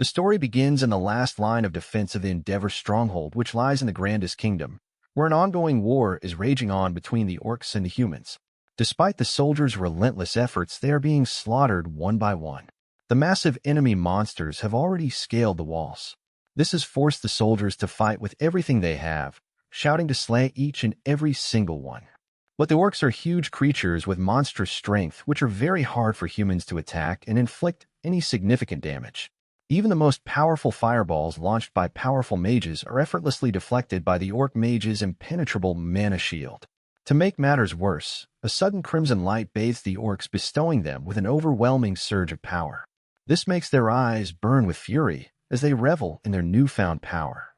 The story begins in the last line of defense of the Endeavor stronghold, which lies in the Grandis kingdom, where an ongoing war is raging on between the orcs and the humans. Despite the soldiers' relentless efforts, they are being slaughtered one by one. The massive enemy monsters have already scaled the walls. This has forced the soldiers to fight with everything they have, shouting to slay each and every single one. But the orcs are huge creatures with monstrous strength, which are very hard for humans to attack and inflict any significant damage. Even the most powerful fireballs launched by powerful mages are effortlessly deflected by the orc mage's impenetrable mana shield. To make matters worse, a sudden crimson light bathes the orcs, bestowing them with an overwhelming surge of power. This makes their eyes burn with fury as they revel in their newfound power.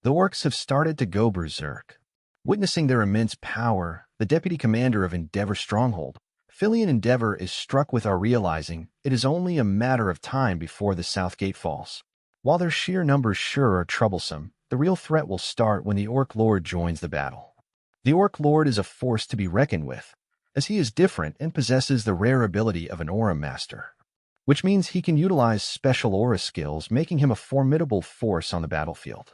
The orcs have started to go berserk. Witnessing their immense power, the deputy commander of Endeavor Stronghold, Vivian Endeavor, is struck with our realizing it is only a matter of time before the south gate falls. While their sheer numbers sure are troublesome, the real threat will start when the Orc Lord joins the battle. The Orc Lord is a force to be reckoned with, as he is different and possesses the rare ability of an aura master, which means he can utilize special aura skills, making him a formidable force on the battlefield.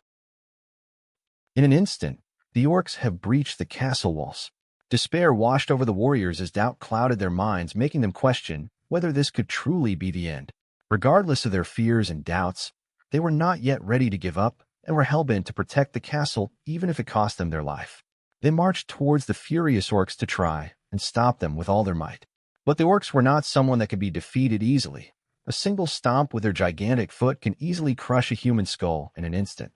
In an instant, the orcs have breached the castle walls. Despair washed over the warriors as doubt clouded their minds, making them question whether this could truly be the end. Regardless of their fears and doubts, they were not yet ready to give up and were hellbent to protect the castle even if it cost them their life. They marched towards the furious orcs to try and stop them with all their might. But the orcs were not someone that could be defeated easily. A single stomp with their gigantic foot can easily crush a human skull in an instant.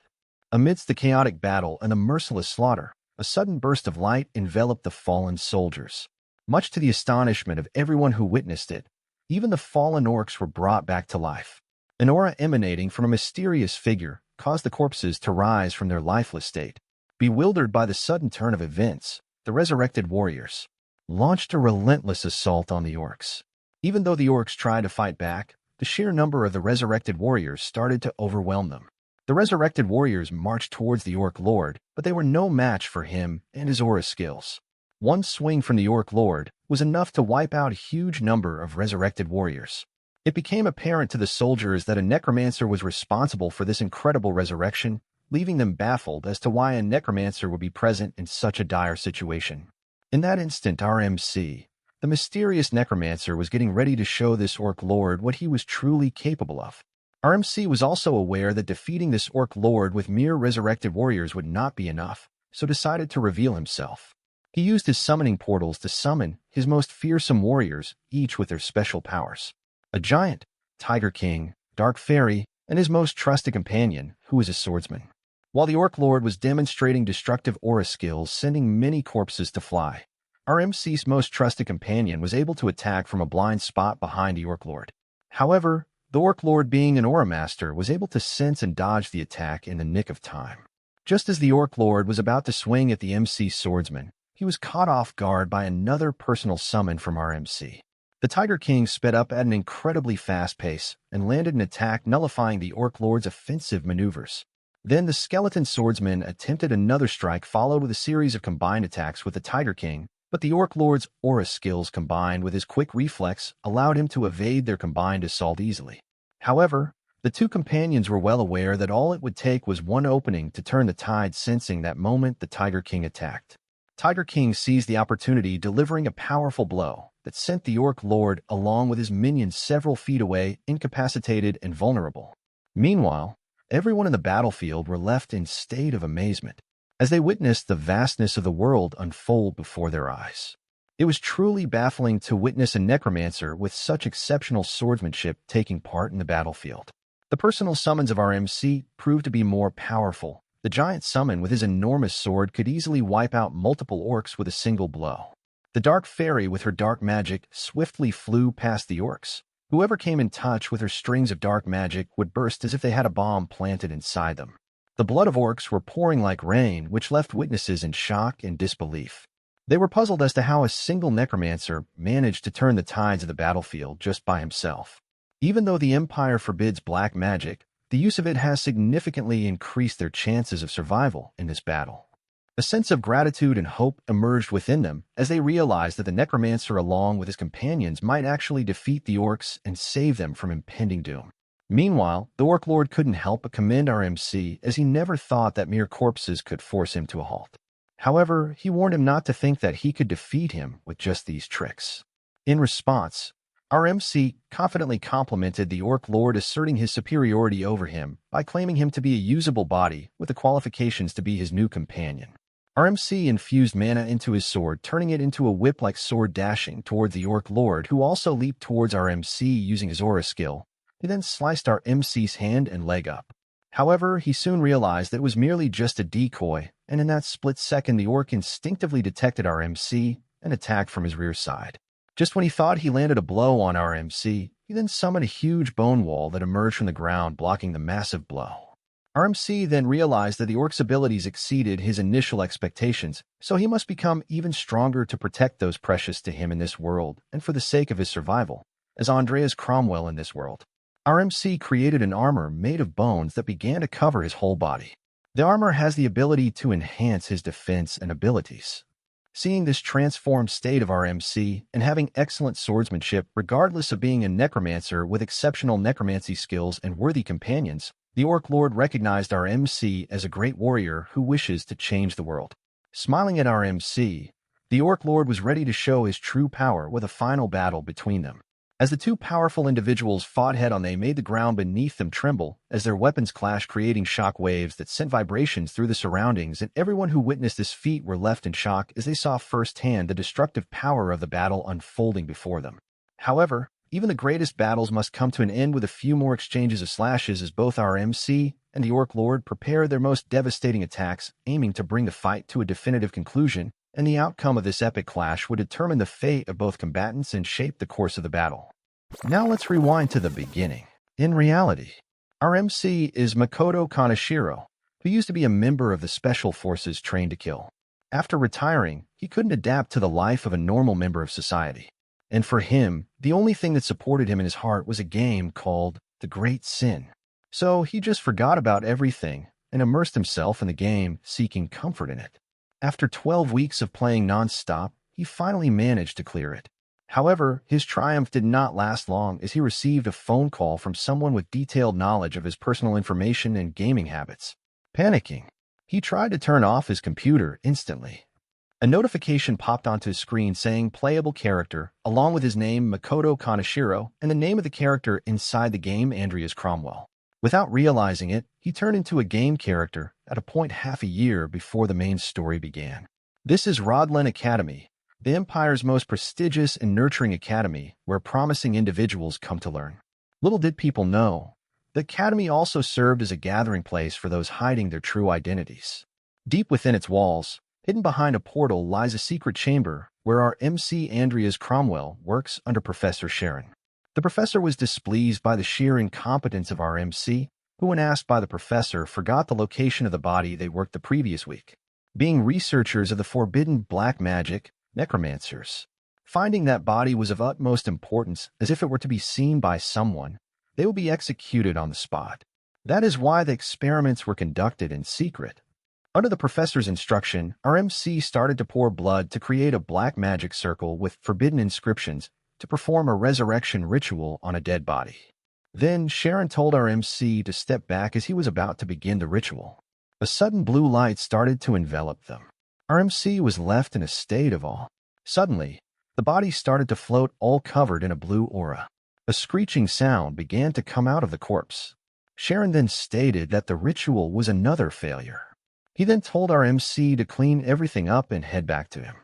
Amidst the chaotic battle and the merciless slaughter, a sudden burst of light enveloped the fallen soldiers. Much to the astonishment of everyone who witnessed it, even the fallen orcs were brought back to life. An aura emanating from a mysterious figure caused the corpses to rise from their lifeless state. Bewildered by the sudden turn of events, the resurrected warriors launched a relentless assault on the orcs. Even though the orcs tried to fight back, the sheer number of the resurrected warriors started to overwhelm them. The resurrected warriors marched towards the Orc Lord, but they were no match for him and his aura skills. One swing from the Orc Lord was enough to wipe out a huge number of resurrected warriors. It became apparent to the soldiers that a necromancer was responsible for this incredible resurrection, leaving them baffled as to why a necromancer would be present in such a dire situation. In that instant, our MC, the mysterious necromancer, was getting ready to show this Orc Lord what he was truly capable of. Our MC was also aware that defeating this Orc Lord with mere resurrected warriors would not be enough, so decided to reveal himself. He used his summoning portals to summon his most fearsome warriors, each with their special powers. A giant, Tiger King, Dark Fairy, and his most trusted companion, who was a swordsman. While the Orc Lord was demonstrating destructive aura skills, sending many corpses to fly, our MC's most trusted companion was able to attack from a blind spot behind the Orc Lord. However, the Orc Lord, being an aura master, was able to sense and dodge the attack in the nick of time. Just as the Orc Lord was about to swing at the MC's swordsman, he was caught off guard by another personal summon from our MC. The Tiger King sped up at an incredibly fast pace and landed an attack, nullifying the Orc Lord's offensive maneuvers. Then the skeleton swordsman attempted another strike, followed with a series of combined attacks with the Tiger King, but the Orc Lord's aura skills combined with his quick reflex allowed him to evade their combined assault easily. However, the two companions were well aware that all it would take was one opening to turn the tide, sensing that moment the Tiger King attacked. Tiger King seized the opportunity, delivering a powerful blow that sent the Orc Lord along with his minions several feet away, incapacitated and vulnerable. Meanwhile, everyone in the battlefield were left in state of amazement as they witnessed the vastness of the world unfold before their eyes. It was truly baffling to witness a necromancer with such exceptional swordsmanship taking part in the battlefield. The personal summons of our MC proved to be more powerful. The giant summon with his enormous sword could easily wipe out multiple orcs with a single blow. The Dark Fairy with her dark magic swiftly flew past the orcs. Whoever came in touch with her strings of dark magic would burst as if they had a bomb planted inside them. The blood of orcs were pouring like rain, which left witnesses in shock and disbelief. They were puzzled as to how a single necromancer managed to turn the tides of the battlefield just by himself. Even though the Empire forbids black magic, the use of it has significantly increased their chances of survival in this battle. A sense of gratitude and hope emerged within them as they realized that the necromancer along with his companions might actually defeat the orcs and save them from impending doom. Meanwhile, the Orc Lord couldn't help but commend our MC, as he never thought that mere corpses could force him to a halt. However, he warned him not to think that he could defeat him with just these tricks. In response, our MC confidently complimented the Orc Lord, asserting his superiority over him by claiming him to be a usable body with the qualifications to be his new companion. Our MC infused mana into his sword, turning it into a whip-like sword, dashing towards the Orc Lord, who also leaped towards our MC using his aura skill. He then sliced our MC's hand and leg up. However, he soon realized that it was merely just a decoy, and in that split second the orc instinctively detected our MC and attacked from his rear side. Just when he thought he landed a blow on our MC, he then summoned a huge bone wall that emerged from the ground, blocking the massive blow. Our MC then realized that the orc's abilities exceeded his initial expectations, so he must become even stronger to protect those precious to him in this world and for the sake of his survival, as Andrias Cromwell in this world. Our MC created an armor made of bones that began to cover his whole body. The armor has the ability to enhance his defense and abilities. Seeing this transformed state of our MC and having excellent swordsmanship regardless of being a necromancer with exceptional necromancy skills and worthy companions, the Orc Lord recognized our MC as a great warrior who wishes to change the world. Smiling at our MC, the Orc Lord was ready to show his true power with a final battle between them. As the two powerful individuals fought head-on, they made the ground beneath them tremble as their weapons clashed, creating shock waves that sent vibrations through the surroundings, and everyone who witnessed this feat were left in shock as they saw firsthand the destructive power of the battle unfolding before them. However, even the greatest battles must come to an end with a few more exchanges of slashes as both our MC and the Orc Lord prepared their most devastating attacks, aiming to bring the fight to a definitive conclusion, and the outcome of this epic clash would determine the fate of both combatants and shape the course of the battle. Now let's rewind to the beginning. In reality, our MC is Makoto Kanashiro, who used to be a member of the Special Forces trained to kill. After retiring, he couldn't adapt to the life of a normal member of society. And for him, the only thing that supported him in his heart was a game called the Great Sin. So he just forgot about everything and immersed himself in the game, seeking comfort in it. After 12 weeks of playing non-stop, he finally managed to clear it. However, his triumph did not last long as he received a phone call from someone with detailed knowledge of his personal information and gaming habits. Panicking, he tried to turn off his computer instantly. A notification popped onto his screen saying playable character, along with his name Makoto Kanashiro and the name of the character inside the game, Andrias Cromwell. Without realizing it, he turned into a game character at a point half a year before the main story began. This is Rodlen Academy, the Empire's most prestigious and nurturing academy where promising individuals come to learn. Little did people know, the academy also served as a gathering place for those hiding their true identities. Deep within its walls, hidden behind a portal, lies a secret chamber where our MC Andrias Cromwell works under Professor Charon. The professor was displeased by the sheer incompetence of our MC, who, when asked by the professor, forgot the location of the body they worked the previous week. Being researchers of the forbidden black magic, necromancers, finding that body was of utmost importance, as if it were to be seen by someone, they would be executed on the spot. That is why the experiments were conducted in secret. Under the professor's instruction, our MC started to pour blood to create a black magic circle with forbidden inscriptions to perform a resurrection ritual on a dead body. Then Charon told our MC to step back as he was about to begin the ritual. A sudden blue light started to envelop them. Our MC was left in a state of awe. Suddenly, the body started to float, all covered in a blue aura. A screeching sound began to come out of the corpse. Charon then stated that the ritual was another failure. He then told our MC to clean everything up and head back to him.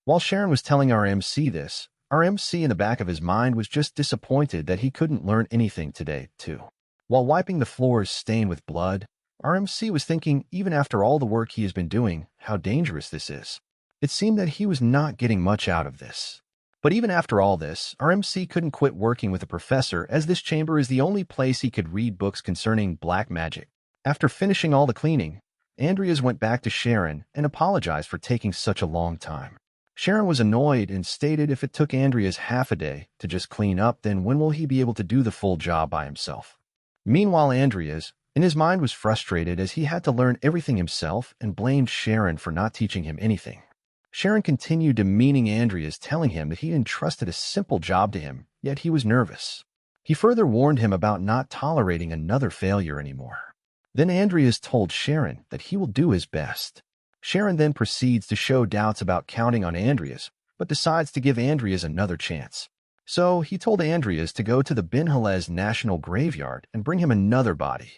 While Charon was telling our MC this, our MC in the back of his mind was just disappointed that he couldn't learn anything today, too. While wiping the floors stained with blood, our MC was thinking, even after all the work he has been doing, how dangerous this is. It seemed that he was not getting much out of this. But even after all this, our MC couldn't quit working with the professor, as this chamber is the only place he could read books concerning black magic. After finishing all the cleaning, Andrias went back to Charon and apologized for taking such a long time. Charon was annoyed and stated if it took Andrias half a day to just clean up, then when will he be able to do the full job by himself? Meanwhile, Andrias, in his mind, was frustrated as he had to learn everything himself and blamed Charon for not teaching him anything. Charon continued demeaning Andrias, telling him that he entrusted a simple job to him, yet he was nervous. He further warned him about not tolerating another failure anymore. Then Andrias told Charon that he will do his best. Charon then proceeds to show doubts about counting on Andrias, but decides to give Andrias another chance. So he told Andrias to go to the Ben Halez National Graveyard and bring him another body.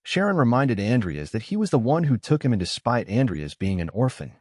Charon reminded Andrias that he was the one who took him in despite Andrias being an orphan.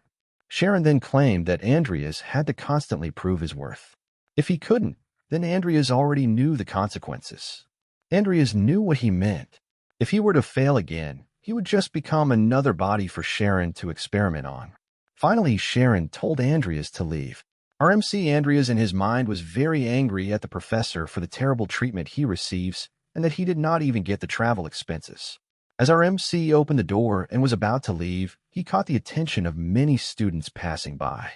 Charon then claimed that Andrias had to constantly prove his worth. If he couldn't, then Andrias already knew the consequences. Andrias knew what he meant. If he were to fail again, he would just become another body for Charon to experiment on. Finally, Charon told Andrias to leave. RMC Andrias in his mind was very angry at the professor for the terrible treatment he receives and that he did not even get the travel expenses. As RMC opened the door and was about to leave, he caught the attention of many students passing by.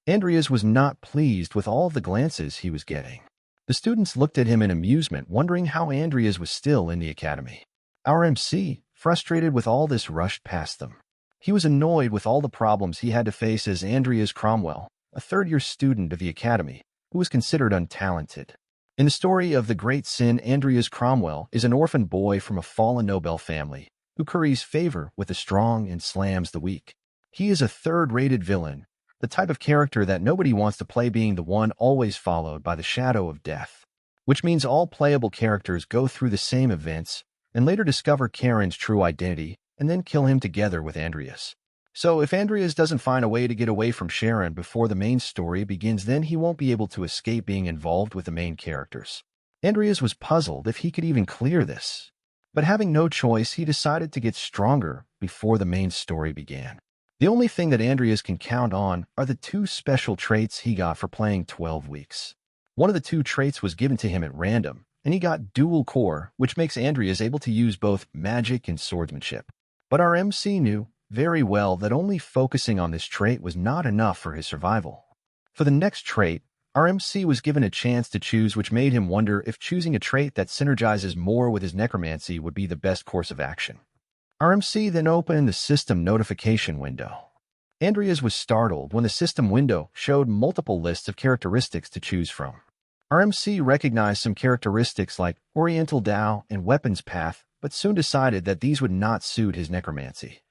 Andrias was not pleased with all of the glances he was getting. The students looked at him in amusement, wondering how Andrias was still in the academy. RMC, frustrated with all this, rushed past them. He was annoyed with all the problems he had to face as Andrias Cromwell, a third-year student of the academy, who was considered untalented. In the story of the Great Sin, Andrias Cromwell is an orphan boy from a fallen noble family who curries favor with the strong and slams the weak. He is a third-rated villain, the type of character that nobody wants to play, being the one always followed by the shadow of death, which means all playable characters go through the same events and later discover Charon's true identity and then kill him together with Andrias. So if Andrias doesn't find a way to get away from Charon before the main story begins, then he won't be able to escape being involved with the main characters. Andrias was puzzled if he could even clear this, but having no choice, he decided to get stronger before the main story began. The only thing that Andrias can count on are the 2 special traits he got for playing 12 weeks. One of the 2 traits was given to him at random, and he got dual core, which makes Andrias able to use both magic and swordsmanship. But our MC knew very well that only focusing on this trait was not enough for his survival. For the next trait, our MC was given a chance to choose, which made him wonder if choosing a trait that synergizes more with his necromancy would be the best course of action. Our MC then opened the system notification window. Andrias was startled when the system window showed multiple lists of characteristics to choose from. Our MC recognized some characteristics like Oriental Dao and Weapons Path, but soon decided that these would not suit his necromancy.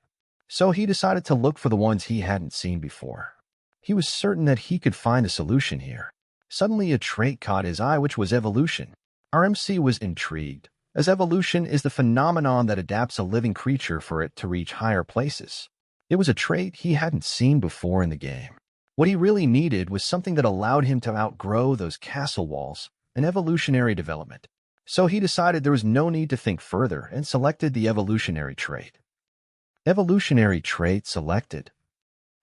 So he decided to look for the ones he hadn't seen before. He was certain that he could find a solution here. Suddenly a trait caught his eye, which was evolution. Our MC was intrigued, as evolution is the phenomenon that adapts a living creature for it to reach higher places. It was a trait he hadn't seen before in the game. What he really needed was something that allowed him to outgrow those castle walls, an evolutionary development. So he decided there was no need to think further and selected the evolutionary trait. Evolutionary trait selected.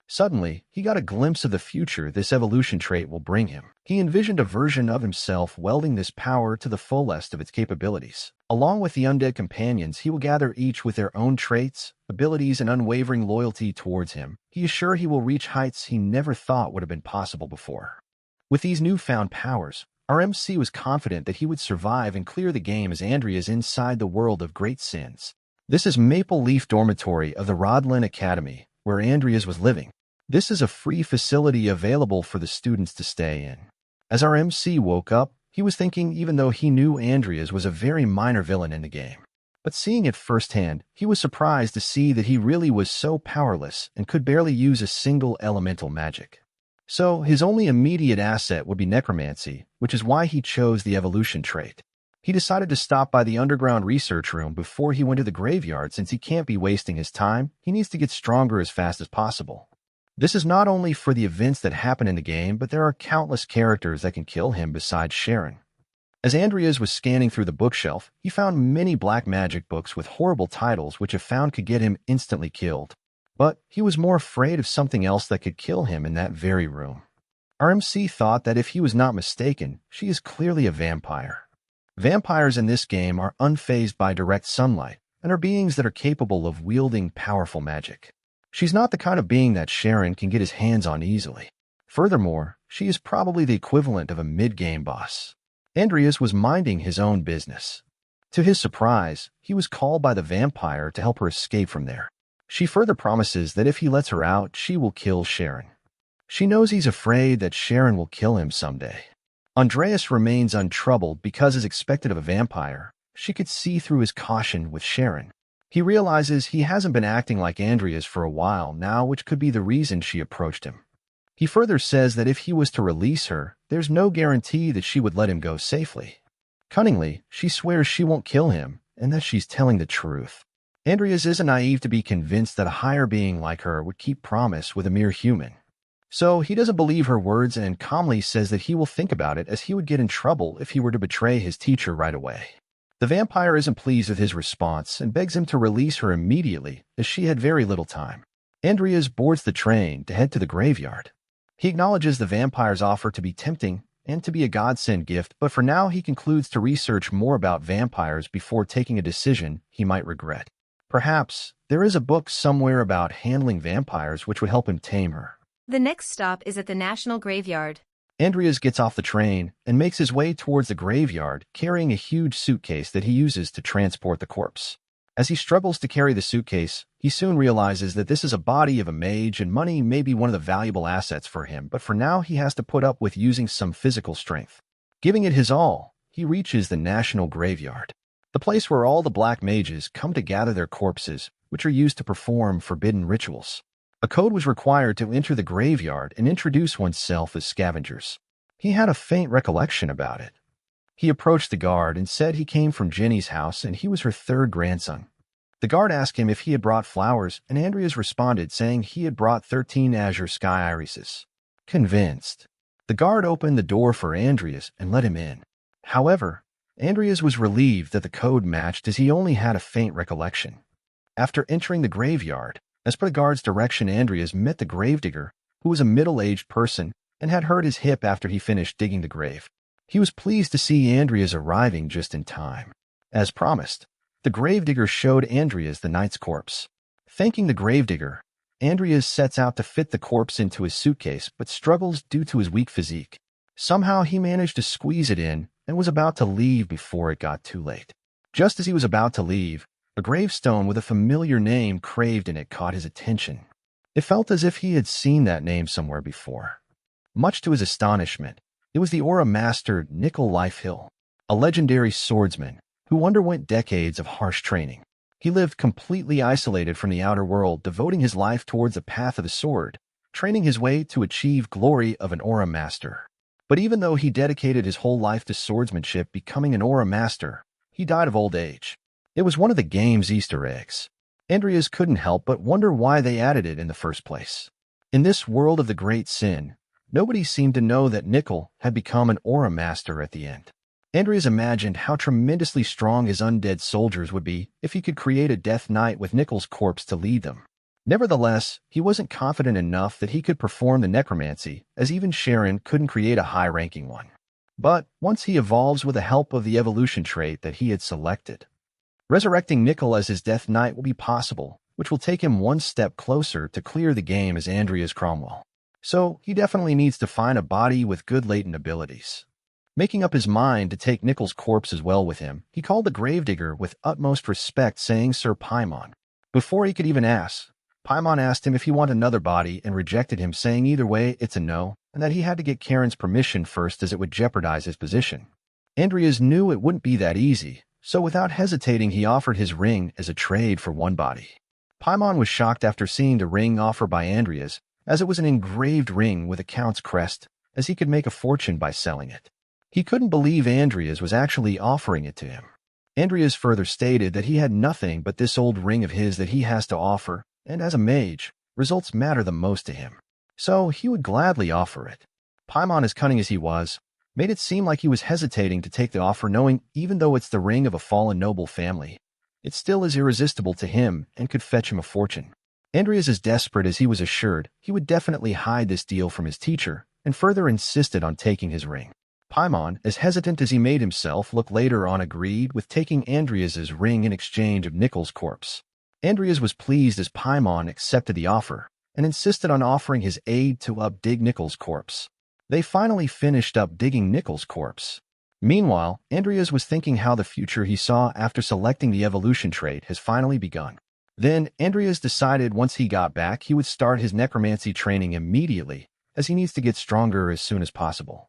Suddenly, he got a glimpse of the future this evolution trait will bring him. He envisioned a version of himself wielding this power to the fullest of its capabilities. Along with the undead companions, he will gather each with their own traits, abilities, and unwavering loyalty towards him. He is sure he will reach heights he never thought would have been possible before. With these newfound powers, our MC was confident that he would survive and clear the game as Andrias inside the world of Great Sins. This is Maple Leaf Dormitory of the Rodlen Academy, where Andrias was living. This is a free facility available for the students to stay in. As our MC woke up, he was thinking even though he knew Andrias was a very minor villain in the game. But seeing it firsthand, he was surprised to see that he really was so powerless and could barely use a single elemental magic. So his only immediate asset would be necromancy, which is why he chose the evolution trait. He decided to stop by the underground research room before he went to the graveyard. Since he can't be wasting his time, he needs to get stronger as fast as possible. This is not only for the events that happen in the game, but there are countless characters that can kill him besides Charon. As Andrias was scanning through the bookshelf, he found many black magic books with horrible titles which if found could get him instantly killed. But he was more afraid of something else that could kill him in that very room. RMC thought that if he was not mistaken, she is clearly a vampire. Vampires in this game are unfazed by direct sunlight and are beings that are capable of wielding powerful magic. She's not the kind of being that Charon can get his hands on easily. Furthermore, she is probably the equivalent of a mid-game boss. Andrias was minding his own business. To his surprise, he was called by the vampire to help her escape from there. She further promises that if he lets her out, she will kill Charon. She knows he's afraid that Charon will kill him someday. Andrias remains untroubled because, as expected of a vampire, she could see through his caution with Charon. He realizes he hasn't been acting like Andrias for a while now, which could be the reason she approached him. He further says that if he was to release her, there's no guarantee that she would let him go safely. Cunningly, she swears she won't kill him and that she's telling the truth. Andrias isn't naive to be convinced that a higher being like her would keep promise with a mere human. So he doesn't believe her words and calmly says that he will think about it, as he would get in trouble if he were to betray his teacher right away. The vampire isn't pleased with his response and begs him to release her immediately, as she had very little time. Andrias boards the train to head to the graveyard. He acknowledges the vampire's offer to be tempting and to be a godsend gift, but for now he concludes to research more about vampires before taking a decision he might regret. Perhaps there is a book somewhere about handling vampires which would help him tame her. The next stop is at the National Graveyard. Andrias gets off the train and makes his way towards the graveyard, carrying a huge suitcase that he uses to transport the corpse. As he struggles to carry the suitcase, he soon realizes that this is a body of a mage and money may be one of the valuable assets for him, but for now he has to put up with using some physical strength. Giving it his all, he reaches the National Graveyard, the place where all the black mages come to gather their corpses, which are used to perform forbidden rituals. A code was required to enter the graveyard and introduce oneself as scavengers. He had a faint recollection about it. He approached the guard and said he came from Jenny's house and he was her third grandson. The guard asked him if he had brought flowers, and Andrias responded saying he had brought 13 azure sky irises. Convinced, the guard opened the door for Andrias and let him in. However, Andrias was relieved that the code matched, as he only had a faint recollection. After entering the graveyard, as per the guard's direction, Andrias met the gravedigger, who was a middle-aged person and had hurt his hip after he finished digging the grave. He was pleased to see Andrias arriving just in time. As promised, the gravedigger showed Andrias the knight's corpse. Thanking the gravedigger, Andrias sets out to fit the corpse into his suitcase, but struggles due to his weak physique. Somehow he managed to squeeze it in and was about to leave before it got too late. Just as he was about to leave, a gravestone with a familiar name carved in it caught his attention. It felt as if he had seen that name somewhere before. Much to his astonishment, it was the aura master Nickel Lifehill, a legendary swordsman who underwent decades of harsh training. He lived completely isolated from the outer world, devoting his life towards the path of the sword, training his way to achieve glory of an aura master. But even though he dedicated his whole life to swordsmanship, becoming an aura master, he died of old age. It was one of the game's Easter eggs. Andrias couldn't help but wonder why they added it in the first place. In this world of the Great Sin, nobody seemed to know that Nickel had become an aura master at the end. Andrias imagined how tremendously strong his undead soldiers would be if he could create a death knight with Nickel's corpse to lead them. Nevertheless, he wasn't confident enough that he could perform the necromancy, as even Charon couldn't create a high-ranking one. But once he evolves with the help of the evolution trait that he had selected, resurrecting Nickel as his death knight will be possible, which will take him one step closer to clear the game as Andrias Cromwell. So he definitely needs to find a body with good latent abilities. Making up his mind to take Nickel's corpse as well with him, he called the gravedigger with utmost respect, saying Sir Paimon. Before he could even ask, Paimon asked him if he wanted another body and rejected him, saying either way it's a no, and that he had to get Charon's permission first as it would jeopardize his position. Andrias knew it wouldn't be that easy, so without hesitating he offered his ring as a trade for one body. Paimon was shocked after seeing the ring offered by Andrias, as it was an engraved ring with a count's crest, as he could make a fortune by selling it. He couldn't believe Andrias was actually offering it to him. Andrias further stated that he had nothing but this old ring of his that he has to offer, and as a mage, results matter the most to him. So he would gladly offer it. Paimon, as cunning as he was, made it seem like he was hesitating to take the offer, knowing even though it's the ring of a fallen noble family, it still is irresistible to him and could fetch him a fortune. Andrias, as desperate as he was assured, he would definitely hide this deal from his teacher, and further insisted on taking his ring. Paimon, as hesitant as he made himself look later on, agreed with taking Andrias's ring in exchange of Nickel's corpse. Andrias was pleased as Paimon accepted the offer, and insisted on offering his aid to dig Nickel's corpse. They finally finished up digging Nickel's corpse. Meanwhile, Andrias was thinking how the future he saw after selecting the evolution trait has finally begun. Then, Andrias decided once he got back he would start his necromancy training immediately, as he needs to get stronger as soon as possible.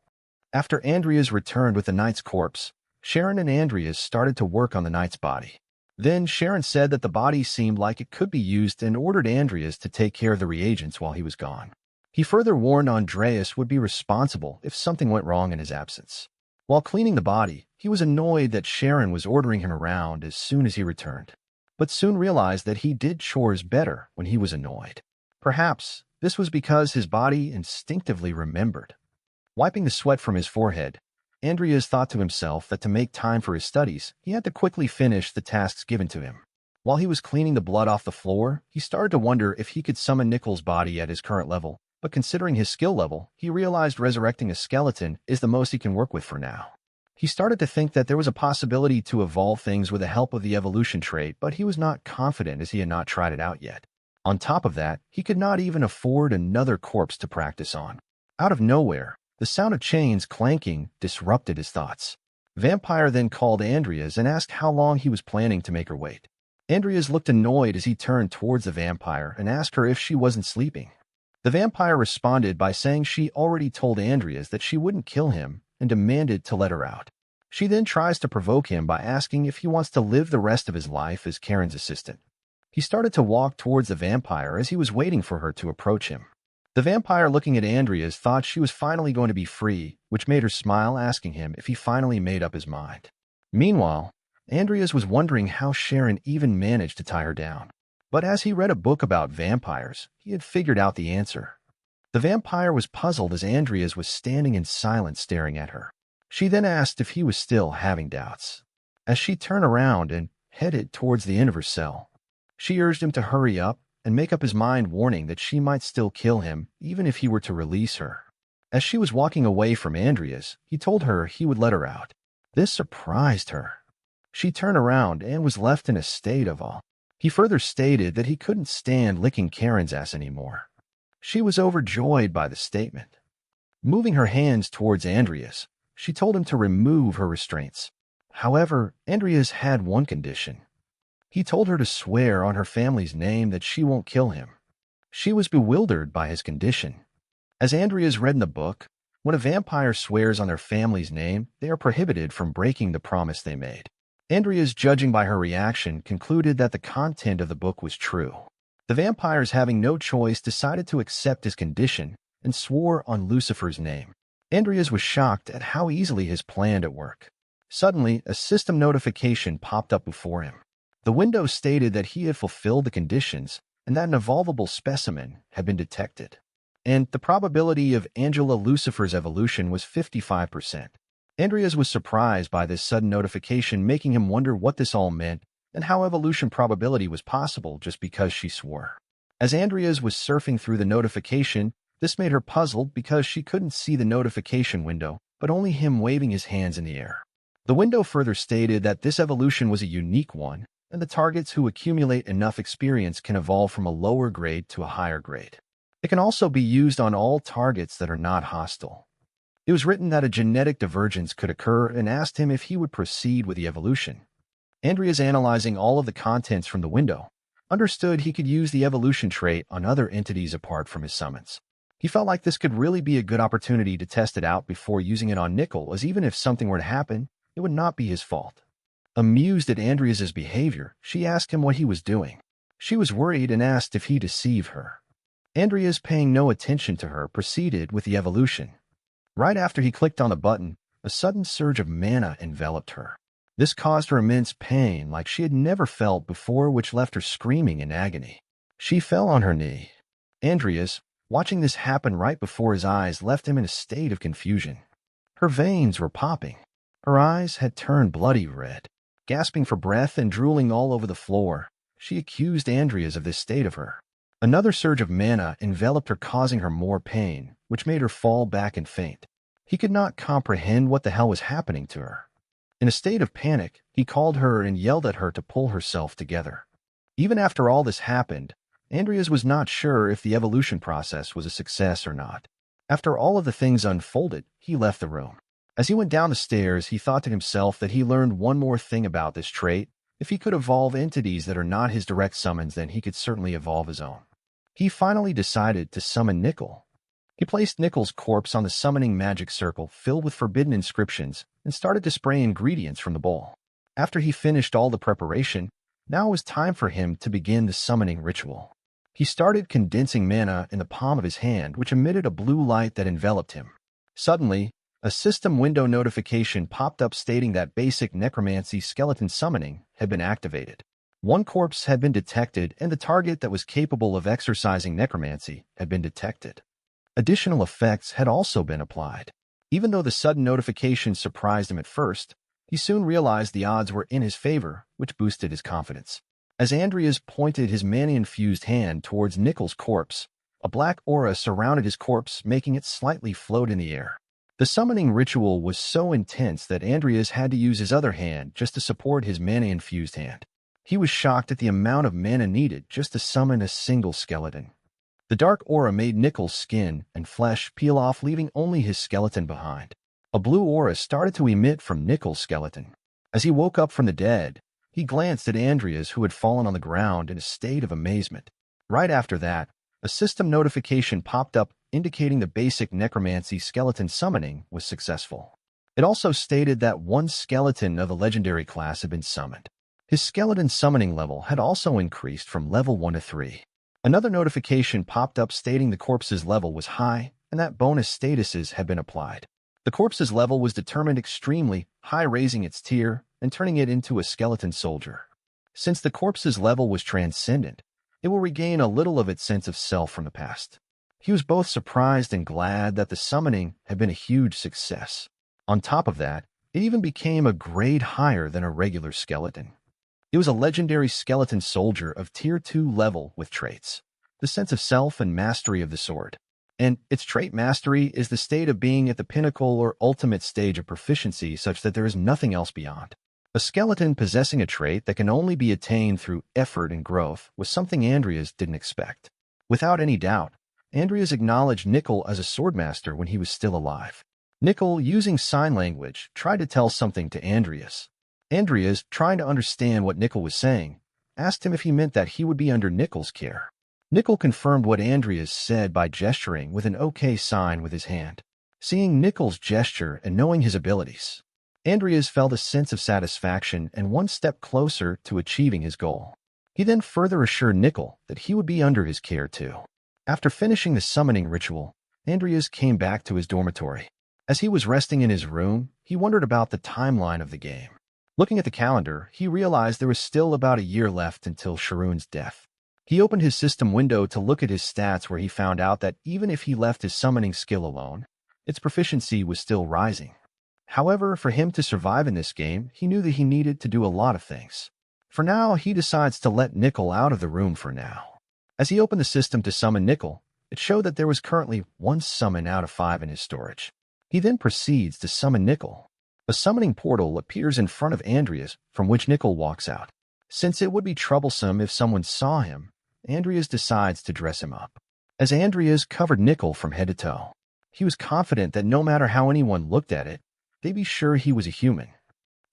After Andrias returned with the knight's corpse, Charon and Andrias started to work on the knight's body. Then Charon said that the body seemed like it could be used and ordered Andrias to take care of the reagents while he was gone. He further warned Andrias would be responsible if something went wrong in his absence. While cleaning the body, he was annoyed that Charon was ordering him around as soon as he returned, but soon realized that he did chores better when he was annoyed. Perhaps this was because his body instinctively remembered. Wiping the sweat from his forehead, Andrias thought to himself that to make time for his studies, he had to quickly finish the tasks given to him. While he was cleaning the blood off the floor, he started to wonder if he could summon Nickel's body at his current level, but considering his skill level, he realized resurrecting a skeleton is the most he can work with for now. He started to think that there was a possibility to evolve things with the help of the evolution trait, but he was not confident as he had not tried it out yet. On top of that, he could not even afford another corpse to practice on. Out of nowhere, the sound of chains clanking disrupted his thoughts. Vampire then called Andrias and asked how long he was planning to make her wait. Andrias looked annoyed as he turned towards the vampire and asked her if she wasn't sleeping. The vampire responded by saying she already told Andrias that she wouldn't kill him and demanded to let her out. She then tries to provoke him by asking if he wants to live the rest of his life as Charon's assistant. He started to walk towards the vampire as he was waiting for her to approach him. The vampire, looking at Andrias, thought she was finally going to be free, which made her smile, asking him if he finally made up his mind. Meanwhile, Andrias was wondering how Charon even managed to tie her down. But as he read a book about vampires, he had figured out the answer. The vampire was puzzled as Andrias was standing in silence staring at her. She then asked if he was still having doubts. As she turned around and headed towards the end of her cell, she urged him to hurry up and make up his mind, warning that she might still kill him even if he were to release her. As she was walking away from Andrias, he told her he would let her out. This surprised her. She turned around and was left in a state of awe. He further stated that he couldn't stand licking Charon's ass anymore. She was overjoyed by the statement. Moving her hands towards Andrias, she told him to remove her restraints. However, Andrias had one condition. He told her to swear on her family's name that she won't kill him. She was bewildered by his condition. As Andrias read in the book, when a vampire swears on their family's name, they are prohibited from breaking the promise they made. Andrias, judging by her reaction, concluded that the content of the book was true. The vampires, having no choice, decided to accept his condition and swore on Lucifer's name. Andrias was shocked at how easily his plan had worked. Suddenly, a system notification popped up before him. The window stated that he had fulfilled the conditions and that an evolvable specimen had been detected. And the probability of Angela Lucifer's evolution was 55%. Andrias was surprised by this sudden notification, making him wonder what this all meant and how evolution probability was possible just because she swore. As Andrias was surfing through the notification, this made her puzzled because she couldn't see the notification window, but only him waving his hands in the air. The window further stated that this evolution was a unique one, and the targets who accumulate enough experience can evolve from a lower grade to a higher grade. It can also be used on all targets that are not hostile. It was written that a genetic divergence could occur and asked him if he would proceed with the evolution. Andrias, analyzing all of the contents from the window, understood he could use the evolution trait on other entities apart from his summons. He felt like this could really be a good opportunity to test it out before using it on Nickel, as even if something were to happen, it would not be his fault. Amused at Andrias's behavior, she asked him what he was doing. She was worried and asked if he deceived her. Andrias, paying no attention to her, proceeded with the evolution. Right after he clicked on the button, a sudden surge of mana enveloped her. This caused her immense pain like she had never felt before, which left her screaming in agony. She fell on her knee. Andrias, watching this happen right before his eyes, left him in a state of confusion. Her veins were popping. Her eyes had turned bloody red. Gasping for breath and drooling all over the floor, she accused Andrias of this state of her. Another surge of mana enveloped her, causing her more pain, which made her fall back and faint. He could not comprehend what the hell was happening to her. In a state of panic, he called her and yelled at her to pull herself together. Even after all this happened, Andrias was not sure if the evolution process was a success or not. After all of the things unfolded, he left the room. As he went down the stairs, he thought to himself that he learned one more thing about this trait. If he could evolve entities that are not his direct summons, then he could certainly evolve his own. He finally decided to summon Nickel. He placed Nickel's corpse on the summoning magic circle filled with forbidden inscriptions and started to spray ingredients from the bowl. After he finished all the preparation, now it was time for him to begin the summoning ritual. He started condensing mana in the palm of his hand, which emitted a blue light that enveloped him. Suddenly, a system window notification popped up stating that basic necromancy skeleton summoning had been activated. One corpse had been detected, and the target that was capable of exercising necromancy had been detected. Additional effects had also been applied. Even though the sudden notification surprised him at first, he soon realized the odds were in his favor, which boosted his confidence. As Andrias pointed his mana-infused hand towards Nickel's corpse, a black aura surrounded his corpse, making it slightly float in the air. The summoning ritual was so intense that Andrias had to use his other hand just to support his mana-infused hand. He was shocked at the amount of mana needed just to summon a single skeleton. The dark aura made Nickel's skin and flesh peel off, leaving only his skeleton behind. A blue aura started to emit from Nickel's skeleton. As he woke up from the dead, he glanced at Andrias, who had fallen on the ground in a state of amazement. Right after that, a system notification popped up indicating the basic necromancy skeleton summoning was successful. It also stated that one skeleton of the legendary class had been summoned. His skeleton summoning level had also increased from level 1 to 3. Another notification popped up stating the corpse's level was high and that bonus statuses had been applied. The corpse's level was determined extremely high, raising its tier and turning it into a skeleton soldier. Since the corpse's level was transcendent, it will regain a little of its sense of self from the past. He was both surprised and glad that the summoning had been a huge success. On top of that, it even became a grade higher than a regular skeleton. It was a legendary skeleton soldier of tier 2 level with traits: the sense of self and mastery of the sword. And its trait mastery is the state of being at the pinnacle or ultimate stage of proficiency such that there is nothing else beyond. A skeleton possessing a trait that can only be attained through effort and growth was something Andrias didn't expect. Without any doubt, Andrias acknowledged Nickel as a swordmaster when he was still alive. Nickel, using sign language, tried to tell something to Andrias. Andrias, trying to understand what Nickel was saying, asked him if he meant that he would be under Nickel's care. Nickel confirmed what Andrias said by gesturing with an OK sign with his hand. Seeing Nickel's gesture and knowing his abilities, Andrias felt a sense of satisfaction and one step closer to achieving his goal. He then further assured Nickel that he would be under his care too. After finishing the summoning ritual, Andrias came back to his dormitory. As he was resting in his room, he wondered about the timeline of the game. Looking at the calendar, he realized there was still about a year left until Charon's death. He opened his system window to look at his stats, where he found out that even if he left his summoning skill alone, its proficiency was still rising. However, for him to survive in this game, he knew that he needed to do a lot of things. For now, he decides to let Nickel out of the room for now. As he opened the system to summon Nickel, it showed that there was currently 1 summon out of 5 in his storage. He then proceeds to summon Nickel. A summoning portal appears in front of Andrias, from which Nickel walks out. Since it would be troublesome if someone saw him, Andrias decides to dress him up. As Andrias covered Nickel from head to toe, he was confident that no matter how anyone looked at it, they'd be sure he was a human.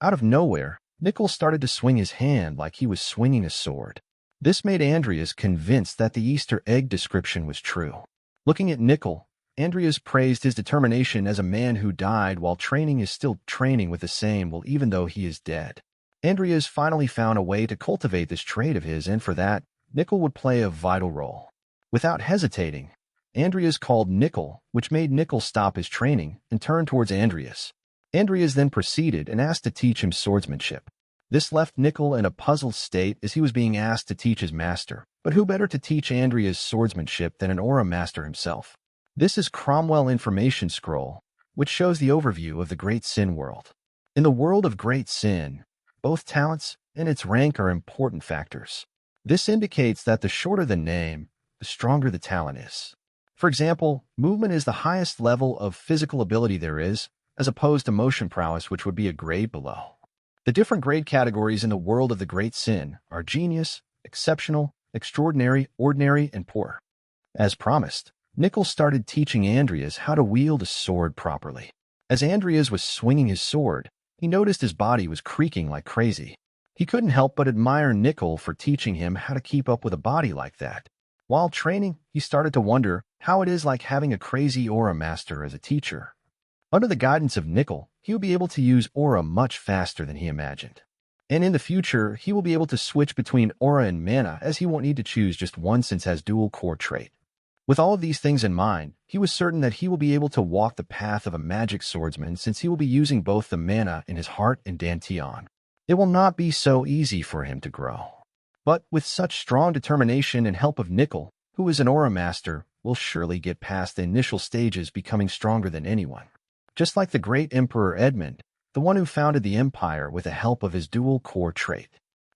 Out of nowhere, Nickel started to swing his hand like he was swinging a sword. This made Andrias convinced that the Easter egg description was true. Looking at Nickel, Andrias praised his determination as a man who died while training is still training with the same will even though he is dead. Andrias finally found a way to cultivate this trait of his, and for that, Nickel would play a vital role. Without hesitating, Andrias called Nickel, which made Nickel stop his training and turn towards Andrias. Andrias then proceeded and asked to teach him swordsmanship. This left Nickel in a puzzled state as he was being asked to teach his master, but who better to teach Andrias swordsmanship than an aura master himself? This is Cromwell Information Scroll, which shows the overview of the Great Sin world. In the world of Great Sin, both talents and its rank are important factors. This indicates that the shorter the name, the stronger the talent is. For example, movement is the highest level of physical ability there is, as opposed to motion prowess, which would be a grade below. The different grade categories in the world of the Great Sin are genius, exceptional, extraordinary, ordinary, and poor. As promised, Nickel started teaching Andrias how to wield a sword properly. As Andrias was swinging his sword, he noticed his body was creaking like crazy. He couldn't help but admire Nickel for teaching him how to keep up with a body like that. While training, he started to wonder how it is like having a crazy aura master as a teacher. Under the guidance of Nickel, he will be able to use aura much faster than he imagined. And in the future, he will be able to switch between aura and mana as he won't need to choose just one since has dual core trait. With all of these things in mind, he was certain that he will be able to walk the path of a magic swordsman since he will be using both the mana in his heart and Dantian. It will not be so easy for him to grow. But with such strong determination and help of Nickel, who is an aura master, will surely get past the initial stages becoming stronger than anyone. Just like the great Emperor Edmund, the one who founded the empire with the help of his dual core trait.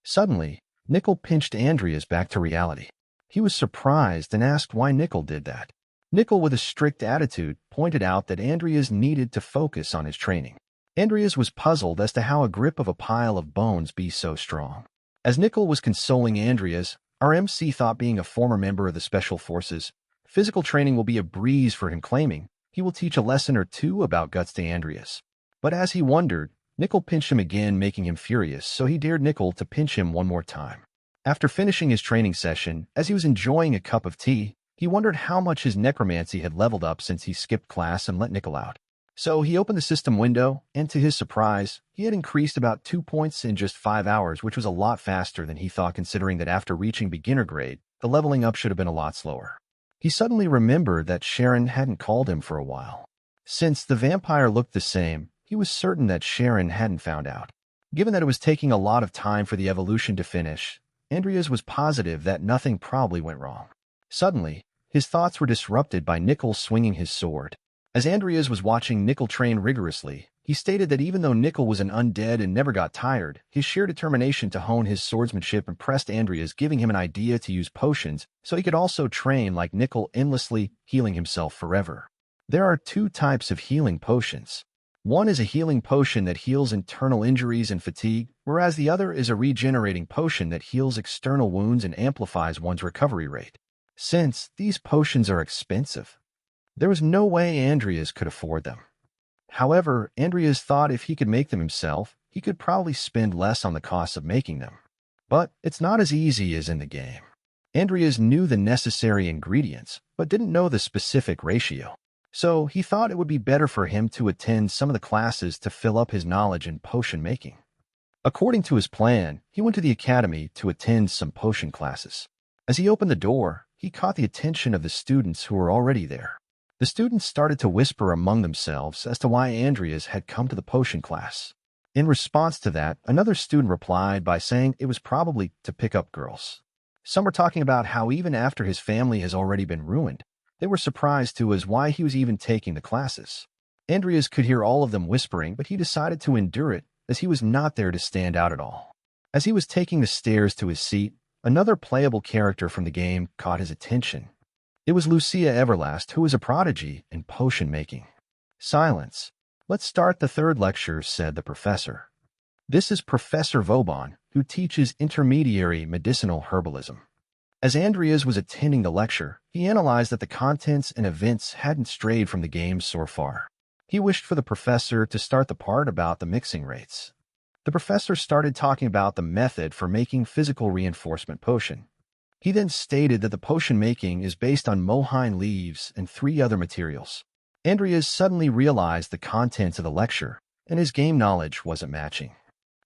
Suddenly, Nickel pinched Andrias back to reality. He was surprised and asked why Nickel did that. Nickel, with a strict attitude, pointed out that Andrias needed to focus on his training. Andrias was puzzled as to how a grip of a pile of bones be so strong. As Nickel was consoling Andrias, our MC thought being a former member of the Special Forces, physical training will be a breeze for him, claiming he will teach a lesson or two about guts to Andrias. But as he wondered, Nickel pinched him again, making him furious, so he dared Nickel to pinch him one more time. After finishing his training session, as he was enjoying a cup of tea, he wondered how much his necromancy had leveled up since he skipped class and let Nickel out. So he opened the system window, and to his surprise, he had increased about 2 points in just 5 hours, which was a lot faster than he thought, considering that after reaching beginner grade, the leveling up should have been a lot slower. He suddenly remembered that Charon hadn't called him for a while. Since the vampire looked the same, he was certain that Charon hadn't found out. Given that it was taking a lot of time for the evolution to finish, Andrias was positive that nothing probably went wrong. Suddenly, his thoughts were disrupted by Nickel swinging his sword. As Andrias was watching Nickel train rigorously, he stated that even though Nickel was an undead and never got tired, his sheer determination to hone his swordsmanship impressed Andrias, giving him an idea to use potions so he could also train like Nickel, endlessly healing himself forever. There are 2 types of healing potions. One is a healing potion that heals internal injuries and fatigue, whereas the other is a regenerating potion that heals external wounds and amplifies one's recovery rate. Since these potions are expensive, there was no way Andrias could afford them. However, Andrias thought if he could make them himself, he could probably spend less on the cost of making them. But it's not as easy as in the game. Andrias knew the necessary ingredients, but didn't know the specific ratio. So he thought it would be better for him to attend some of the classes to fill up his knowledge in potion making. According to his plan, he went to the academy to attend some potion classes. As he opened the door, he caught the attention of the students who were already there. The students started to whisper among themselves as to why Andrias had come to the potion class. In response to that, another student replied by saying it was probably to pick up girls. Some were talking about how even after his family has already been ruined, they were surprised too as why he was even taking the classes. Andrias could hear all of them whispering, but he decided to endure it as he was not there to stand out at all. As he was taking the stairs to his seat, another playable character from the game caught his attention. It was Lucia Everlast, who was a prodigy in potion making. Silence. Let's start the 3rd lecture, said the professor. This is Professor Vauban, who teaches intermediary medicinal herbalism. As Andrias was attending the lecture, he analyzed that the contents and events hadn't strayed from the game so far. He wished for the professor to start the part about the mixing rates. The professor started talking about the method for making physical reinforcement potion. He then stated that the potion making is based on mohine leaves and 3 other materials. Andrias suddenly realized the contents of the lecture, and his game knowledge wasn't matching.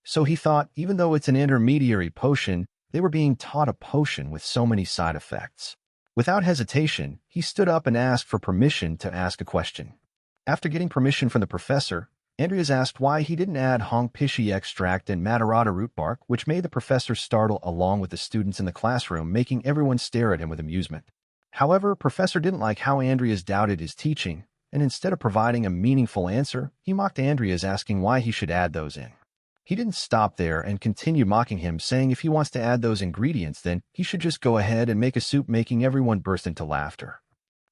So he thought, even though it's an intermediary potion, they were being taught a potion with so many side effects. Without hesitation, he stood up and asked for permission to ask a question. After getting permission from the professor, Andrias asked why he didn't add Hong Pishi extract and Matarata root bark, which made the professor startle along with the students in the classroom, making everyone stare at him with amusement. However, Professor didn't like how Andrias doubted his teaching, and instead of providing a meaningful answer, he mocked Andrias, asking why he should add those in. He didn't stop there and continued mocking him, saying if he wants to add those ingredients, then he should just go ahead and make a soup, making everyone burst into laughter.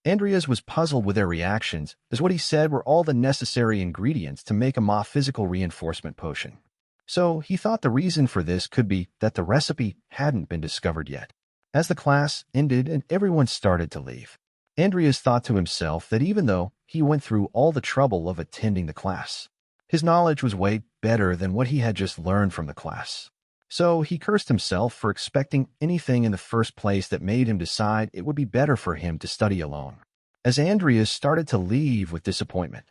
Andrias was puzzled with their reactions, as what he said were all the necessary ingredients to make a physical reinforcement potion. So he thought the reason for this could be that the recipe hadn't been discovered yet. As the class ended and everyone started to leave, Andrias thought to himself that even though he went through all the trouble of attending the class, his knowledge was way better than what he had just learned from the class. So he cursed himself for expecting anything in the first place that made him decide it would be better for him to study alone. As Andrias started to leave with disappointment,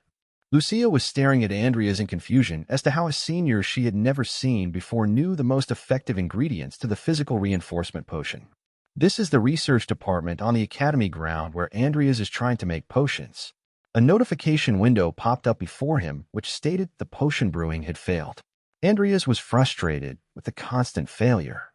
Lucia was staring at Andrias in confusion as to how a senior she had never seen before knew the most effective ingredients to the physical reinforcement potion. This is the research department on the academy ground where Andrias is trying to make potions. A notification window popped up before him which stated the potion brewing had failed. Andrias was frustrated with the constant failure.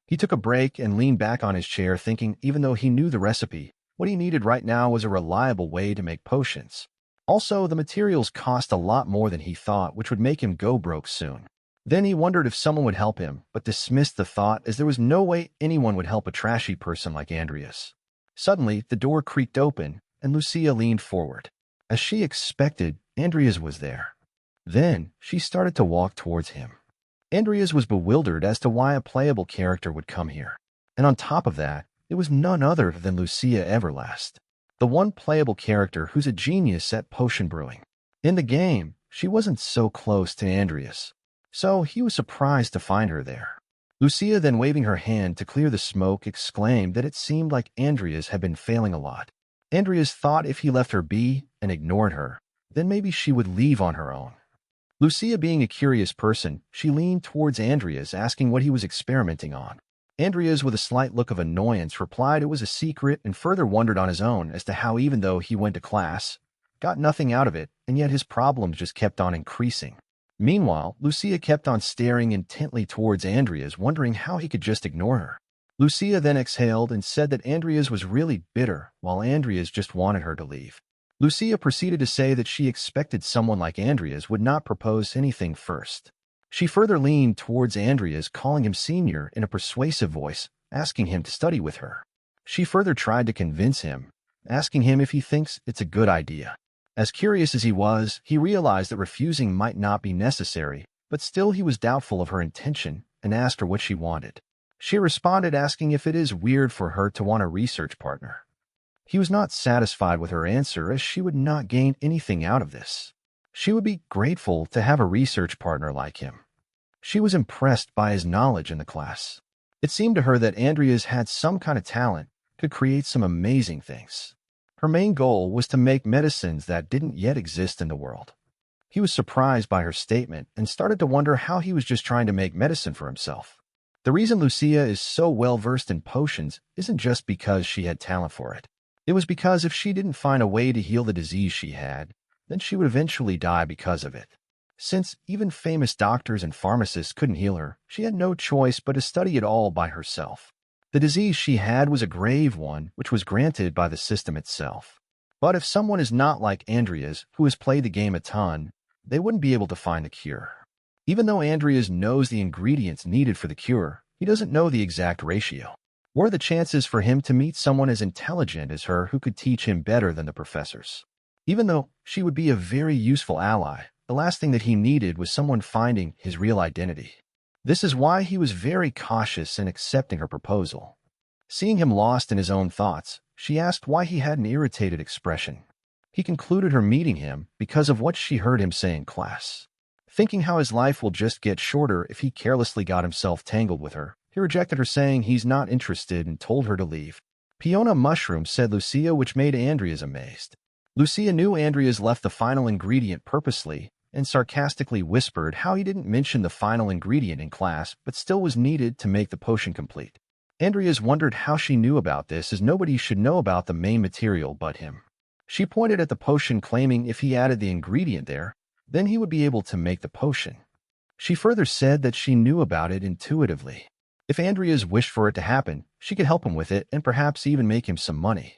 He took a break and leaned back on his chair thinking even though he knew the recipe, what he needed right now was a reliable way to make potions. Also, the materials cost a lot more than he thought, which would make him go broke soon. Then he wondered if someone would help him, but dismissed the thought as there was no way anyone would help a trashy person like Andrias. Suddenly, the door creaked open, and Lucia leaned forward. As she expected, Andrias was there. Then, she started to walk towards him. Andrias was bewildered as to why a playable character would come here. And on top of that, it was none other than Lucia Everlast, the one playable character who's a genius at potion brewing. In the game, she wasn't so close to Andrias, so he was surprised to find her there. Lucia, then waving her hand to clear the smoke, exclaimed that it seemed like Andrias had been failing a lot. Andrias thought if he left her be and ignored her, then maybe she would leave on her own. Lucia, being a curious person, she leaned towards Andrias, asking what he was experimenting on. Andrias, with a slight look of annoyance, replied it was a secret and further wondered on his own as to how even though he went to class, got nothing out of it, and yet his problems just kept on increasing. Meanwhile, Lucia kept on staring intently towards Andrias, wondering how he could just ignore her. Lucia then exhaled and said that Andrias was really bitter, while Andrias just wanted her to leave. Lucia proceeded to say that she expected someone like Andrias would not propose anything first. She further leaned towards Andrias, calling him senior in a persuasive voice, asking him to study with her. She further tried to convince him, asking him if he thinks it's a good idea. As curious as he was, he realized that refusing might not be necessary, but still he was doubtful of her intention and asked her what she wanted. She responded asking if it is weird for her to want a research partner. He was not satisfied with her answer as she would not gain anything out of this. She would be grateful to have a research partner like him. She was impressed by his knowledge in the class. It seemed to her that Andrias had some kind of talent, could create some amazing things. Her main goal was to make medicines that didn't yet exist in the world. He was surprised by her statement and started to wonder how he was just trying to make medicine for himself. The reason Lucia is so well versed in potions isn't just because she had talent for it. It was because if she didn't find a way to heal the disease she had, then she would eventually die because of it. Since even famous doctors and pharmacists couldn't heal her, she had no choice but to study it all by herself. The disease she had was a grave one, which was granted by the system itself. But if someone is not like Andrias, who has played the game a ton, they wouldn't be able to find the cure. Even though Andrias knows the ingredients needed for the cure, he doesn't know the exact ratio. What are the chances for him to meet someone as intelligent as her who could teach him better than the professors? Even though she would be a very useful ally, the last thing that he needed was someone finding his real identity. This is why he was very cautious in accepting her proposal. Seeing him lost in his own thoughts, she asked why he had an irritated expression. He concluded her meeting him because of what she heard him say in class. Thinking how his life will just get shorter if he carelessly got himself tangled with her, he rejected her, saying he's not interested and told her to leave. Peona mushroom, said Lucia, which made Andrias amazed. Lucia knew Andrias left the final ingredient purposely and sarcastically whispered how he didn't mention the final ingredient in class but still was needed to make the potion complete. Andrias wondered how she knew about this, as nobody should know about the main material but him. She pointed at the potion, claiming if he added the ingredient there, then he would be able to make the potion. She further said that she knew about it intuitively. If Andrias wished for it to happen, she could help him with it and perhaps even make him some money.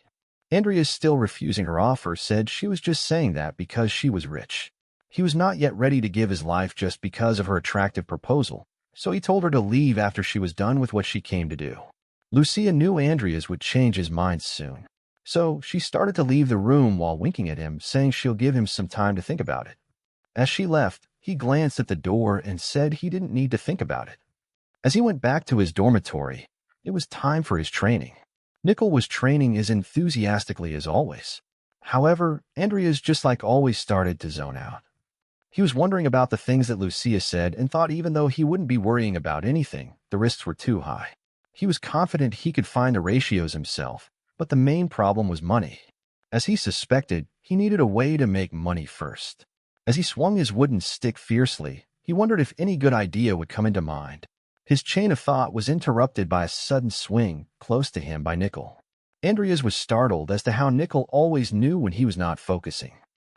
Andrias, still refusing her offer, said she was just saying that because she was rich. He was not yet ready to give his life just because of her attractive proposal, so he told her to leave after she was done with what she came to do. Lucia knew Andrias would change his mind soon, so she started to leave the room while winking at him, saying she'll give him some time to think about it. As she left, he glanced at the door and said he didn't need to think about it. As he went back to his dormitory, it was time for his training. Nickel was training as enthusiastically as always. However, Andrias, just like always, started to zone out. He was wondering about the things that Lucia said and thought even though he wouldn't be worrying about anything, the risks were too high. He was confident he could find the ratios himself, but the main problem was money. As he suspected, he needed a way to make money first. As he swung his wooden stick fiercely, he wondered if any good idea would come into mind. His chain of thought was interrupted by a sudden swing close to him by Nickel. Andrias was startled as to how Nickel always knew when he was not focusing.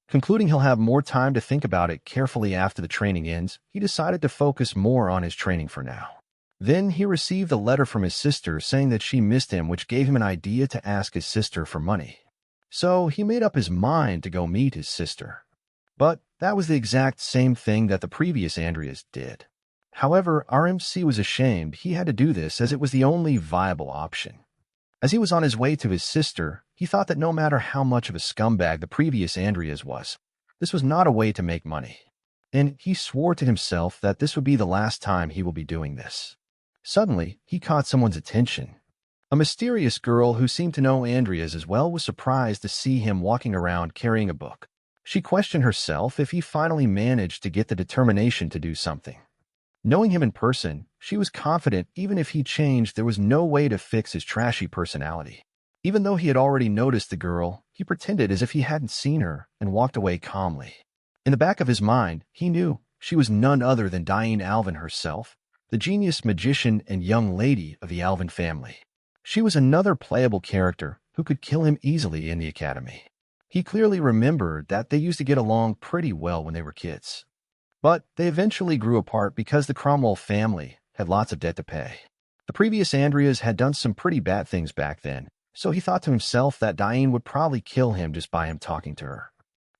Concluding he'll have more time to think about it carefully after the training ends, he decided to focus more on his training for now. Then he received a letter from his sister saying that she missed him, which gave him an idea to ask his sister for money. So he made up his mind to go meet his sister. But that was the exact same thing that the previous Andrias did. However, RMC was ashamed he had to do this as it was the only viable option. As he was on his way to his sister, he thought that no matter how much of a scumbag the previous Andrias was, this was not a way to make money. And he swore to himself that this would be the last time he will be doing this. Suddenly, he caught someone's attention. A mysterious girl who seemed to know Andrias as well was surprised to see him walking around carrying a book. She questioned herself if he finally managed to get the determination to do something. Knowing him in person, she was confident even if he changed, there was no way to fix his trashy personality. Even though he had already noticed the girl, he pretended as if he hadn't seen her and walked away calmly. In the back of his mind, he knew she was none other than Diane Alvin herself, the genius magician and young lady of the Alvin family. She was another playable character who could kill him easily in the academy. He clearly remembered that they used to get along pretty well when they were kids. But they eventually grew apart because the Cromwell family had lots of debt to pay. The previous Andrias had done some pretty bad things back then, so he thought to himself that Diane would probably kill him just by him talking to her.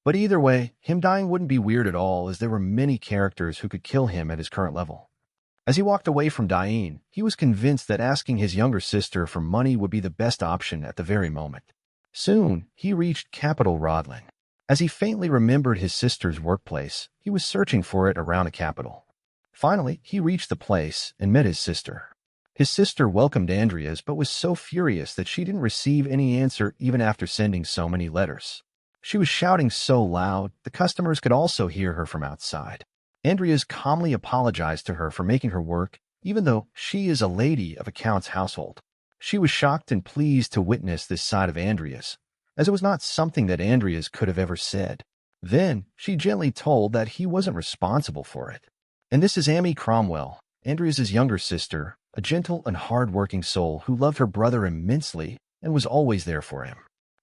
But either way, him dying wouldn't be weird at all, as there were many characters who could kill him at his current level. As he walked away from Diane, he was convinced that asking his younger sister for money would be the best option at the very moment. Soon, he reached Capital Rodlen. As he faintly remembered his sister's workplace, he was searching for it around the capital. Finally, he reached the place and met his sister. His sister welcomed Andrias but was so furious that she didn't receive any answer even after sending so many letters. She was shouting so loud, the customers could also hear her from outside. Andrias calmly apologized to her for making her work, even though she is a lady of a count's household. She was shocked and pleased to witness this side of Andrias, as it was not something that Andrias could have ever said. Then, she gently told that he wasn't responsible for it. And this is Amy Cromwell, Andrias's younger sister, a gentle and hard-working soul who loved her brother immensely and was always there for him.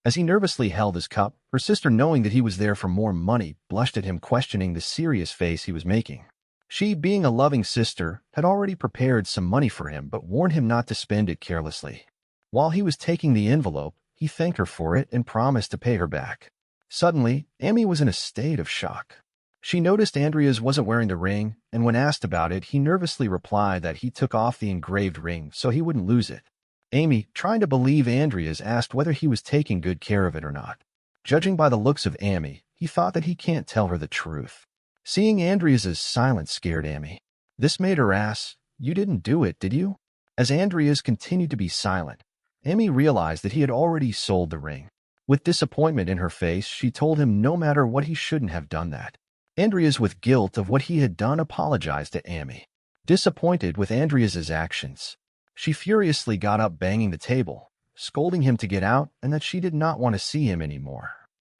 As he nervously held his cup, her sister, knowing that he was there for more money, blushed at him, questioning the serious face he was making. She, being a loving sister, had already prepared some money for him but warned him not to spend it carelessly. While he was taking the envelope, he thanked her for it and promised to pay her back. Suddenly, Amy was in a state of shock. She noticed Andrias wasn't wearing the ring, and when asked about it, he nervously replied that he took off the engraved ring so he wouldn't lose it. Amy, trying to believe Andrias, asked whether he was taking good care of it or not. Judging by the looks of Amy, he thought that he can't tell her the truth. Seeing Andrias's silence scared Amy. This made her ask, "You didn't do it, did you?" As Andrias continued to be silent, Amy realized that he had already sold the ring. With disappointment in her face, she told him no matter what he shouldn't have done that. Andrias, with guilt of what he had done, apologized to Amy. Disappointed with Andrias's actions, she furiously got up, banging the table, scolding him to get out and that she did not want to see him anymore.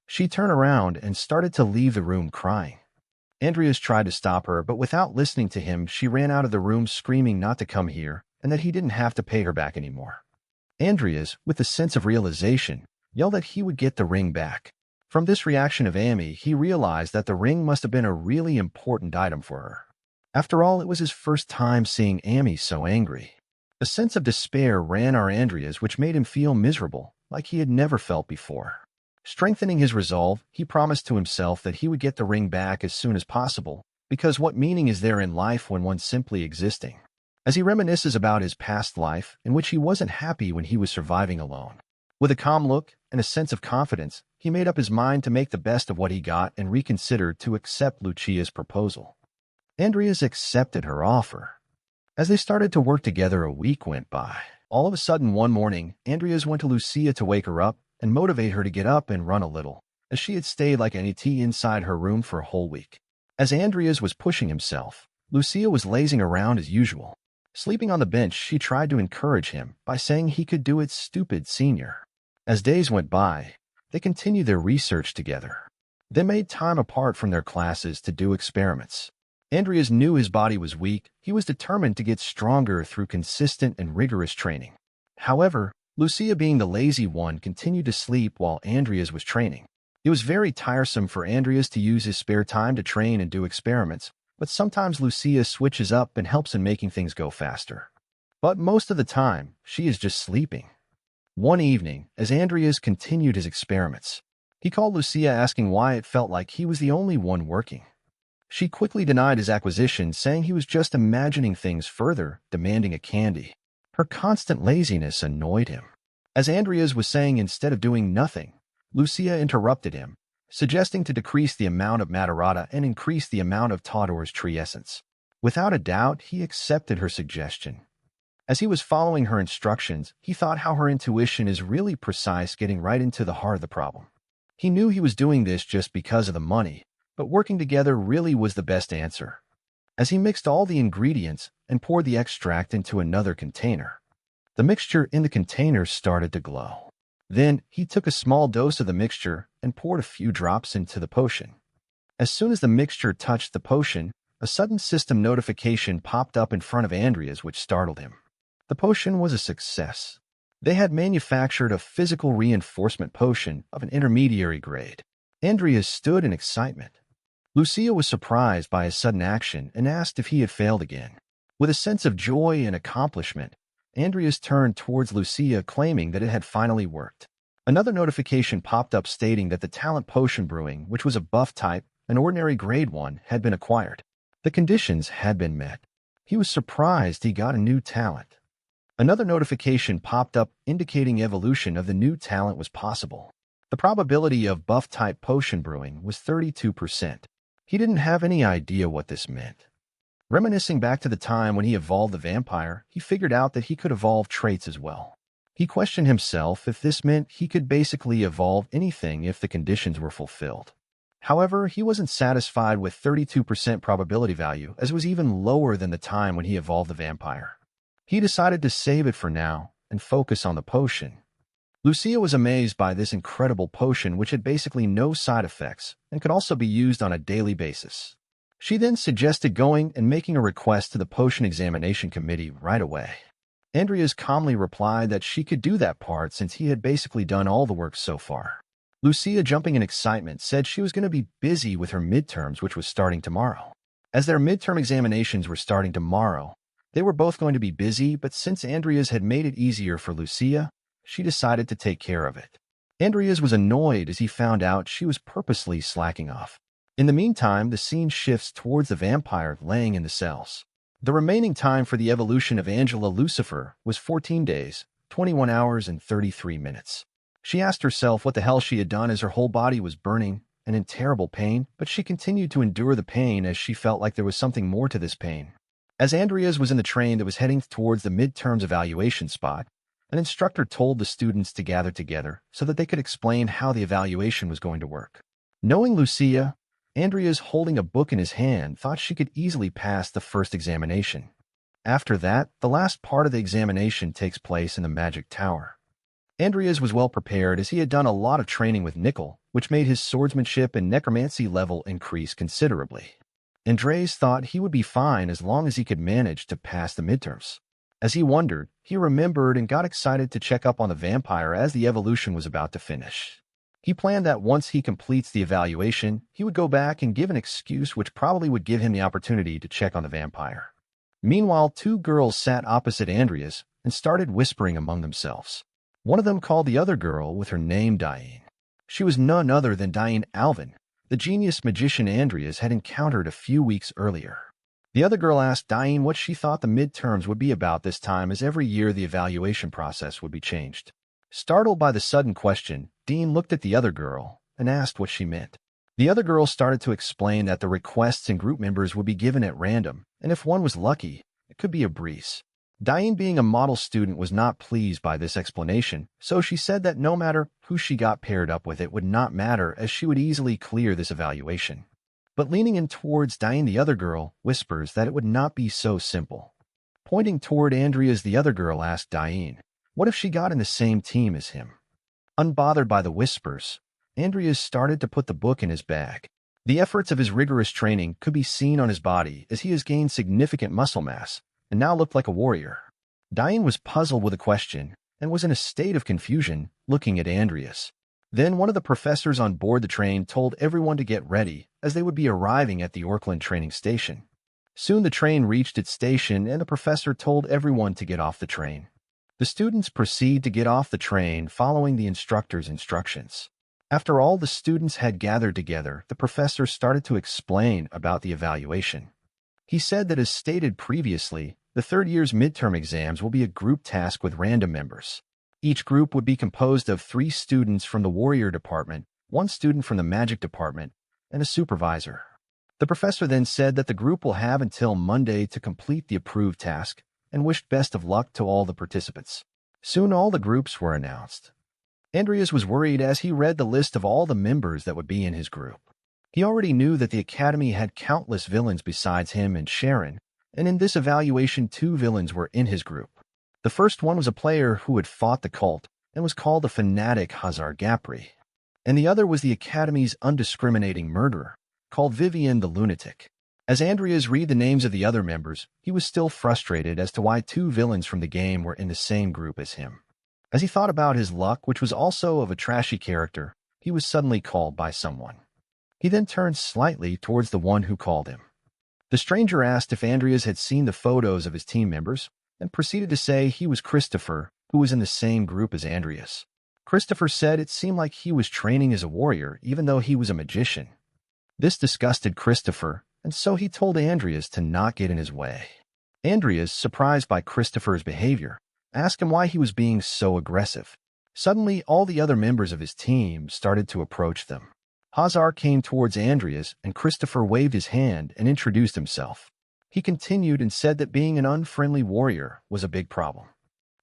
She turned around and started to leave the room crying. Andrias tried to stop her, but without listening to him, she ran out of the room screaming not to come here and that he didn't have to pay her back anymore. Andrias, with a sense of realization, yelled that he would get the ring back. From this reaction of Amy, he realized that the ring must have been a really important item for her. After all, it was his first time seeing Amy so angry. A sense of despair ran our Andrias, which made him feel miserable, like he had never felt before. Strengthening his resolve, he promised to himself that he would get the ring back as soon as possible, because what meaning is there in life when one's simply existing? As he reminisces about his past life, in which he wasn't happy when he was surviving alone. With a calm look and a sense of confidence, he made up his mind to make the best of what he got and reconsidered to accept Lucia's proposal. Andrias accepted her offer. As they started to work together, a week went by. All of a sudden, one morning, Andrias went to Lucia to wake her up and motivate her to get up and run a little, as she had stayed like an ET inside her room for a whole week. As Andrias was pushing himself, Lucia was lazing around as usual. Sleeping on the bench, she tried to encourage him by saying he could do it, stupid senior. As days went by, they continued their research together. They made time apart from their classes to do experiments. Andrias knew his body was weak. He was determined to get stronger through consistent and rigorous training. However, Lucia, being the lazy one, continued to sleep while Andrias was training. It was very tiresome for Andrias to use his spare time to train and do experiments, but sometimes Lucia switches up and helps in making things go faster. But most of the time, she is just sleeping. One evening, as Andrias continued his experiments, he called Lucia asking why it felt like he was the only one working. She quickly denied his accusation, saying he was just imagining things further, demanding a candy. Her constant laziness annoyed him. As Andrias was saying instead of doing nothing, Lucia interrupted him, suggesting to decrease the amount of Matarata and increase the amount of Todor's tree essence. Without a doubt, he accepted her suggestion. As he was following her instructions, he thought how her intuition is really precise, getting right into the heart of the problem. He knew he was doing this just because of the money, but working together really was the best answer. As he mixed all the ingredients and poured the extract into another container, the mixture in the container started to glow. Then, he took a small dose of the mixture and poured a few drops into the potion. As soon as the mixture touched the potion, a sudden system notification popped up in front of Andrias, which startled him. The potion was a success. They had manufactured a physical reinforcement potion of an intermediary grade. Andrias stood in excitement. Lucia was surprised by his sudden action and asked if he had failed again. With a sense of joy and accomplishment, Andrias turned towards Lucia, claiming that it had finally worked. Another notification popped up stating that the talent potion brewing, which was a buff type, an ordinary grade 1, had been acquired. The conditions had been met. He was surprised he got a new talent. Another notification popped up indicating evolution of the new talent was possible. The probability of buff type potion brewing was 32%. He didn't have any idea what this meant. Reminiscing back to the time when he evolved the vampire, he figured out that he could evolve traits as well. He questioned himself if this meant he could basically evolve anything if the conditions were fulfilled. However, he wasn't satisfied with 32% probability value, as it was even lower than the time when he evolved the vampire. He decided to save it for now and focus on the potion. Lucia was amazed by this incredible potion, which had basically no side effects and could also be used on a daily basis. She then suggested going and making a request to the potion examination committee right away. Andrias calmly replied that she could do that part since he had basically done all the work so far. Lucia, jumping in excitement, said she was going to be busy with her midterms, which was starting tomorrow. As their midterm examinations were starting tomorrow, they were both going to be busy, but since Andrias had made it easier for Lucia, she decided to take care of it. Andrias was annoyed as he found out she was purposely slacking off. In the meantime, the scene shifts towards the vampire laying in the cells. The remaining time for the evolution of Angela Lucifer was 14 days, 21 hours, and 33 minutes. She asked herself what the hell she had done, as her whole body was burning and in terrible pain, but she continued to endure the pain as she felt like there was something more to this pain. As Andrias was in the train that was heading towards the midterms evaluation spot, an instructor told the students to gather together so that they could explain how the evaluation was going to work. Knowing Lucia, Andrias, holding a book in his hand, thought she could easily pass the first examination. After that, the last part of the examination takes place in the magic tower. Andrias was well prepared as he had done a lot of training with Nickel, which made his swordsmanship and necromancy level increase considerably. Andrias thought he would be fine as long as he could manage to pass the midterms. As he wondered, he remembered and got excited to check up on the vampire as the evolution was about to finish. He planned that once he completes the evaluation, he would go back and give an excuse which probably would give him the opportunity to check on the vampire. Meanwhile, two girls sat opposite Andrias and started whispering among themselves. One of them called the other girl with her name Diane. She was none other than Diane Alvin, the genius magician Andrias had encountered a few weeks earlier. The other girl asked Diane what she thought the midterms would be about this time, as every year the evaluation process would be changed. Startled by the sudden question, Dean looked at the other girl and asked what she meant. The other girl started to explain that the requests and group members would be given at random, and if one was lucky, it could be a breeze. Diane, being a model student, was not pleased by this explanation, so she said that no matter who she got paired up with, it would not matter, as she would easily clear this evaluation. But leaning in towards Diane, the other girl whispers that it would not be so simple. Pointing toward Andrias, the other girl asked Diane, what if she got in the same team as him? Unbothered by the whispers, Andrias started to put the book in his bag. The efforts of his rigorous training could be seen on his body as he has gained significant muscle mass and now looked like a warrior. Diane was puzzled with the question and was in a state of confusion looking at Andrias. Then one of the professors on board the train told everyone to get ready as they would be arriving at the Orc training station. Soon the train reached its station and the professor told everyone to get off the train. The students proceed to get off the train following the instructor's instructions. After all the students had gathered together, the professor started to explain about the evaluation. He said that as stated previously, the third year's midterm exams will be a group task with random members. Each group would be composed of 3 students from the warrior department, 1 student from the magic department, and a supervisor. The professor then said that the group will have until Monday to complete the approved task and wished best of luck to all the participants. Soon all the groups were announced. Andrias was worried as he read the list of all the members that would be in his group. He already knew that the academy had countless villains besides him and Charon, and in this evaluation 2 villains were in his group. The first one was a player who had fought the cult and was called the fanatic Hazar Gapri, and the other was the academy's undiscriminating murderer, called Vivian the lunatic. As Andrias read the names of the other members, he was still frustrated as to why 2 villains from the game were in the same group as him. As he thought about his luck, which was also of a trashy character, he was suddenly called by someone. He then turned slightly towards the one who called him. The stranger asked if Andrias had seen the photos of his team members and proceeded to say he was Christopher, who was in the same group as Andrias. Christopher said it seemed like he was training as a warrior even though he was a magician. This disgusted Christopher, and so he told Andrias to not get in his way. Andrias, surprised by Christopher's behavior, asked him why he was being so aggressive. Suddenly, all the other members of his team started to approach them. Hazar came towards Andrias, and Christopher waved his hand and introduced himself. He continued and said that being an unfriendly warrior was a big problem.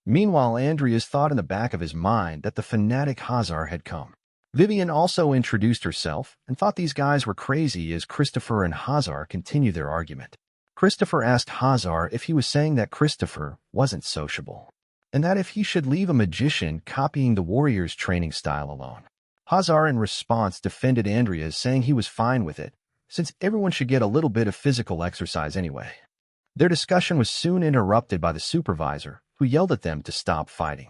Meanwhile, Andrias thought in the back of his mind that the fanatic Hazar had come. Vivian also introduced herself and thought these guys were crazy as Christopher and Hazar continued their argument. Christopher asked Hazar if he was saying that Christopher wasn't sociable, and that if he should leave a magician copying the warrior's training style alone. Hazar in response defended Andrias, saying he was fine with it, since everyone should get a little bit of physical exercise anyway. Their discussion was soon interrupted by the supervisor, who yelled at them to stop fighting.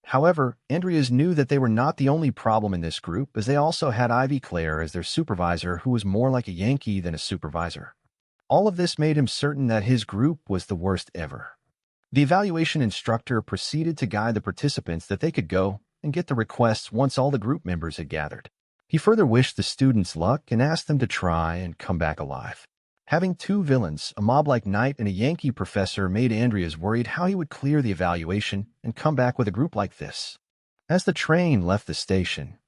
However, Andrias knew that they were not the only problem in this group, as they also had Ivy Claire as their supervisor, who was more like a Yankee than a supervisor. All of this made him certain that his group was the worst ever. The evaluation instructor proceeded to guide the participants that they could go and get the requests once all the group members had gathered. He further wished the students luck and asked them to try and come back alive. Having 2 villains, a mob-like knight and a Yankee professor, made Andrias worried how he would clear the evaluation and come back with a group like this. As the train left the station,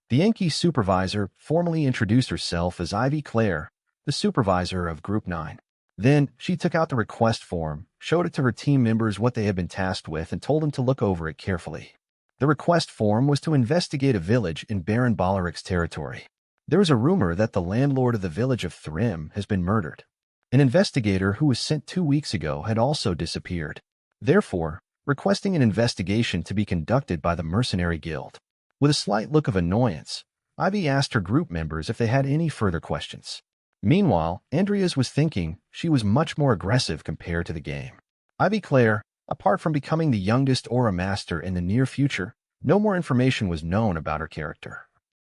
the Yankee supervisor formally introduced herself as Ivy Claire, the supervisor of Group 9. Then, she took out the request form, showed it to her team members what they had been tasked with, and told them to look over it carefully. The request form was to investigate a village in Baron Balaric's territory. There is a rumor that the landlord of the village of Thrym has been murdered. An investigator who was sent 2 weeks ago had also disappeared, therefore requesting an investigation to be conducted by the Mercenary Guild. With a slight look of annoyance, Ivy asked her group members if they had any further questions. Meanwhile, Andrias was thinking she was much more aggressive compared to the game. Ivy Claire, apart from becoming the youngest Aura Master in the near future, no more information was known about her character.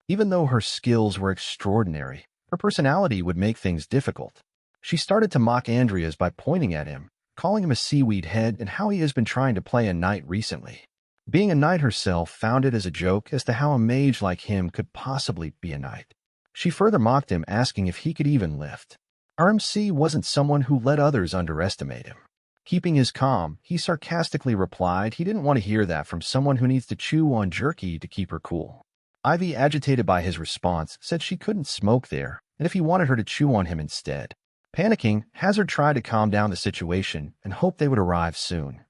Even though her skills were extraordinary, her personality would make things difficult. She started to mock Andrias by pointing at him, calling him a seaweed head, and how he has been trying to play a knight recently. Being a knight herself, found it as a joke as to how a mage like him could possibly be a knight. She further mocked him, asking if he could even lift. RMC wasn't someone who let others underestimate him. Keeping his calm, he sarcastically replied he didn't want to hear that from someone who needs to chew on jerky to keep her cool. Ivy, agitated by his response, said she couldn't smoke there, and if he wanted her to chew on him instead. Panicking, Hazard tried to calm down the situation and hoped they would arrive soon.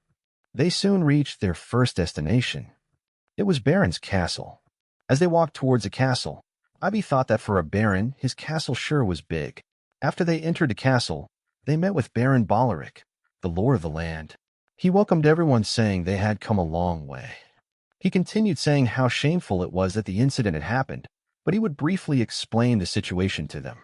They soon reached their first destination. It was Baron's castle. As they walked towards the castle, Ivy thought that for a baron, his castle sure was big. After they entered the castle, they met with Baron Boleric, the lord of the land. He welcomed everyone, saying they had come a long way. He continued saying how shameful it was that the incident had happened, but he would briefly explain the situation to them.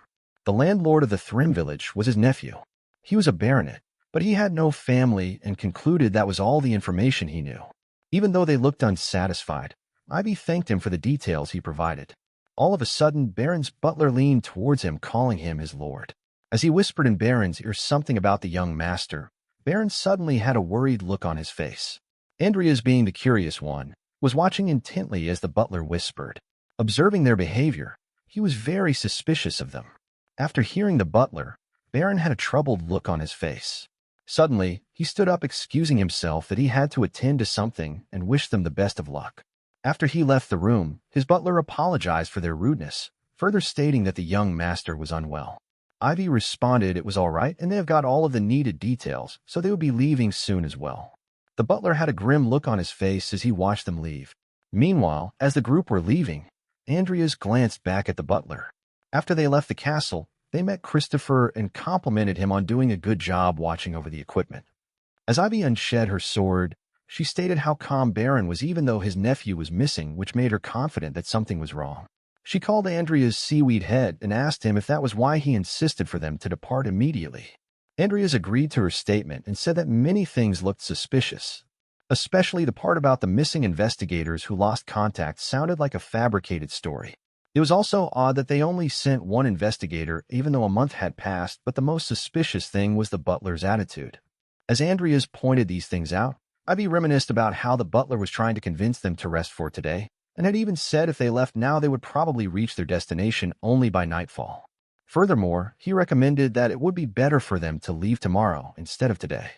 The landlord of the Thrym village was his nephew. He was a baronet, but he had no family and concluded that was all the information he knew. Even though they looked unsatisfied, Ivy thanked him for the details he provided. All of a sudden, Baron's butler leaned towards him, calling him his lord. As he whispered in Baron's ear something about the young master, Baron suddenly had a worried look on his face. Andrias, being the curious one, was watching intently as the butler whispered. Observing their behavior, he was very suspicious of them. After hearing the butler, Baron had a troubled look on his face. Suddenly, he stood up, excusing himself that he had to attend to something, and wished them the best of luck. After he left the room, his butler apologized for their rudeness, further stating that the young master was unwell. Ivy responded it was all right and they have got all of the needed details, so they would be leaving soon as well. The butler had a grim look on his face as he watched them leave. Meanwhile, as the group were leaving, Andrias glanced back at the butler. After they left the castle, they met Christopher and complimented him on doing a good job watching over the equipment. As Ivy unshed her sword, she stated how calm Baron was even though his nephew was missing, which made her confident that something was wrong. She called Andrias seaweed head and asked him if that was why he insisted for them to depart immediately. Andrias agreed to her statement and said that many things looked suspicious. Especially the part about the missing investigators who lost contact sounded like a fabricated story. It was also odd that they only sent one investigator even though a month had passed, but the most suspicious thing was the butler's attitude. As Andrias pointed these things out, Ivy reminisced about how the butler was trying to convince them to rest for today, and had even said if they left now they would probably reach their destination only by nightfall. Furthermore, he recommended that it would be better for them to leave tomorrow instead of today.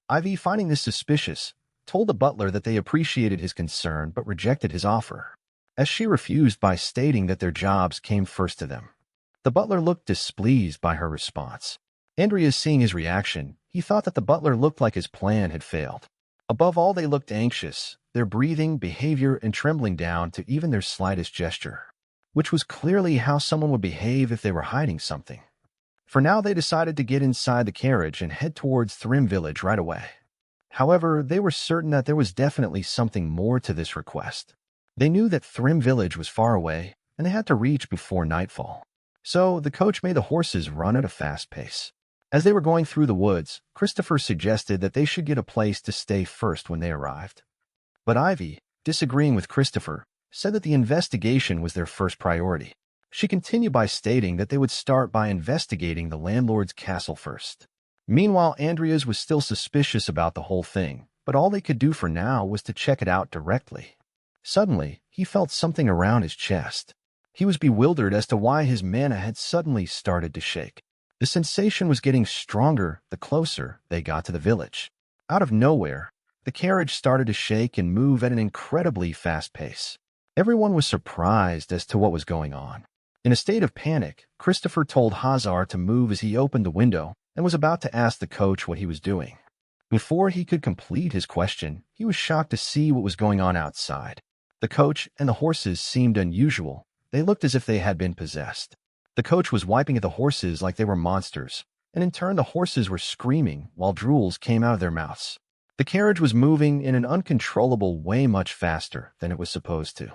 Ivy, finding this suspicious, told the butler that they appreciated his concern but rejected his offer, as she refused by stating that their jobs came first to them. The butler looked displeased by her response. Andrias, seeing his reaction, he thought that the butler looked like his plan had failed. Above all, they looked anxious, their breathing, behavior, and trembling down to even their slightest gesture, which was clearly how someone would behave if they were hiding something. For now, they decided to get inside the carriage and head towards Thrym village right away. However, they were certain that there was definitely something more to this request. They knew that Thrym village was far away, and they had to reach before nightfall. So, the coach made the horses run at a fast pace. As they were going through the woods, Christopher suggested that they should get a place to stay first when they arrived. But Ivy, disagreeing with Christopher, said that the investigation was their first priority. She continued by stating that they would start by investigating the landlord's castle first. Meanwhile, Andrias was still suspicious about the whole thing, but all they could do for now was to check it out directly. Suddenly, he felt something around his chest. He was bewildered as to why his mana had suddenly started to shake. The sensation was getting stronger the closer they got to the village. Out of nowhere, the carriage started to shake and move at an incredibly fast pace. Everyone was surprised as to what was going on. In a state of panic, Christopher told Hazar to move as he opened the window and was about to ask the coach what he was doing. Before he could complete his question, he was shocked to see what was going on outside. The coach and the horses seemed unusual. They looked as if they had been possessed. The coach was wiping at the horses like they were monsters, and in turn the horses were screaming while drools came out of their mouths. The carriage was moving in an uncontrollable way much faster than it was supposed to.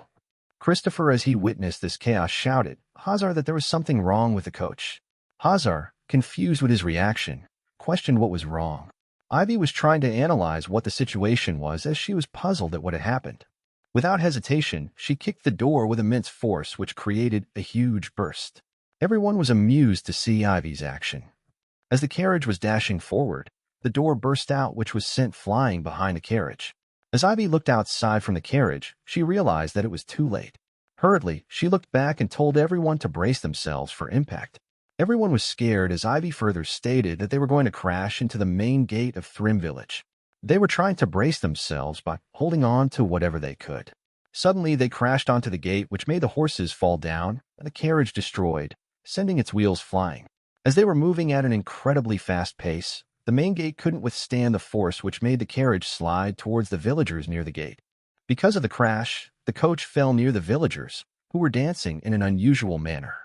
Christopher, as he witnessed this chaos, shouted Hazar that there was something wrong with the coach. Hazar, confused with his reaction, questioned what was wrong. Ivy was trying to analyze what the situation was as she was puzzled at what had happened. Without hesitation, she kicked the door with immense force, which created a huge burst. Everyone was amused to see Ivy's action. As the carriage was dashing forward, the door burst out, which was sent flying behind the carriage. As Ivy looked outside from the carriage, she realized that it was too late. Hurriedly, she looked back and told everyone to brace themselves for impact. Everyone was scared as Ivy further stated that they were going to crash into the main gate of Thrym village. They were trying to brace themselves by holding on to whatever they could. Suddenly, they crashed onto the gate, which made the horses fall down and the carriage destroyed, sending its wheels flying. As they were moving at an incredibly fast pace, the main gate couldn't withstand the force, which made the carriage slide towards the villagers near the gate. Because of the crash, the coach fell near the villagers, who were dancing in an unusual manner.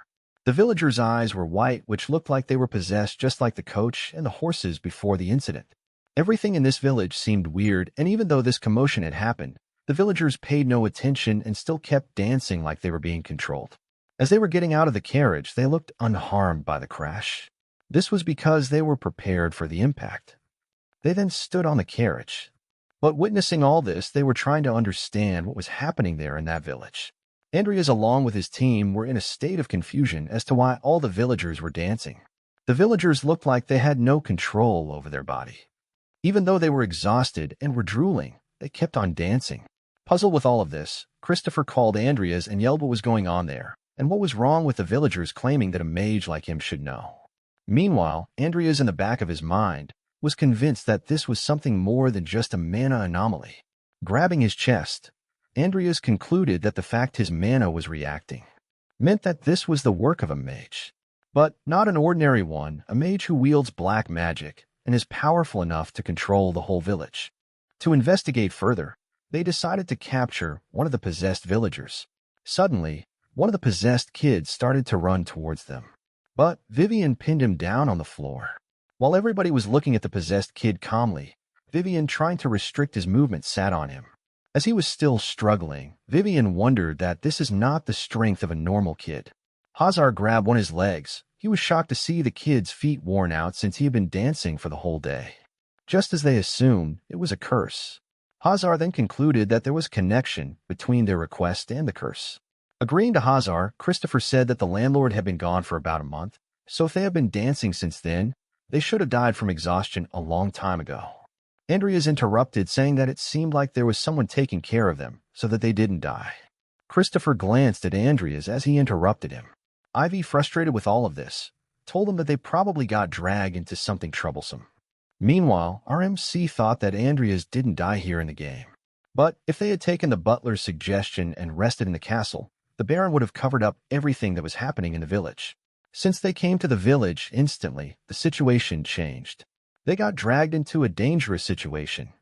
The villagers' eyes were white, which looked like they were possessed, just like the coach and the horses before the incident. Everything in this village seemed weird, and even though this commotion had happened, the villagers paid no attention and still kept dancing like they were being controlled. As they were getting out of the carriage, they looked unharmed by the crash. This was because they were prepared for the impact. They then stood on the carriage. But witnessing all this, they were trying to understand what was happening there in that village. Andrias, along with his team, were in a state of confusion as to why all the villagers were dancing. The villagers looked like they had no control over their body. Even though they were exhausted and were drooling, they kept on dancing. Puzzled with all of this, Christopher called Andrias and yelled what was going on there, and what was wrong with the villagers claiming that a mage like him should know. Meanwhile, Andrias, in the back of his mind, was convinced that this was something more than just a mana anomaly. Grabbing his chest, Andrias concluded that the fact his mana was reacting meant that this was the work of a mage. But not an ordinary one, a mage who wields black magic and is powerful enough to control the whole village. To investigate further, they decided to capture one of the possessed villagers. Suddenly, one of the possessed kids started to run towards them. But Vivian pinned him down on the floor. While everybody was looking at the possessed kid calmly, Vivian, trying to restrict his movement, sat on him. As he was still struggling, Vivian wondered that this is not the strength of a normal kid. Hazar grabbed one of his legs. He was shocked to see the kid's feet worn out since he had been dancing for the whole day. Just as they assumed, it was a curse. Hazar then concluded that there was connection between their request and the curse. Agreeing to Hazar, Christopher said that the landlord had been gone for about a month, so if they had been dancing since then, they should have died from exhaustion a long time ago. Andrias interrupted, saying that it seemed like there was someone taking care of them so that they didn't die. Christopher glanced at Andrias as he interrupted him. Ivy, frustrated with all of this, told him that they probably got dragged into something troublesome. Meanwhile, our MC thought that Andrias didn't die here in the game. But if they had taken the butler's suggestion and rested in the castle, the Baron would have covered up everything that was happening in the village. Since they came to the village instantly, the situation changed. They got dragged into a dangerous situation.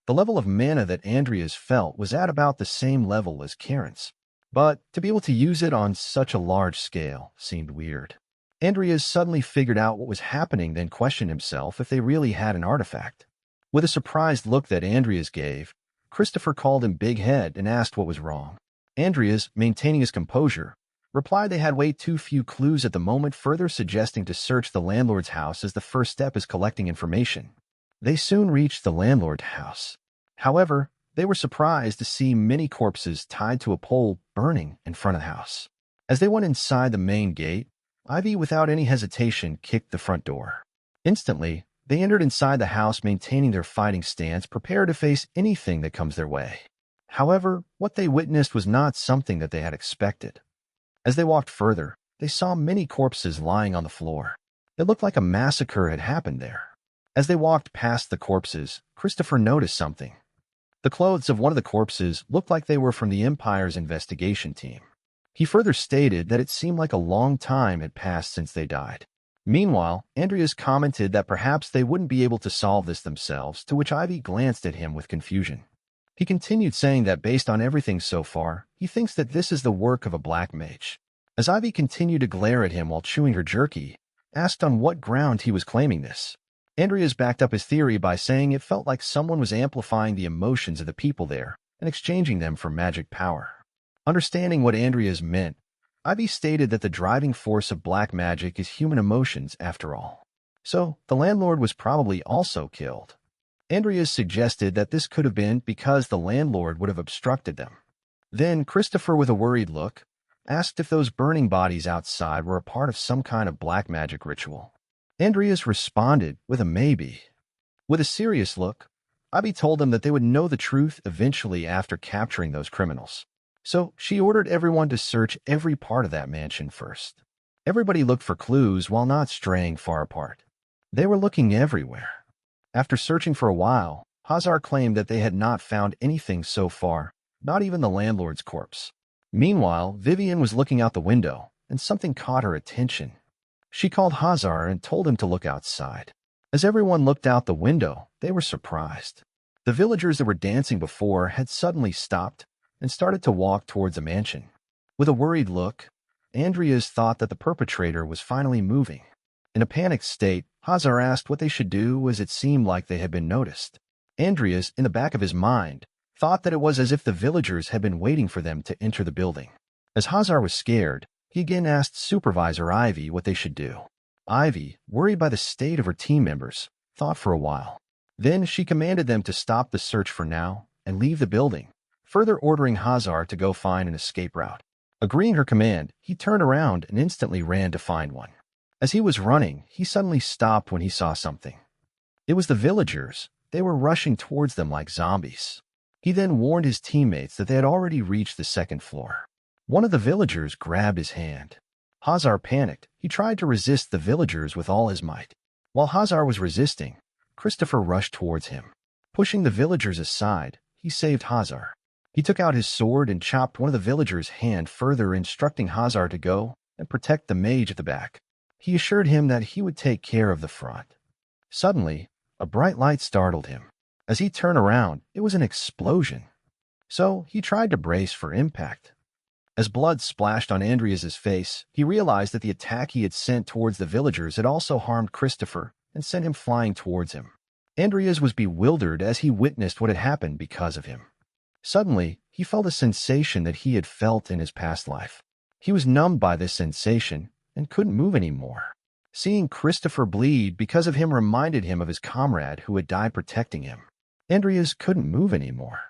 The level of mana that Andrias felt was at about the same level as Charon's. But to be able to use it on such a large scale seemed weird. Andrias suddenly figured out what was happening, then questioned himself if they really had an artifact. With a surprised look that Andrias gave, Christopher called him Big Head and asked what was wrong. Andrias, maintaining his composure, replied they had way too few clues at the moment, further suggesting to search the landlord's house as the first step is collecting information. They soon reached the landlord's house. However, they were surprised to see many corpses tied to a pole burning in front of the house. As they went inside the main gate, Ivy, without any hesitation, kicked the front door. Instantly, they entered inside the house, maintaining their fighting stance, prepared to face anything that comes their way. However, what they witnessed was not something that they had expected. As they walked further, they saw many corpses lying on the floor. It looked like a massacre had happened there. As they walked past the corpses, Christopher noticed something. The clothes of one of the corpses looked like they were from the Empire's investigation team. He further stated that it seemed like a long time had passed since they died. Meanwhile, Andrias commented that perhaps they wouldn't be able to solve this themselves, to which Ivy glanced at him with confusion. He continued, saying that based on everything so far, he thinks that this is the work of a black mage. As Ivy continued to glare at him while chewing her jerky, asked on what ground he was claiming this. Andrias backed up his theory by saying it felt like someone was amplifying the emotions of the people there and exchanging them for magic power. Understanding what Andrias meant, Ivy stated that the driving force of black magic is human emotions after all. So, the landlord was probably also killed. Andrias suggested that this could have been because the landlord would have obstructed them. Then Christopher, with a worried look, asked if those burning bodies outside were a part of some kind of black magic ritual. Andrias responded with a maybe. With a serious look, Ivy told them that they would know the truth eventually after capturing those criminals. So she ordered everyone to search every part of that mansion first. Everybody looked for clues while not straying far apart. They were looking everywhere. After searching for a while, Hazar claimed that they had not found anything so far, not even the landlord's corpse. Meanwhile, Vivian was looking out the window, and something caught her attention. She called Hazar and told him to look outside. As everyone looked out the window, they were surprised. The villagers that were dancing before had suddenly stopped and started to walk towards the mansion. With a worried look, Andrias thought that the perpetrator was finally moving. In a panicked state, Hazar asked what they should do as it seemed like they had been noticed. Andrias, in the back of his mind, thought that it was as if the villagers had been waiting for them to enter the building. As Hazar was scared, he again asked Supervisor Ivy what they should do. Ivy, worried by the state of her team members, thought for a while. Then she commanded them to stop the search for now and leave the building, further ordering Hazar to go find an escape route. Agreeing her command, he turned around and instantly ran to find one. As he was running, he suddenly stopped when he saw something. It was the villagers. They were rushing towards them like zombies. He then warned his teammates that they had already reached the second floor. One of the villagers grabbed his hand. Hazar panicked. He tried to resist the villagers with all his might. While Hazar was resisting, Christopher rushed towards him. Pushing the villagers aside, he saved Hazar. He took out his sword and chopped one of the villagers' hand, further instructing Hazar to go and protect the mage at the back. He assured him that he would take care of the front. Suddenly, a bright light startled him. As he turned around, it was an explosion. So he tried to brace for impact. As blood splashed on Andrias's face, he realized that the attack he had sent towards the villagers had also harmed Christopher and sent him flying towards him. Andrias was bewildered as he witnessed what had happened because of him. Suddenly, he felt a sensation that he had felt in his past life. He was numbed by this sensation and couldn't move anymore. Seeing Christopher bleed because of him reminded him of his comrade who had died protecting him. Andrias couldn't move anymore.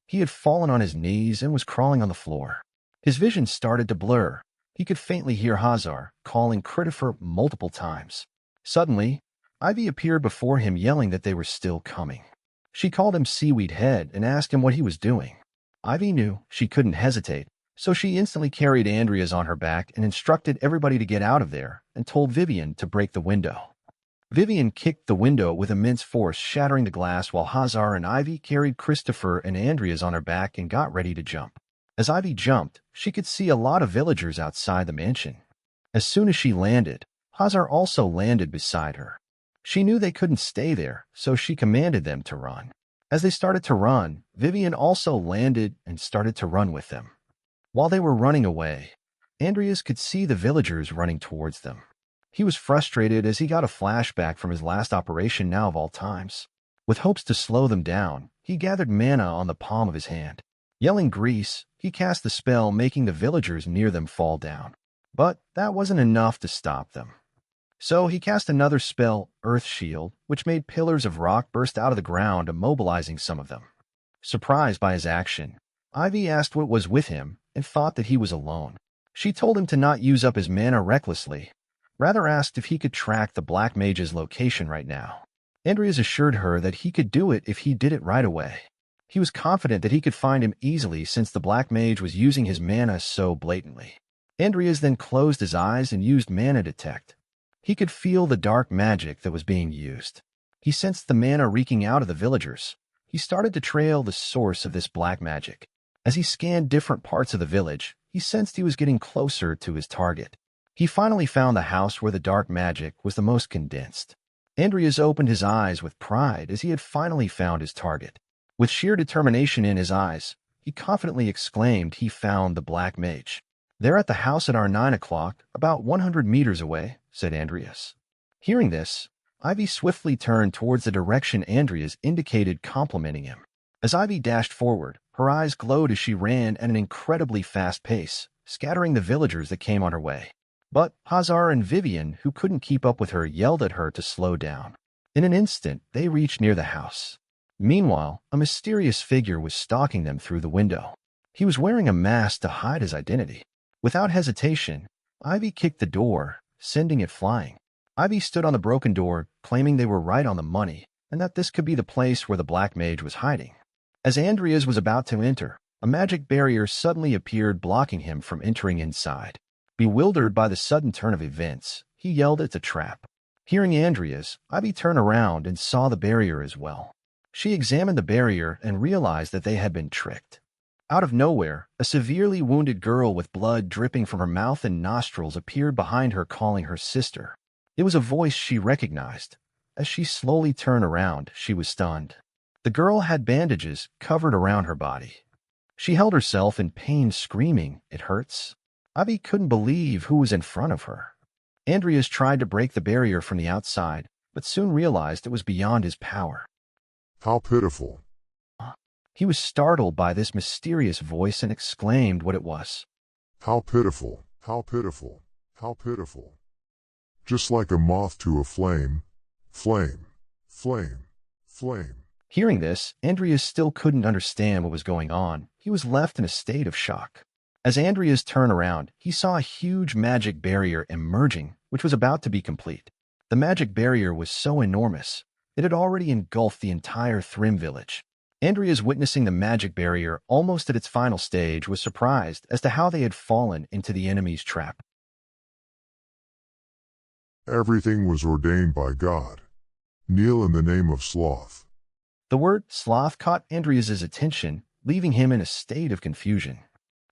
He had fallen on his knees and was crawling on the floor. His vision started to blur. He could faintly hear Hazar calling Christopher multiple times. Suddenly, Ivy appeared before him yelling that they were still coming. She called him Seaweed Head and asked him what he was doing. Ivy knew she couldn't hesitate, so she instantly carried Andrias on her back and instructed everybody to get out of there and told Vivian to break the window. Vivian kicked the window with immense force, shattering the glass while Hazar and Ivy carried Christopher and Andrias on her back and got ready to jump. As Ivy jumped, she could see a lot of villagers outside the mansion. As soon as she landed, Hazar also landed beside her. She knew they couldn't stay there, so she commanded them to run. As they started to run, Vivian also landed and started to run with them. While they were running away, Andrias could see the villagers running towards them. He was frustrated as he got a flashback from his last operation now of all times. With hopes to slow them down, he gathered mana on the palm of his hand. Yelling grease, he cast the spell, making the villagers near them fall down. But that wasn't enough to stop them. So he cast another spell, Earth Shield, which made pillars of rock burst out of the ground, immobilizing some of them. Surprised by his action, Ivy asked what was with him and thought that he was alone. She told him to not use up his mana recklessly, rather asked if he could track the Black Mage's location right now. Andrias assured her that he could do it if he did it right away. He was confident that he could find him easily since the Black Mage was using his mana so blatantly. Andrias then closed his eyes and used Mana Detect. He could feel the dark magic that was being used. He sensed the mana reeking out of the villagers. He started to trail the source of this black magic. As he scanned different parts of the village, he sensed he was getting closer to his target. He finally found the house where the dark magic was the most condensed. Andrias opened his eyes with pride as he had finally found his target. With sheer determination in his eyes, he confidently exclaimed he found the Black Mage. "They're at the house at our 9 o'clock, about 100 meters away," said Andrias. Hearing this, Ivy swiftly turned towards the direction Andrias indicated, complimenting him. As Ivy dashed forward, her eyes glowed as she ran at an incredibly fast pace, scattering the villagers that came on her way. But Hazar and Vivian, who couldn't keep up with her, yelled at her to slow down. In an instant, they reached near the house. Meanwhile, a mysterious figure was stalking them through the window. He was wearing a mask to hide his identity. Without hesitation, Ivy kicked the door, sending it flying. Ivy stood on the broken door, claiming they were right on the money, and that this could be the place where the Black Mage was hiding. As Andrias was about to enter, a magic barrier suddenly appeared, blocking him from entering inside. Bewildered by the sudden turn of events, he yelled it's a trap. Hearing Andrias, Ivy turned around and saw the barrier as well. She examined the barrier and realized that they had been tricked. Out of nowhere, a severely wounded girl with blood dripping from her mouth and nostrils appeared behind her, calling her sister. It was a voice she recognized. As she slowly turned around, she was stunned. The girl had bandages covered around her body. She held herself in pain, screaming, "It hurts." Ivy couldn't believe who was in front of her. Andrias tried to break the barrier from the outside, but soon realized it was beyond his power. How pitiful. He was startled by this mysterious voice and exclaimed what it was. How pitiful, how pitiful, how pitiful. Just like a moth to a flame, flame, flame, flame. Hearing this, Andrias still couldn't understand what was going on. He was left in a state of shock. As Andrias turned around, he saw a huge magic barrier emerging, which was about to be complete. The magic barrier was so enormous, it had already engulfed the entire Thrym village. Andrias, witnessing the magic barrier almost at its final stage, was surprised as to how they had fallen into the enemy's trap. Everything was ordained by God. Kneel in the name of Sloth. The word Sloth caught Andrias's attention, leaving him in a state of confusion.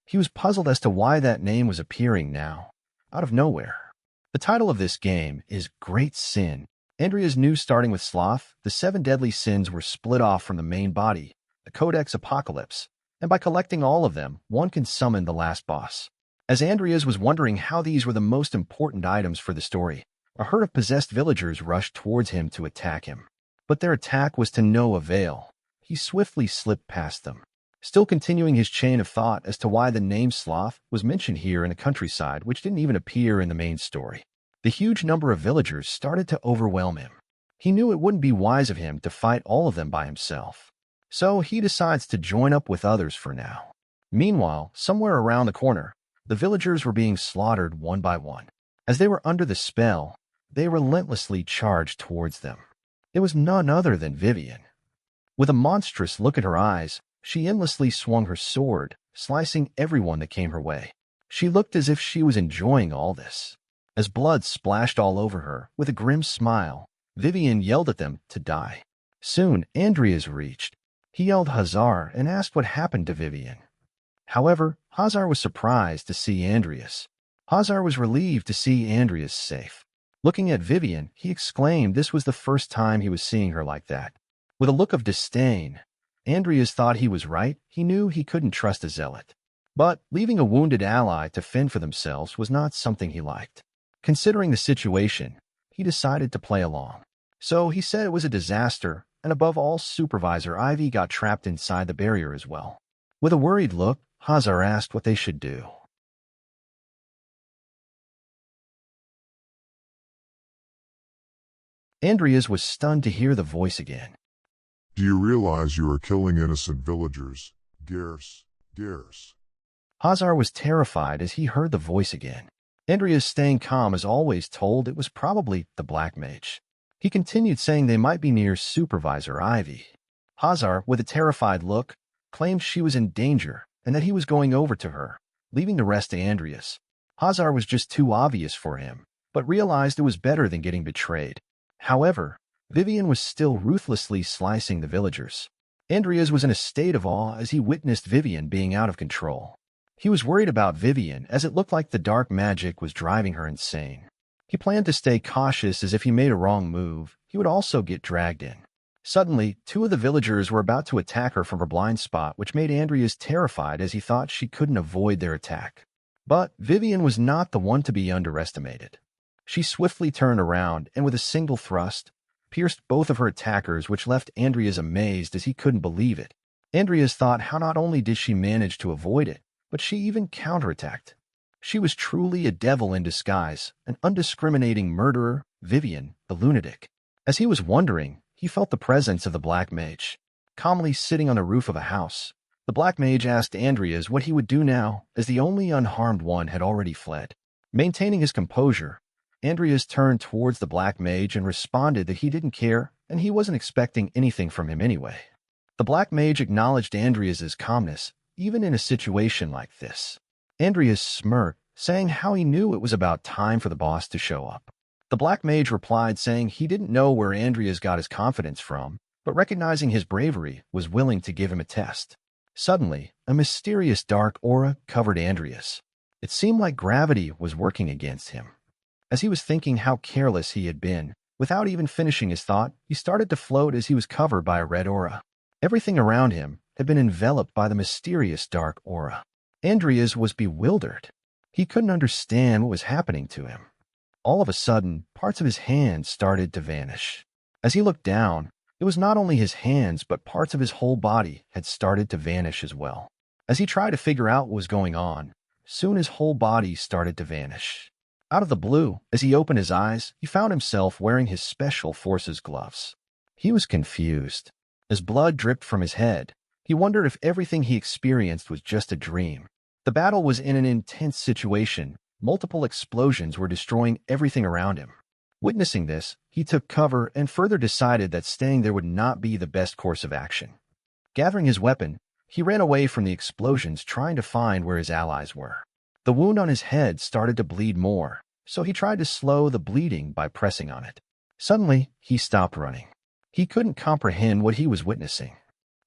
He was puzzled as to why that name was appearing now, out of nowhere. The title of this game is Great Sin. Andrias knew starting with Sloth, the 7 deadly sins were split off from the main body, the Codex Apocalypse, and by collecting all of them, one can summon the last boss. As Andrias was wondering how these were the most important items for the story, a herd of possessed villagers rushed towards him to attack him. But their attack was to no avail. He swiftly slipped past them, still continuing his chain of thought as to why the name Sloth was mentioned here in a countryside which didn't even appear in the main story. The huge number of villagers started to overwhelm him. He knew it wouldn't be wise of him to fight all of them by himself, so he decides to join up with others for now. Meanwhile, somewhere around the corner, the villagers were being slaughtered one by one. As they were under the spell, they relentlessly charged towards them. It was none other than Vivian. With a monstrous look in her eyes, she endlessly swung her sword, slicing everyone that came her way. She looked as if she was enjoying all this. As blood splashed all over her, with a grim smile, Vivian yelled at them to die. Soon, Andrias reached. He yelled Hazar and asked what happened to Vivian. However, Hazar was surprised to see Andrias. Hazar was relieved to see Andrias safe. Looking at Vivian, he exclaimed this was the first time he was seeing her like that. With a look of disdain, Andrias thought he was right. He knew he couldn't trust a zealot. But leaving a wounded ally to fend for themselves was not something he liked. Considering the situation, he decided to play along. So he said it was a disaster, and above all, Supervisor Ivy got trapped inside the barrier as well. With a worried look, Hazar asked what they should do. Andrias was stunned to hear the voice again. Do you realize you are killing innocent villagers? Garrus, Garrus. Hazar was terrified as he heard the voice again. Andrias, staying calm as always, told it was probably the Black Mage. He continued saying they might be near Supervisor Ivy. Hazar, with a terrified look, claimed she was in danger and that he was going over to her, leaving the rest to Andrias. Hazar was just too obvious for him, but realized it was better than getting betrayed. However, Vivian was still ruthlessly slicing the villagers. Andrias was in a state of awe as he witnessed Vivian being out of control. He was worried about Vivian as it looked like the dark magic was driving her insane. He planned to stay cautious as if he made a wrong move, he would also get dragged in. Suddenly, 2 of the villagers were about to attack her from her blind spot, which made Andrias terrified as he thought she couldn't avoid their attack. But Vivian was not the one to be underestimated. She swiftly turned around and with a single thrust, pierced both of her attackers, which left Andrias amazed as he couldn't believe it. Andrias thought how not only did she manage to avoid it, but she even counterattacked. She was truly a devil in disguise, an undiscriminating murderer, Vivian, the lunatic. As he was wondering, he felt the presence of the Black Mage. Calmly sitting on the roof of a house, the Black Mage asked Andrias what he would do now, as the only unharmed one had already fled. Maintaining his composure, Andrias turned towards the Black Mage and responded that he didn't care and he wasn't expecting anything from him anyway. The Black Mage acknowledged Andrias's calmness, even in a situation like this. Andrias smirked, saying how he knew it was about time for the boss to show up. The Black Mage replied saying he didn't know where Andrias got his confidence from, but recognizing his bravery, was willing to give him a test. Suddenly, a mysterious dark aura covered Andrias. It seemed like gravity was working against him. As he was thinking how careless he had been, without even finishing his thought, he started to float as he was covered by a red aura. Everything around him had been enveloped by the mysterious dark aura. Andrias was bewildered. He couldn't understand what was happening to him. All of a sudden, parts of his hands started to vanish. As he looked down, it was not only his hands but parts of his whole body had started to vanish as well. As he tried to figure out what was going on, soon his whole body started to vanish. Out of the blue, as he opened his eyes, he found himself wearing his special forces gloves. He was confused. As blood dripped from his head, he wondered if everything he experienced was just a dream. The battle was in an intense situation. Multiple explosions were destroying everything around him. Witnessing this, he took cover and further decided that staying there would not be the best course of action. Gathering his weapon, he ran away from the explosions, trying to find where his allies were. The wound on his head started to bleed more, so he tried to slow the bleeding by pressing on it. Suddenly, he stopped running. He couldn't comprehend what he was witnessing.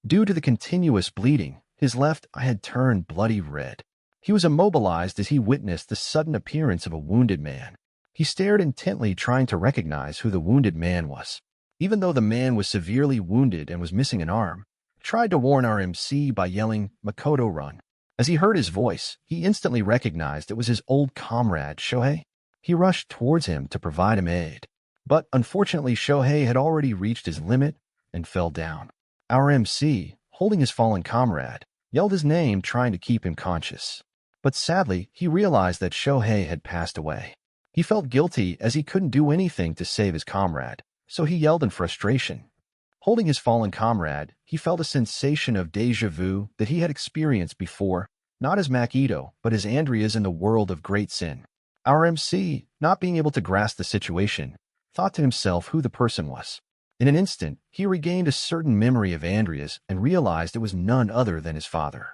Due to the continuous bleeding, his left eye had turned bloody red. He was immobilized as he witnessed the sudden appearance of a wounded man. He stared intently, trying to recognize who the wounded man was. Even though the man was severely wounded and was missing an arm, he tried to warn our MC by yelling, "Makoto, run." As he heard his voice, he instantly recognized it was his old comrade, Shohei. He rushed towards him to provide him aid. But unfortunately, Shohei had already reached his limit and fell down. Our MC, holding his fallen comrade, yelled his name, trying to keep him conscious. But sadly, he realized that Shohei had passed away. He felt guilty as he couldn't do anything to save his comrade, so he yelled in frustration. Holding his fallen comrade, he felt a sensation of déjà vu that he had experienced before, not as Makoto, but as Andrias in the world of Great Sin. Our MC, not being able to grasp the situation, thought to himself who the person was. In an instant, he regained a certain memory of Andrias and realized it was none other than his father.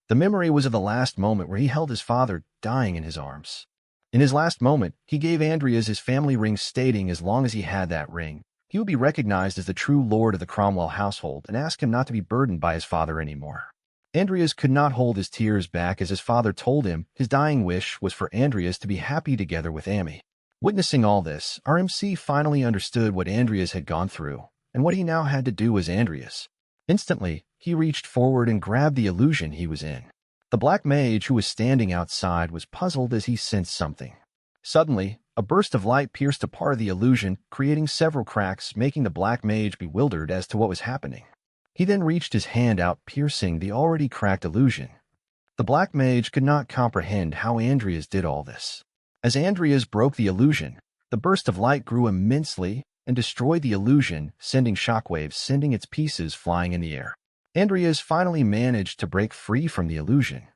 The memory was of the last moment where he held his father dying in his arms. In his last moment, he gave Andrias his family ring, stating as long as he had that ring, he would be recognized as the true lord of the Cromwell household, and asked him not to be burdened by his father anymore. Andrias could not hold his tears back as his father told him his dying wish was for Andrias to be happy together with Amy. Witnessing all this, our MC finally understood what Andrias had gone through and what he now had to do as Andrias. Instantly, he reached forward and grabbed the illusion he was in. The black mage who was standing outside was puzzled as he sensed something. Suddenly, a burst of light pierced a part of the illusion, creating several cracks, making the black mage bewildered as to what was happening. He then reached his hand out, piercing the already cracked illusion. The black mage could not comprehend how Andrias did all this. As Andrias broke the illusion, the burst of light grew immensely and destroyed the illusion, sending shockwaves, sending its pieces flying in the air. Andrias finally managed to break free from the illusion.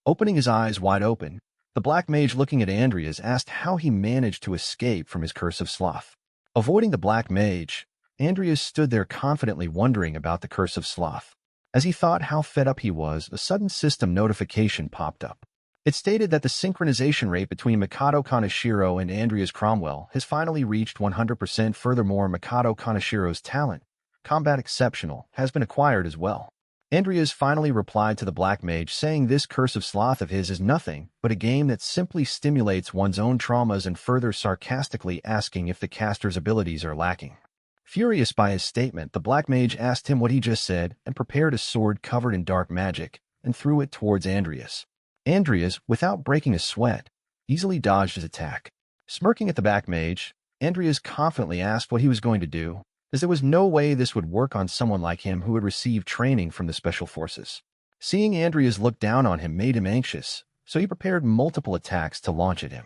Opening his eyes wide open, the black mage, looking at Andrias, asked how he managed to escape from his curse of sloth. Avoiding the black mage, Andrias stood there confidently wondering about the curse of sloth. As he thought how fed up he was, a sudden system notification popped up. It stated that the synchronization rate between Makoto Kanashiro and Andrias Cromwell has finally reached 100%. Furthermore, Makoto Kanashiro's talent, Combat Exceptional, has been acquired as well. Andrias finally replied to the black mage, saying this curse of sloth of his is nothing but a game that simply stimulates one's own traumas, and further sarcastically asking if the caster's abilities are lacking. Furious by his statement, the black mage asked him what he just said and prepared a sword covered in dark magic and threw it towards Andrias. Andrias, without breaking a sweat, easily dodged his attack. Smirking at the black mage, Andrias confidently asked what he was going to do, as there was no way this would work on someone like him who had received training from the special forces. Seeing Andrias look down on him made him anxious, so he prepared multiple attacks to launch at him.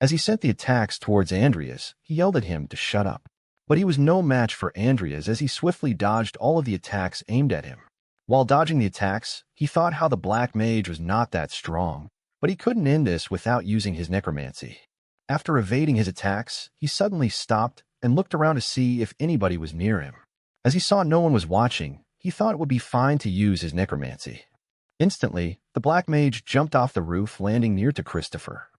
As he sent the attacks towards Andrias, he yelled at him to shut up. But he was no match for Andrias as he swiftly dodged all of the attacks aimed at him. While dodging the attacks, he thought how the black mage was not that strong, but he couldn't end this without using his necromancy. After evading his attacks, he suddenly stopped and looked around to see if anybody was near him. As he saw no one was watching, he thought it would be fine to use his necromancy. Instantly, the black mage jumped off the roof, landing near to Christopher.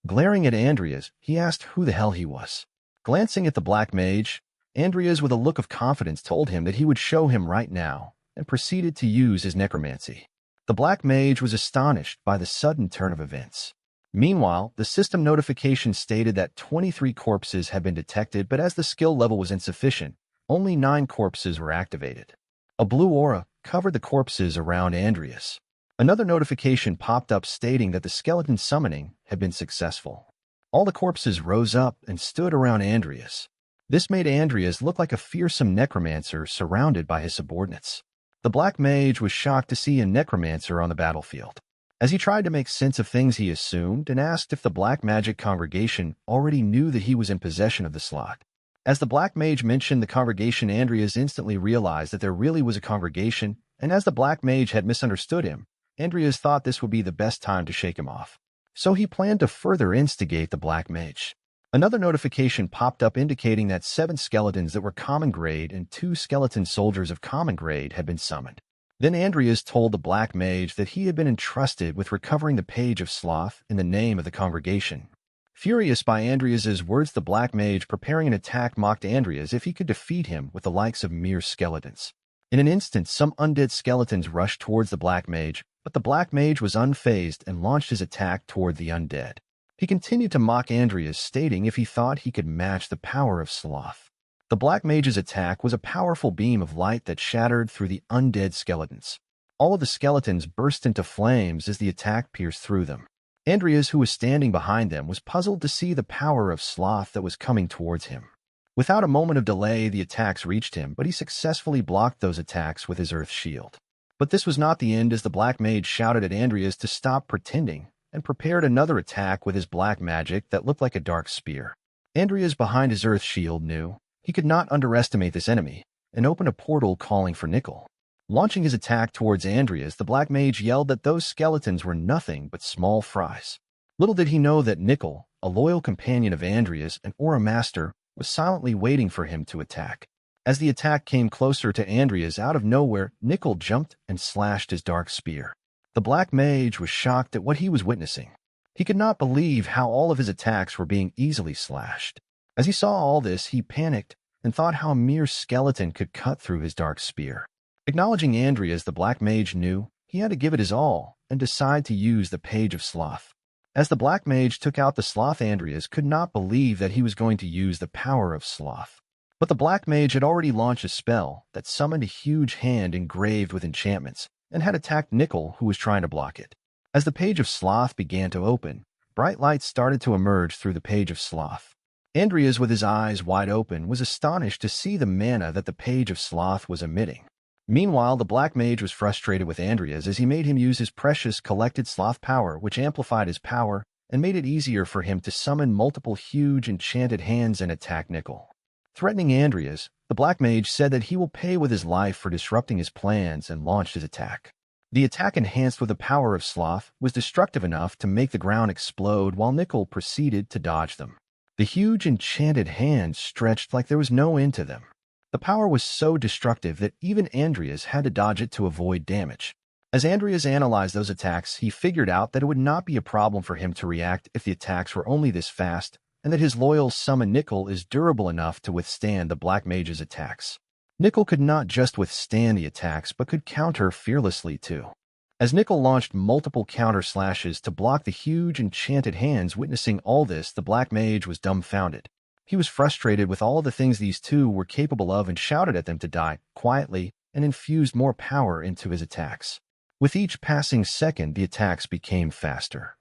Glaring at Andrias, he asked who the hell he was. Glancing at the black mage, Andrias, with a look of confidence, told him that he would show him right now, and proceeded to use his necromancy. The black mage was astonished by the sudden turn of events. Meanwhile, the system notification stated that 23 corpses had been detected, but as the skill level was insufficient, only 9 corpses were activated. A blue aura covered the corpses around Andrias. Another notification popped up stating that the skeleton summoning had been successful. All the corpses rose up and stood around Andrias. This made Andrias look like a fearsome necromancer surrounded by his subordinates. The black mage was shocked to see a necromancer on the battlefield. As he tried to make sense of things, he assumed and asked if the black magic congregation already knew that he was in possession of the Sloth. As the black mage mentioned the congregation, Andrias instantly realized that there really was a congregation, and as the black mage had misunderstood him, Andrias thought this would be the best time to shake him off. So he planned to further instigate the black mage. Another notification popped up indicating that 7 skeletons that were common grade and 2 skeleton soldiers of common grade had been summoned. Then Andrias told the black mage that he had been entrusted with recovering the page of Sloth in the name of the congregation. Furious by Andrias's words, the black mage preparing an attack mocked Andrias if he could defeat him with the likes of mere skeletons. In an instant, some undead skeletons rushed towards the black mage, but the black mage was unfazed and launched his attack toward the undead. He continued to mock Andrias, stating if he thought he could match the power of Sloth. The black mage's attack was a powerful beam of light that shattered through the undead skeletons. All of the skeletons burst into flames as the attack pierced through them. Andrias, who was standing behind them, was puzzled to see the power of Sloth that was coming towards him. Without a moment of delay, the attacks reached him, but he successfully blocked those attacks with his earth shield. But this was not the end, as the black mage shouted at Andrias to stop pretending and prepared another attack with his black magic that looked like a dark spear. Andrias, behind his earth shield, knew he could not underestimate this enemy and opened a portal calling for Nickel. Launching his attack towards Andrias, the black mage yelled that those skeletons were nothing but small fries. Little did he know that Nickel, a loyal companion of Andrias and Aura Master, was silently waiting for him to attack. As the attack came closer to Andrias, out of nowhere, Nickel jumped and slashed his dark spear. The black mage was shocked at what he was witnessing. He could not believe how all of his attacks were being easily slashed. As he saw all this, he panicked and thought how a mere skeleton could cut through his dark spear. Acknowledging Andrias, the black mage knew he had to give it his all and decide to use the Page of Sloth. As the black mage took out the Sloth, Andrias could not believe that he was going to use the power of Sloth. But the black mage had already launched a spell that summoned a huge hand engraved with enchantments and had attacked Nickel, who was trying to block it. As the Page of Sloth began to open, bright lights started to emerge through the Page of Sloth. Andrias, with his eyes wide open, was astonished to see the mana that the Page of Sloth was emitting. Meanwhile, the black mage was frustrated with Andrias as he made him use his precious collected Sloth power, which amplified his power and made it easier for him to summon multiple huge enchanted hands and attack Nickel. Threatening Andrias, the black mage said that he will pay with his life for disrupting his plans and launched his attack. The attack, enhanced with the power of Sloth, was destructive enough to make the ground explode while Nickel proceeded to dodge them. The huge enchanted hands stretched like there was no end to them. The power was so destructive that even Andrias had to dodge it to avoid damage. As Andrias analyzed those attacks, he figured out that it would not be a problem for him to react if the attacks were only this fast, and that his loyal summon Nickel is durable enough to withstand the black mage's attacks. Nickel could not just withstand the attacks, but could counter fearlessly too. As Nickel launched multiple counter slashes to block the huge enchanted hands, witnessing all this, the black mage was dumbfounded. He was frustrated with all of the things these two were capable of and shouted at them to die quietly and infused more power into his attacks. With each passing second, the attacks became faster.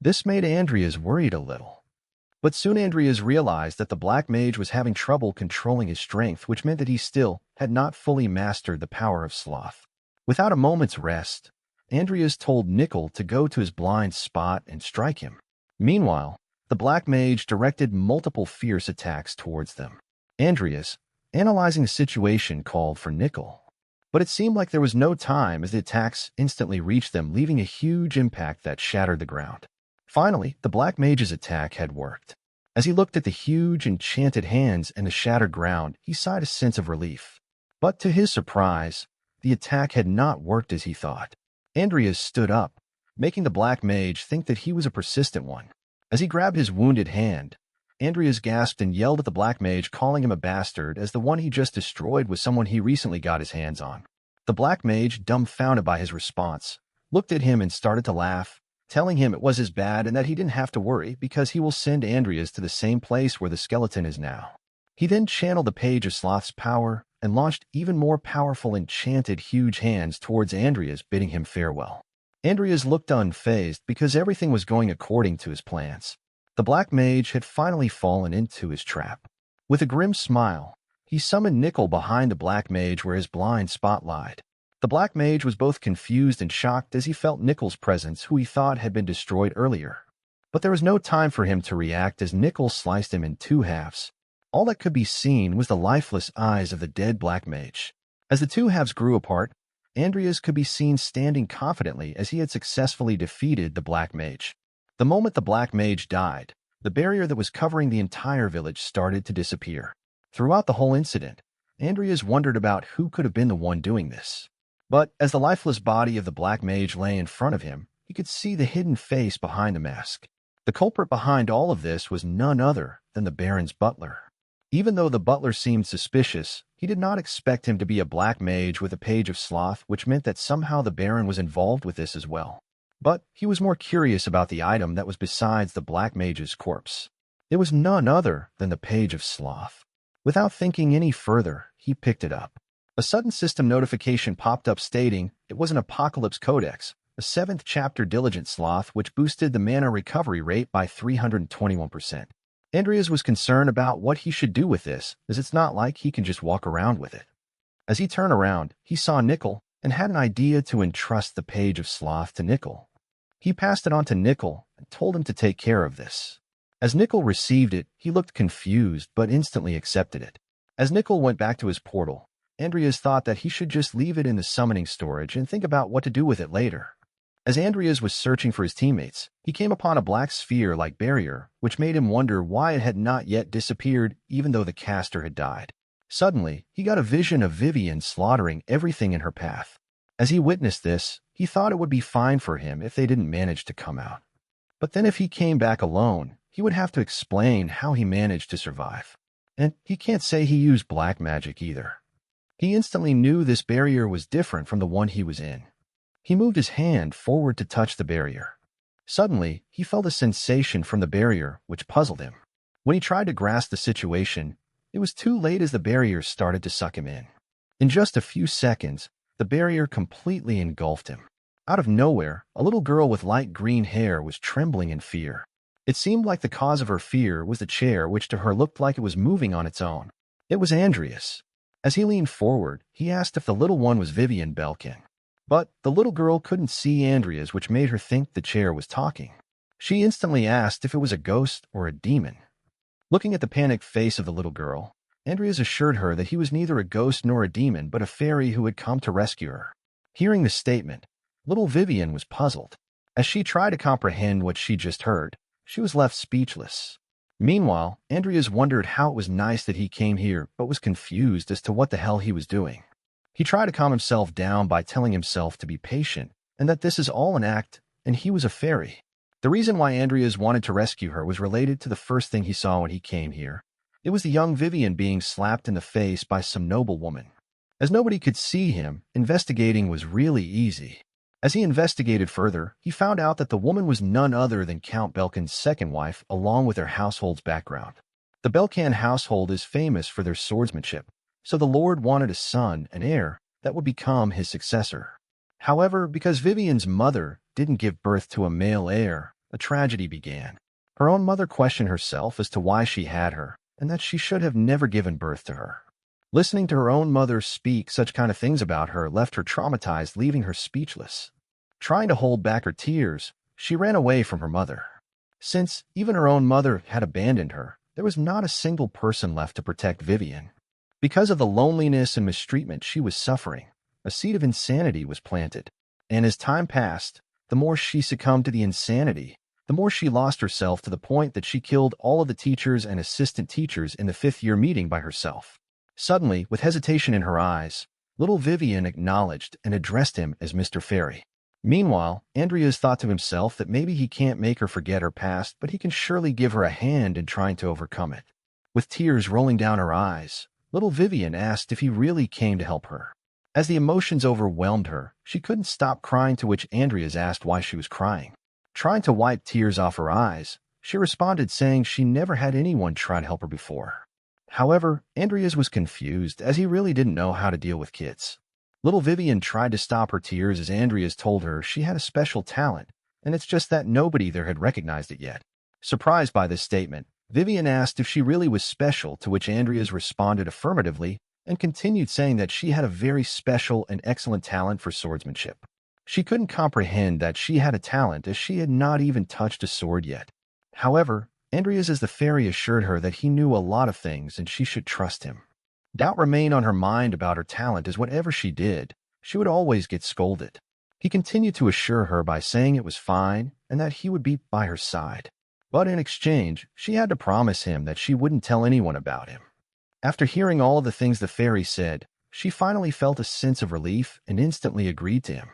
This made Andrias worried a little. But soon Andrias realized that the black mage was having trouble controlling his strength, which meant that he still had not fully mastered the power of Sloth. Without a moment's rest, Andrias told Nickel to go to his blind spot and strike him. Meanwhile, the black mage directed multiple fierce attacks towards them. Andrias, analyzing the situation, called for Nickel. But it seemed like there was no time, as the attacks instantly reached them, leaving a huge impact that shattered the ground. Finally, the black mage's attack had worked. As he looked at the huge enchanted hands and the shattered ground, he sighed a sense of relief. But to his surprise, the attack had not worked as he thought. Andrias stood up, making the black mage think that he was a persistent one. As he grabbed his wounded hand, Andrias gasped and yelled at the black mage, calling him a bastard, as the one he just destroyed was someone he recently got his hands on. The black mage, dumbfounded by his response, looked at him and started to laugh, telling him it was his bad and that he didn't have to worry because he will send Andrias to the same place where the skeleton is now. He then channeled the Page of Sloth's power and launched even more powerful enchanted huge hands towards Andrias, bidding him farewell. Andrias looked unfazed because everything was going according to his plans. The black mage had finally fallen into his trap. With a grim smile, he summoned Nickel behind the black mage where his blind spot lied. The black mage was both confused and shocked as he felt Nickel's presence, who he thought had been destroyed earlier. But there was no time for him to react as Nickel sliced him in two halves. All that could be seen was the lifeless eyes of the dead black mage. As the two halves grew apart, Andrias could be seen standing confidently as he had successfully defeated the black mage. The moment the black mage died, the barrier that was covering the entire village started to disappear. Throughout the whole incident, Andrias wondered about who could have been the one doing this. But as the lifeless body of the black mage lay in front of him, he could see the hidden face behind the mask. The culprit behind all of this was none other than the Baron's butler. Even though the butler seemed suspicious, he did not expect him to be a black mage with a page of Sloth, which meant that somehow the Baron was involved with this as well. But he was more curious about the item that was besides the black mage's corpse. It was none other than the page of Sloth. Without thinking any further, he picked it up. A sudden system notification popped up stating it was an Apocalypse Codex, a 7th chapter Diligent Sloth, which boosted the mana recovery rate by 321%. Andrias was concerned about what he should do with this, as it's not like he can just walk around with it. As he turned around, he saw Nickel and had an idea to entrust the page of Sloth to Nickel. He passed it on to Nickel and told him to take care of this. As Nickel received it, he looked confused but instantly accepted it. As Nickel went back to his portal, Andrias thought that he should just leave it in the summoning storage and think about what to do with it later. As Andrias was searching for his teammates, he came upon a black sphere-like barrier, which made him wonder why it had not yet disappeared even though the caster had died. Suddenly, he got a vision of Vivian slaughtering everything in her path. As he witnessed this, he thought it would be fine for him if they didn't manage to come out. But then if he came back alone, he would have to explain how he managed to survive. And he can't say he used black magic either. He instantly knew this barrier was different from the one he was in. He moved his hand forward to touch the barrier. Suddenly, he felt a sensation from the barrier, which puzzled him. When he tried to grasp the situation, it was too late as the barrier started to suck him in. In just a few seconds, the barrier completely engulfed him. Out of nowhere, a little girl with light green hair was trembling in fear. It seemed like the cause of her fear was the chair, which to her looked like it was moving on its own. It was Andrias. As he leaned forward, he asked if the little one was Vivian Belkin. But the little girl couldn't see Andrias, which made her think the chair was talking. She instantly asked if it was a ghost or a demon. Looking at the panicked face of the little girl, Andrias assured her that he was neither a ghost nor a demon, but a fairy who had come to rescue her. Hearing this statement, little Vivian was puzzled. As she tried to comprehend what she just heard, she was left speechless. Meanwhile, Andrias wondered how it was nice that he came here, but was confused as to what the hell he was doing. He tried to calm himself down by telling himself to be patient, and that this is all an act, and he was a fairy. The reason why Andrias wanted to rescue her was related to the first thing he saw when he came here. It was the young Vivian being slapped in the face by some noble woman. As nobody could see him, investigating was really easy. As he investigated further, he found out that the woman was none other than Count Belkin's second wife, along with their household's background. The Belkan household is famous for their swordsmanship, so the Lord wanted a son, an heir, that would become his successor. However, because Vivian's mother didn't give birth to a male heir, a tragedy began. Her own mother questioned herself as to why she had her, and that she should have never given birth to her. Listening to her own mother speak such kind of things about her left her traumatized, leaving her speechless. Trying to hold back her tears, she ran away from her mother. Since even her own mother had abandoned her, there was not a single person left to protect Vivian. Because of the loneliness and mistreatment she was suffering, a seed of insanity was planted. And as time passed, the more she succumbed to the insanity, the more she lost herself to the point that she killed all of the teachers and assistant teachers in the 5th-year meeting by herself. Suddenly, with hesitation in her eyes, little Vivian acknowledged and addressed him as Mr. Fairy. Meanwhile, Andrias thought to himself that maybe he can't make her forget her past, but he can surely give her a hand in trying to overcome it. With tears rolling down her eyes, little Vivian asked if he really came to help her. As the emotions overwhelmed her, she couldn't stop crying, to which Andrias asked why she was crying. Trying to wipe tears off her eyes, she responded saying she never had anyone try to help her before. However, Andrias was confused as he really didn't know how to deal with kids. Little Vivian tried to stop her tears as Andrias told her she had a special talent, and it's just that nobody there had recognized it yet. Surprised by this statement, Vivian asked if she really was special, to which Andrias responded affirmatively and continued saying that she had a very special and excellent talent for swordsmanship. She couldn't comprehend that she had a talent as she had not even touched a sword yet. However, Andrias as the fairy assured her that he knew a lot of things and she should trust him. Doubt remained on her mind about her talent as whatever she did, she would always get scolded. He continued to assure her by saying it was fine and that he would be by her side. But in exchange, she had to promise him that she wouldn't tell anyone about him. After hearing all of the things the fairy said, she finally felt a sense of relief and instantly agreed to him.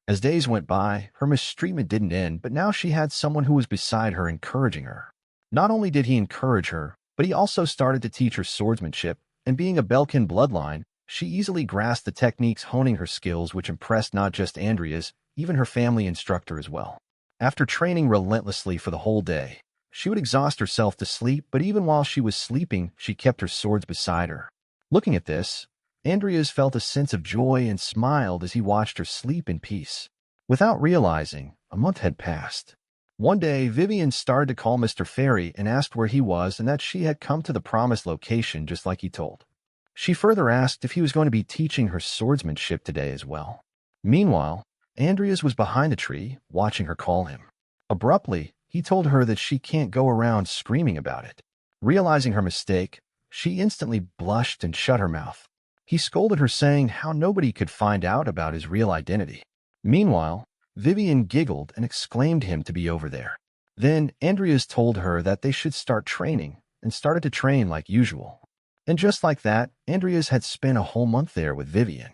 As days went by, her mistreatment didn't end, but now she had someone who was beside her encouraging her. Not only did he encourage her, but he also started to teach her swordsmanship, and being a Belkin bloodline, she easily grasped the techniques, honing her skills, which impressed not just Andrias, even her family instructor as well. After training relentlessly for the whole day, she would exhaust herself to sleep, but even while she was sleeping, she kept her swords beside her. Looking at this, Andrias felt a sense of joy and smiled as he watched her sleep in peace. Without realizing, a month had passed. One day, Vivian started to call Mr. Fairy and asked where he was and that she had come to the promised location just like he told. She further asked if he was going to be teaching her swordsmanship today as well. Meanwhile, Andrias was behind a tree, watching her call him. Abruptly, he told her that she can't go around screaming about it. Realizing her mistake, she instantly blushed and shut her mouth. He scolded her, saying how nobody could find out about his real identity. Meanwhile, Vivian giggled and exclaimed him to be over there. Then Andrias told her that they should start training, and started to train like usual. And just like that, Andrias had spent a whole month there with Vivian.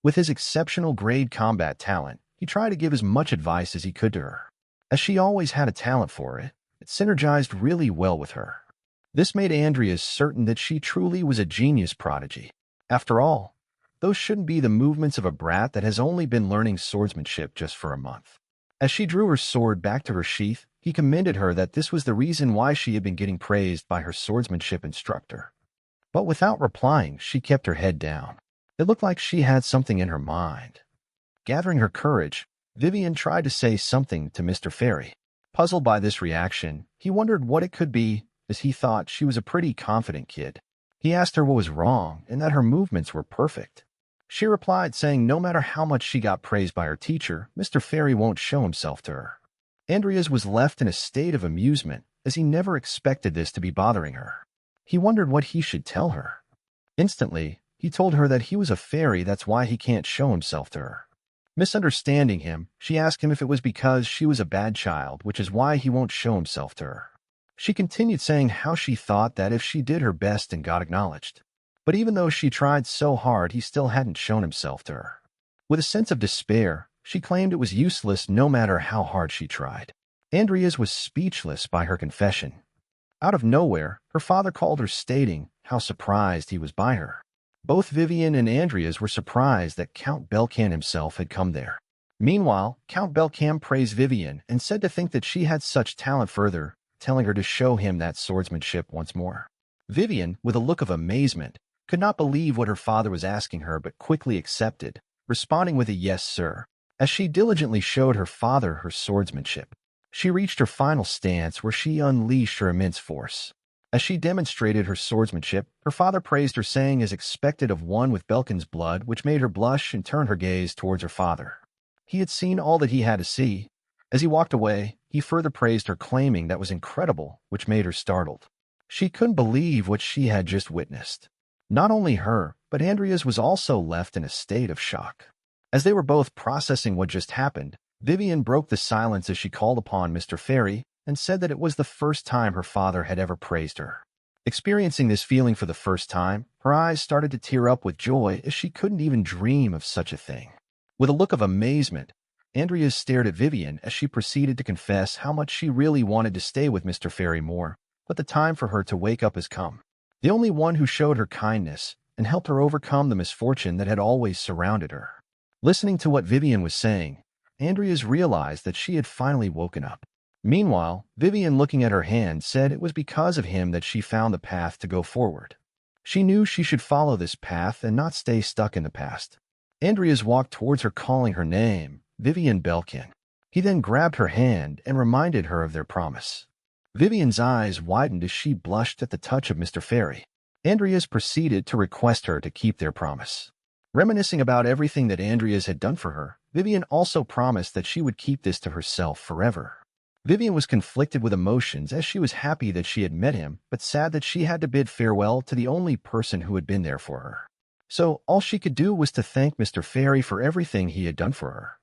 With his exceptional grade combat talent, he tried to give as much advice as he could to her. As she always had a talent for it, it synergized really well with her. This made Andrias certain that she truly was a genius prodigy. After all, those shouldn't be the movements of a brat that has only been learning swordsmanship just for a month. As she drew her sword back to her sheath, he commended her that this was the reason why she had been getting praised by her swordsmanship instructor. But without replying, she kept her head down. It looked like she had something in her mind. Gathering her courage, Vivian tried to say something to Mr. Fairy. Puzzled by this reaction, he wondered what it could be, as he thought she was a pretty confident kid. He asked her what was wrong and that her movements were perfect. She replied saying no matter how much she got praised by her teacher, Mr. Fairy won't show himself to her. Andrias was left in a state of amusement, as he never expected this to be bothering her. He wondered what he should tell her. Instantly, he told her that he was a fairy, that's why he can't show himself to her. Misunderstanding him, she asked him if it was because she was a bad child, which is why he won't show himself to her. She continued saying how she thought that if she did her best and got acknowledged. But even though she tried so hard, he still hadn't shown himself to her. With a sense of despair, she claimed it was useless no matter how hard she tried. Andrias was speechless by her confession. Out of nowhere, her father called her, stating how surprised he was by her. Both Vivian and Andrias were surprised that Count Belcan himself had come there. Meanwhile, Count Belcan praised Vivian and said to think that she had such talent, further telling her to show him that swordsmanship once more. Vivian, with a look of amazement, could not believe what her father was asking her, but quickly accepted, responding with a yes, sir, as she diligently showed her father her swordsmanship. She reached her final stance where she unleashed her immense force. As she demonstrated her swordsmanship, her father praised her, saying as expected of one with Belkin's blood, which made her blush and turn her gaze towards her father. He had seen all that he had to see. As he walked away, he further praised her, claiming that was incredible, which made her startled. She couldn't believe what she had just witnessed. Not only her, but Andrias was also left in a state of shock. As they were both processing what just happened, Vivian broke the silence as she called upon Mr. Fairy and said that it was the first time her father had ever praised her. Experiencing this feeling for the first time, her eyes started to tear up with joy, as she couldn't even dream of such a thing. With a look of amazement, Andrias stared at Vivian as she proceeded to confess how much she really wanted to stay with Mr. Fairy more, but the time for her to wake up has come. The only one who showed her kindness and helped her overcome the misfortune that had always surrounded her. Listening to what Vivian was saying, Andrias realized that she had finally woken up. Meanwhile, Vivian, looking at her hand, said it was because of him that she found the path to go forward. She knew she should follow this path and not stay stuck in the past. Andrias walked towards her, calling her name, Vivian Belkin. He then grabbed her hand and reminded her of their promise. Vivian's eyes widened as she blushed at the touch of Mr. Fairy. Andrias proceeded to request her to keep their promise. Reminiscing about everything that Andrias had done for her, Vivian also promised that she would keep this to herself forever. Vivian was conflicted with emotions as she was happy that she had met him, but sad that she had to bid farewell to the only person who had been there for her. So all she could do was to thank Mr. Fairy for everything he had done for her.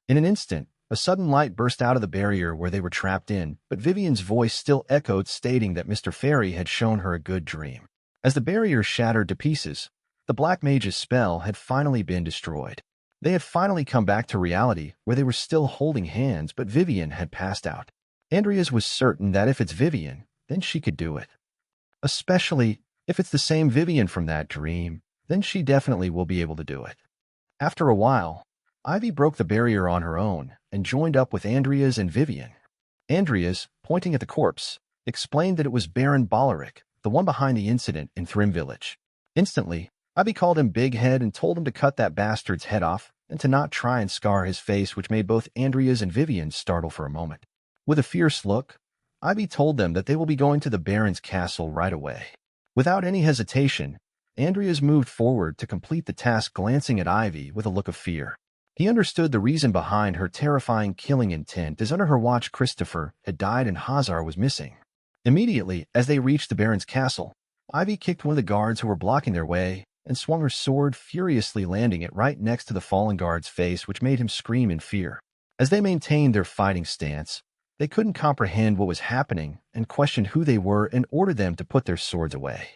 In an instant, a sudden light burst out of the barrier where they were trapped in, but Vivian's voice still echoed, stating that Mr. Fairy had shown her a good dream. As the barrier shattered to pieces, the Black Mage's spell had finally been destroyed. They had finally come back to reality, where they were still holding hands, but Vivian had passed out. Andrias was certain that if it's Vivian, then she could do it. Especially if it's the same Vivian from that dream, then she definitely will be able to do it. After a while, Ivy broke the barrier on her own and joined up with Andrias and Vivian. Andrias, pointing at the corpse, explained that it was Baron Boleric, the one behind the incident in Thrym Village. Instantly, Ivy called him Big Head and told him to cut that bastard's head off and to not try and scar his face, which made both Andrias and Vivian startle for a moment. With a fierce look, Ivy told them that they will be going to the Baron's castle right away. Without any hesitation, Andrias moved forward to complete the task, glancing at Ivy with a look of fear. He understood the reason behind her terrifying killing intent, as under her watch Christopher had died and Hazar was missing. Immediately, as they reached the Baron's castle, Ivy kicked one of the guards who were blocking their way and swung her sword, furiously landing it right next to the fallen guard's face, which made him scream in fear. As they maintained their fighting stance, they couldn't comprehend what was happening and questioned who they were and ordered them to put their swords away.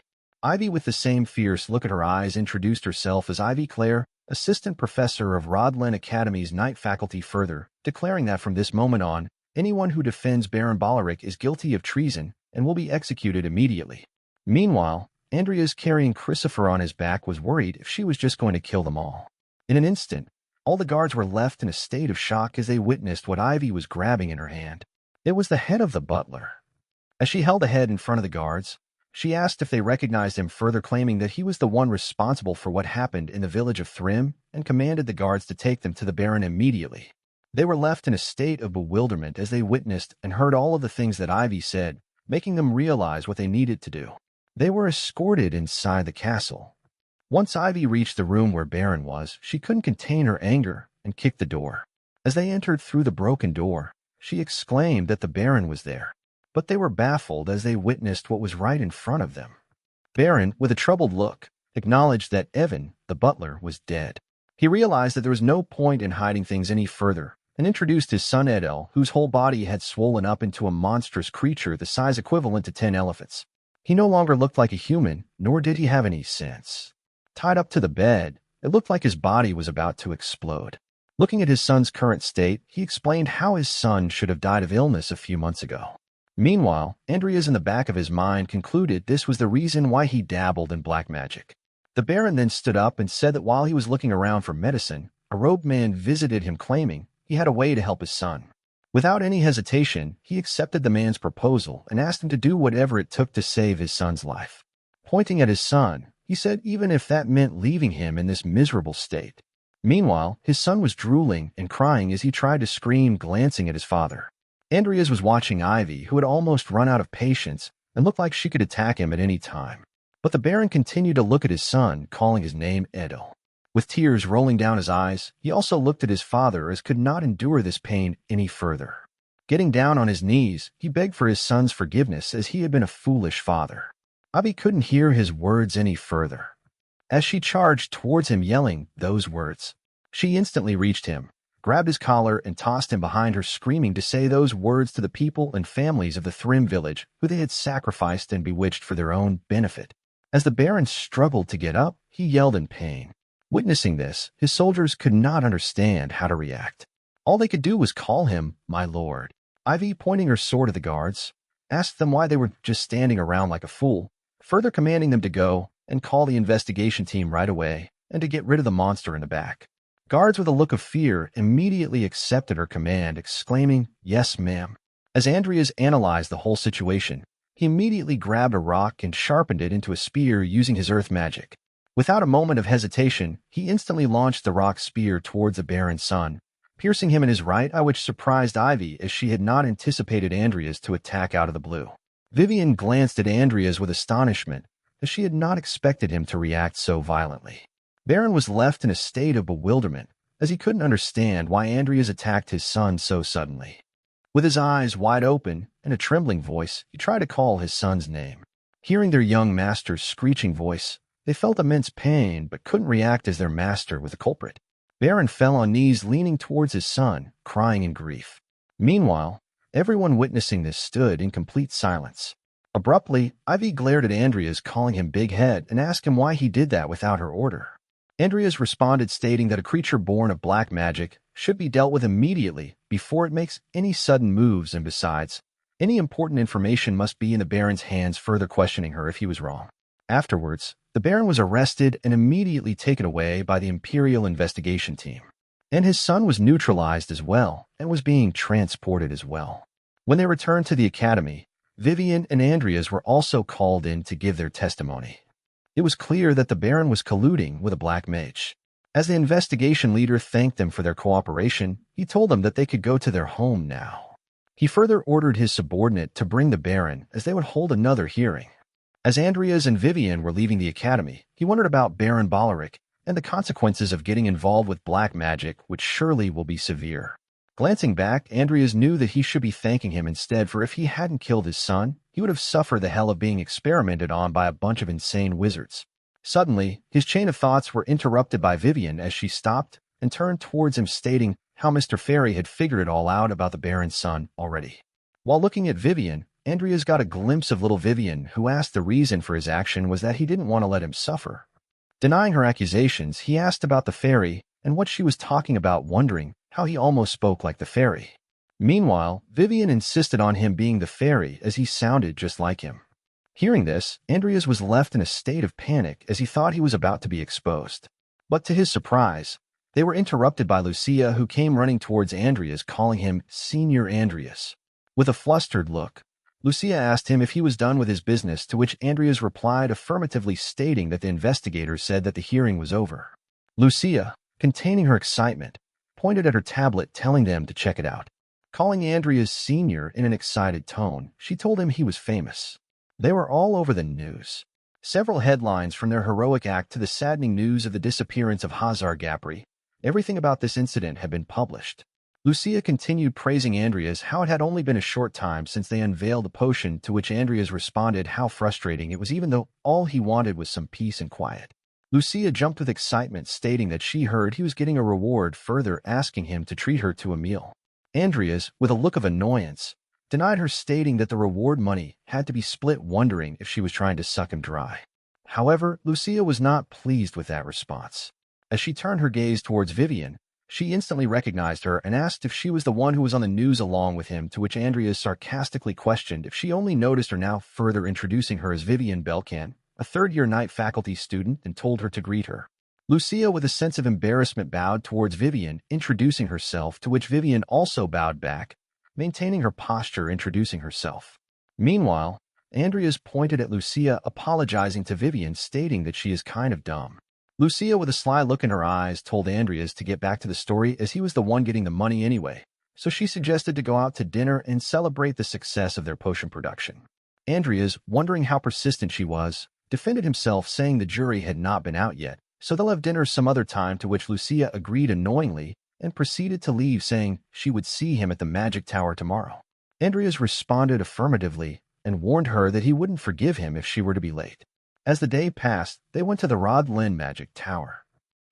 Ivy, with the same fierce look at her eyes, introduced herself as Ivy Clare, assistant professor of Rodlen Academy's night faculty, further declaring that from this moment on, anyone who defends Baron Boleric is guilty of treason and will be executed immediately. Meanwhile, Andrias, carrying Christopher on his back, was worried if she was just going to kill them all. In an instant, all the guards were left in a state of shock as they witnessed what Ivy was grabbing in her hand. It was the head of the butler. As she held the head in front of the guards, she asked if they recognized him, further claiming that he was the one responsible for what happened in the village of Thrym, and commanded the guards to take them to the Baron immediately. They were left in a state of bewilderment as they witnessed and heard all of the things that Ivy said, making them realize what they needed to do. They were escorted inside the castle. Once Ivy reached the room where Baron was, she couldn't contain her anger and kicked the door. As they entered through the broken door, she exclaimed that the Baron was there. But they were baffled as they witnessed what was right in front of them. Baron, with a troubled look, acknowledged that Evan, the butler, was dead. He realized that there was no point in hiding things any further and introduced his son Edel, whose whole body had swollen up into a monstrous creature the size equivalent to 10 elephants. He no longer looked like a human, nor did he have any sense. Tied up to the bed, it looked like his body was about to explode. Looking at his son's current state, he explained how his son should have died of illness a few months ago. Meanwhile, Andrias, in the back of his mind, concluded this was the reason why he dabbled in black magic. The Baron then stood up and said that while he was looking around for medicine, a robed man visited him, claiming he had a way to help his son. Without any hesitation, he accepted the man's proposal and asked him to do whatever it took to save his son's life. Pointing at his son, he said even if that meant leaving him in this miserable state. Meanwhile, his son was drooling and crying as he tried to scream, glancing at his father. Andrias was watching Ivy, who had almost run out of patience and looked like she could attack him at any time. But the Baron continued to look at his son, calling his name Edel. With tears rolling down his eyes, he also looked at his father, as could not endure this pain any further. Getting down on his knees, he begged for his son's forgiveness, as he had been a foolish father. Ivy couldn't hear his words any further. As she charged towards him, yelling those words, she instantly reached him, grabbed his collar, and tossed him behind her, screaming to say those words to the people and families of the Thrym village, who they had sacrificed and bewitched for their own benefit. As the Baron struggled to get up, he yelled in pain. Witnessing this, his soldiers could not understand how to react. All they could do was call him my lord. Ivy, pointing her sword at the guards, asked them why they were just standing around like a fool, further commanding them to go and call the investigation team right away and to get rid of the monster in the back. Guards, with a look of fear, immediately accepted her command, exclaiming, "Yes, ma'am." As Andrias analyzed the whole situation, he immediately grabbed a rock and sharpened it into a spear using his earth magic. Without a moment of hesitation, he instantly launched the rock spear towards the Baron's son, piercing him in his right eye, which surprised Ivy as she had not anticipated Andrias to attack out of the blue. Vivian glanced at Andrias with astonishment, as she had not expected him to react so violently. Baron was left in a state of bewilderment, as he couldn't understand why Andrias attacked his son so suddenly. With his eyes wide open and a trembling voice, he tried to call his son's name. Hearing their young master's screeching voice, they felt immense pain but couldn't react as their master was the culprit. Baron fell on knees leaning towards his son, crying in grief. Meanwhile, everyone witnessing this stood in complete silence. Abruptly, Ivy glared at Andrias, calling him Big Head, and asked him why he did that without her order. Andrias responded stating that a creature born of black magic should be dealt with immediately before it makes any sudden moves, and besides, any important information must be in the Baron's hands, further questioning her if he was wrong. Afterwards, the Baron was arrested and immediately taken away by the Imperial investigation team. And his son was neutralized as well and was being transported as well. When they returned to the academy, Vivian and Andrias were also called in to give their testimony. It was clear that the Baron was colluding with a black mage. As the investigation leader thanked them for their cooperation, he told them that they could go to their home now. He further ordered his subordinate to bring the Baron, as they would hold another hearing. As Andrias and Vivian were leaving the academy, he wondered about Baron Balaric and the consequences of getting involved with black magic, which surely will be severe. Glancing back, Andrias knew that he should be thanking him instead, for if he hadn't killed his son, he would have suffered the hell of being experimented on by a bunch of insane wizards. Suddenly, his chain of thoughts were interrupted by Vivian as she stopped and turned towards him, stating how Mr. Fairy had figured it all out about the Baron's son already. While looking at Vivian, Andrias got a glimpse of little Vivian, who asked the reason for his action was that he didn't want to let him suffer. Denying her accusations, he asked about the fairy and what she was talking about, wondering how he almost spoke like the fairy. Meanwhile, Vivian insisted on him being the fairy as he sounded just like him. Hearing this, Andrias was left in a state of panic as he thought he was about to be exposed. But to his surprise, they were interrupted by Lucia, who came running towards Andrias, calling him Senior Andrias. With a flustered look, Lucia asked him if he was done with his business, to which Andrias replied affirmatively, stating that the investigators said that the hearing was over. Lucia, containing her excitement, pointed at her tablet, telling them to check it out. Calling Andrias Senior in an excited tone, she told him he was famous. They were all over the news. Several headlines, from their heroic act to the saddening news of the disappearance of Hazar Gapri. Everything about this incident had been published. Lucia continued praising Andrias, how it had only been a short time since they unveiled the potion, to which Andrias responded how frustrating it was, even though all he wanted was some peace and quiet. Lucia jumped with excitement, stating that she heard he was getting a reward, further asking him to treat her to a meal. Andrias, with a look of annoyance, denied her, stating that the reward money had to be split, wondering if she was trying to suck him dry. However, Lucia was not pleased with that response. As she turned her gaze towards Vivian, she instantly recognized her and asked if she was the one who was on the news along with him, to which Andrias sarcastically questioned if she only noticed her now, further introducing her as Vivian Belcan, a third-year night faculty student, and told her to greet her. Lucia, with a sense of embarrassment, bowed towards Vivian, introducing herself, to which Vivian also bowed back, maintaining her posture, introducing herself. Meanwhile, Andrias pointed at Lucia, apologizing to Vivian, stating that she is kind of dumb. Lucia, with a sly look in her eyes, told Andrias to get back to the story, as he was the one getting the money anyway, so she suggested to go out to dinner and celebrate the success of their potion production. Andrias, wondering how persistent she was, defended himself, saying the jury had not been out yet, so they'll have dinner some other time, to which Lucia agreed annoyingly and proceeded to leave, saying she would see him at the magic tower tomorrow. Andrias responded affirmatively and warned her that he wouldn't forgive him if she were to be late. As the day passed, they went to the Rodlen Magic Tower.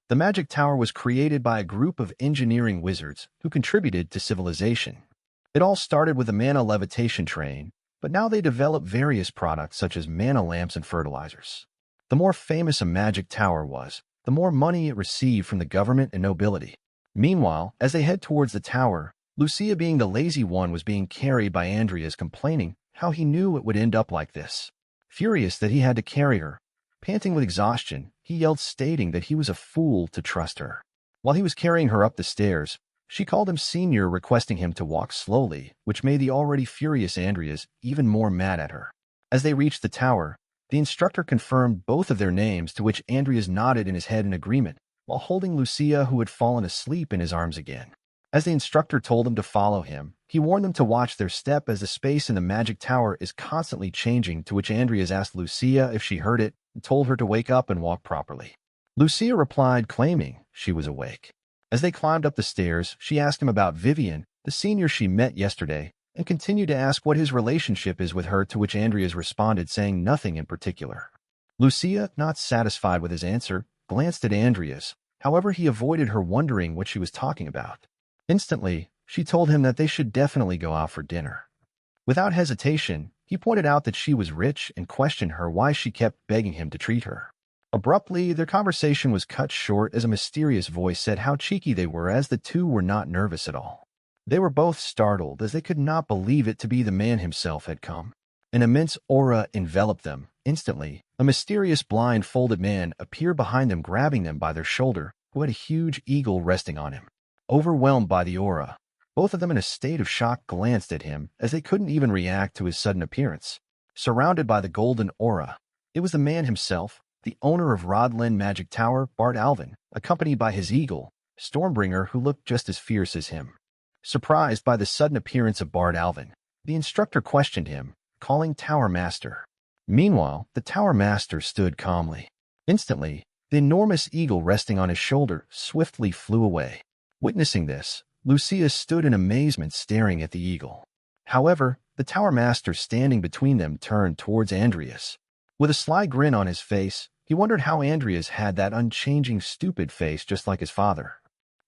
The Magic Tower was created by a group of engineering wizards who contributed to civilization. It all started with a mana levitation train, but now they develop various products such as mana lamps and fertilizers. The more famous a magic tower was, the more money it received from the government and nobility. Meanwhile, as they head towards the tower, Lucia, being the lazy one, was being carried by Andrias, complaining how he knew it would end up like this. Furious that he had to carry her, panting with exhaustion, he yelled, stating that he was a fool to trust her. While he was carrying her up the stairs, she called him Senior, requesting him to walk slowly, which made the already furious Andrias even more mad at her. As they reached the tower, The instructor confirmed both of their names, to which Andrias nodded in his head in agreement, while holding Lucia, who had fallen asleep, in his arms again. As the instructor told them to follow him, he warned them to watch their step as the space in the magic tower is constantly changing, to which Andrias asked Lucia if she heard it and told her to wake up and walk properly. Lucia replied, claiming she was awake. As they climbed up the stairs, she asked him about Vivian, the senior she met yesterday, and continued to ask what his relationship is with her, to which Andrias responded, saying nothing in particular. Lucia, not satisfied with his answer, glanced at Andrias. However, he avoided her, wondering what she was talking about. Instantly, she told him that they should definitely go out for dinner. Without hesitation, he pointed out that she was rich and questioned her why she kept begging him to treat her. Abruptly, their conversation was cut short as a mysterious voice said how cheeky they were, as the two were not nervous at all. They were both startled, as they could not believe it to be the man himself had come. An immense aura enveloped them. Instantly, a mysterious blindfolded man appeared behind them, grabbing them by their shoulder, who had a huge eagle resting on him. Overwhelmed by the aura, both of them in a state of shock glanced at him, as they couldn't even react to his sudden appearance. Surrounded by the golden aura, it was the man himself, the owner of Rodlen Magic Tower, Bard Alvin, accompanied by his eagle, Stormbringer, who looked just as fierce as him. Surprised by the sudden appearance of Bard Alvin, the instructor questioned him, calling Tower Master. Meanwhile, the Tower Master stood calmly. Instantly, the enormous eagle resting on his shoulder swiftly flew away. Witnessing this, Lucia stood in amazement, staring at the eagle. However, the Tower Master standing between them turned towards Andrias. With a sly grin on his face, he wondered how Andrias had that unchanging, stupid face just like his father.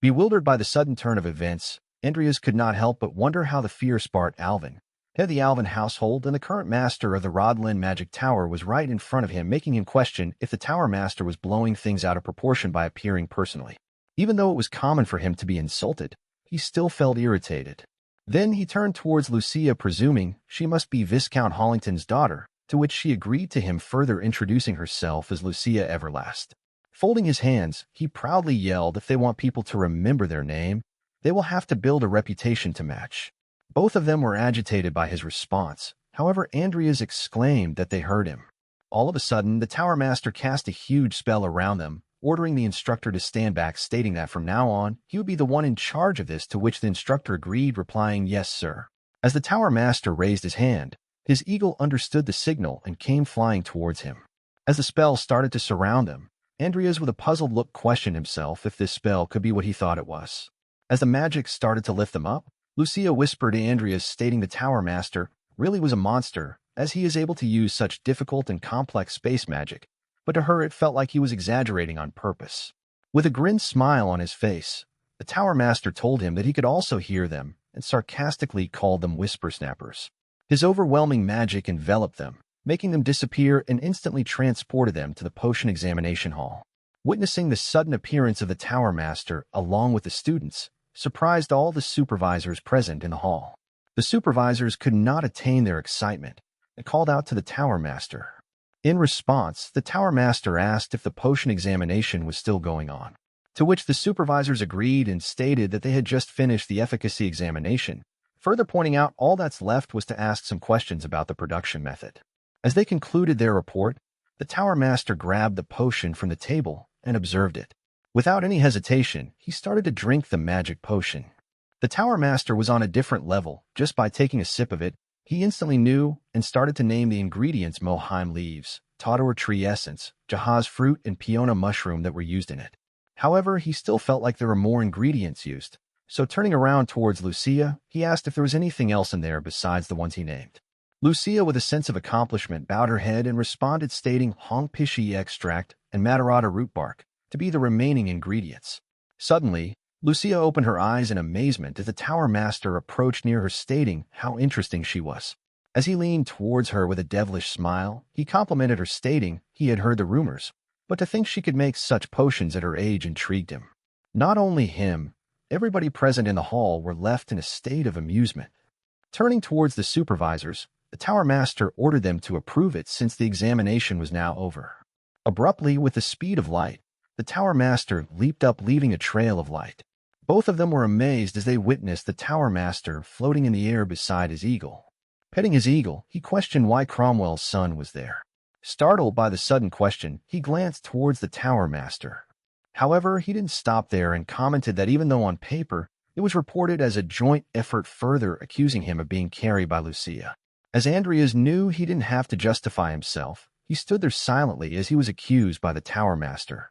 Bewildered by the sudden turn of events, Andrias could not help but wonder how the fierce Bard Alvin, head of the Alvin household and the current master of the Rodlen Magic Tower, was right in front of him, making him question if the Tower Master was blowing things out of proportion by appearing personally. Even though it was common for him to be insulted, he still felt irritated. Then he turned towards Lucia, presuming she must be Viscount Hollington's daughter, to which she agreed to him, further introducing herself as Lucia Everlast. Folding his hands, he proudly yelled, if they want people to remember their name, they will have to build a reputation to match. Both of them were agitated by his response. However, Andrias exclaimed that they heard him. All of a sudden, the Tower Master cast a huge spell around them, ordering the instructor to stand back, stating that from now on, he would be the one in charge of this, to which the instructor agreed, replying, "Yes, sir." As the Tower Master raised his hand, his eagle understood the signal and came flying towards him. As the spell started to surround them, Andrias, with a puzzled look, questioned himself if this spell could be what he thought it was. As the magic started to lift them up, Lucia whispered to Andrias, stating the Tower Master really was a monster, as he is able to use such difficult and complex space magic, but to her it felt like he was exaggerating on purpose. With a grim smile on his face, the Tower Master told him that he could also hear them and sarcastically called them whisper snappers. His overwhelming magic enveloped them, making them disappear, and instantly transported them to the potion examination hall. Witnessing the sudden appearance of the Tower Master along with the students surprised all the supervisors present in the hall. The supervisors could not attain their excitement and called out to the Tower Master. In response, the Tower Master asked if the potion examination was still going on, to which the supervisors agreed and stated that they had just finished the efficacy examination, further pointing out all that's left was to ask some questions about the production method. As they concluded their report, the Tower Master grabbed the potion from the table and observed it. Without any hesitation, he started to drink the magic potion. The Tower Master was on a different level. Just by taking a sip of it, he instantly knew and started to name the ingredients: Moheim leaves, Tador tree essence, Jahaz fruit, and Peona mushroom that were used in it. However, he still felt like there were more ingredients used, so turning around towards Lucia, he asked if there was anything else in there besides the ones he named. Lucia, with a sense of accomplishment, bowed her head and responded, stating Hong Pishi extract and Matarata root bark to be the remaining ingredients. Suddenly, Lucia opened her eyes in amazement as the Tower Master approached near her, stating how interesting she was. As he leaned towards her with a devilish smile, he complimented her, stating he had heard the rumors, but to think she could make such potions at her age intrigued him. Not only him, everybody present in the hall were left in a state of amusement. Turning towards the supervisors, the Tower Master ordered them to approve it since the examination was now over. Abruptly, with the speed of light, the Tower Master leaped up, leaving a trail of light. Both of them were amazed as they witnessed the Tower Master floating in the air beside his eagle. Petting his eagle, he questioned why Cromwell's son was there. Startled by the sudden question, he glanced towards the Tower Master. However, he didn't stop there and commented that even though on paper, it was reported as a joint effort, further accusing him of being carried by Lucia. As Andrias knew he didn't have to justify himself, he stood there silently as he was accused by the Tower Master.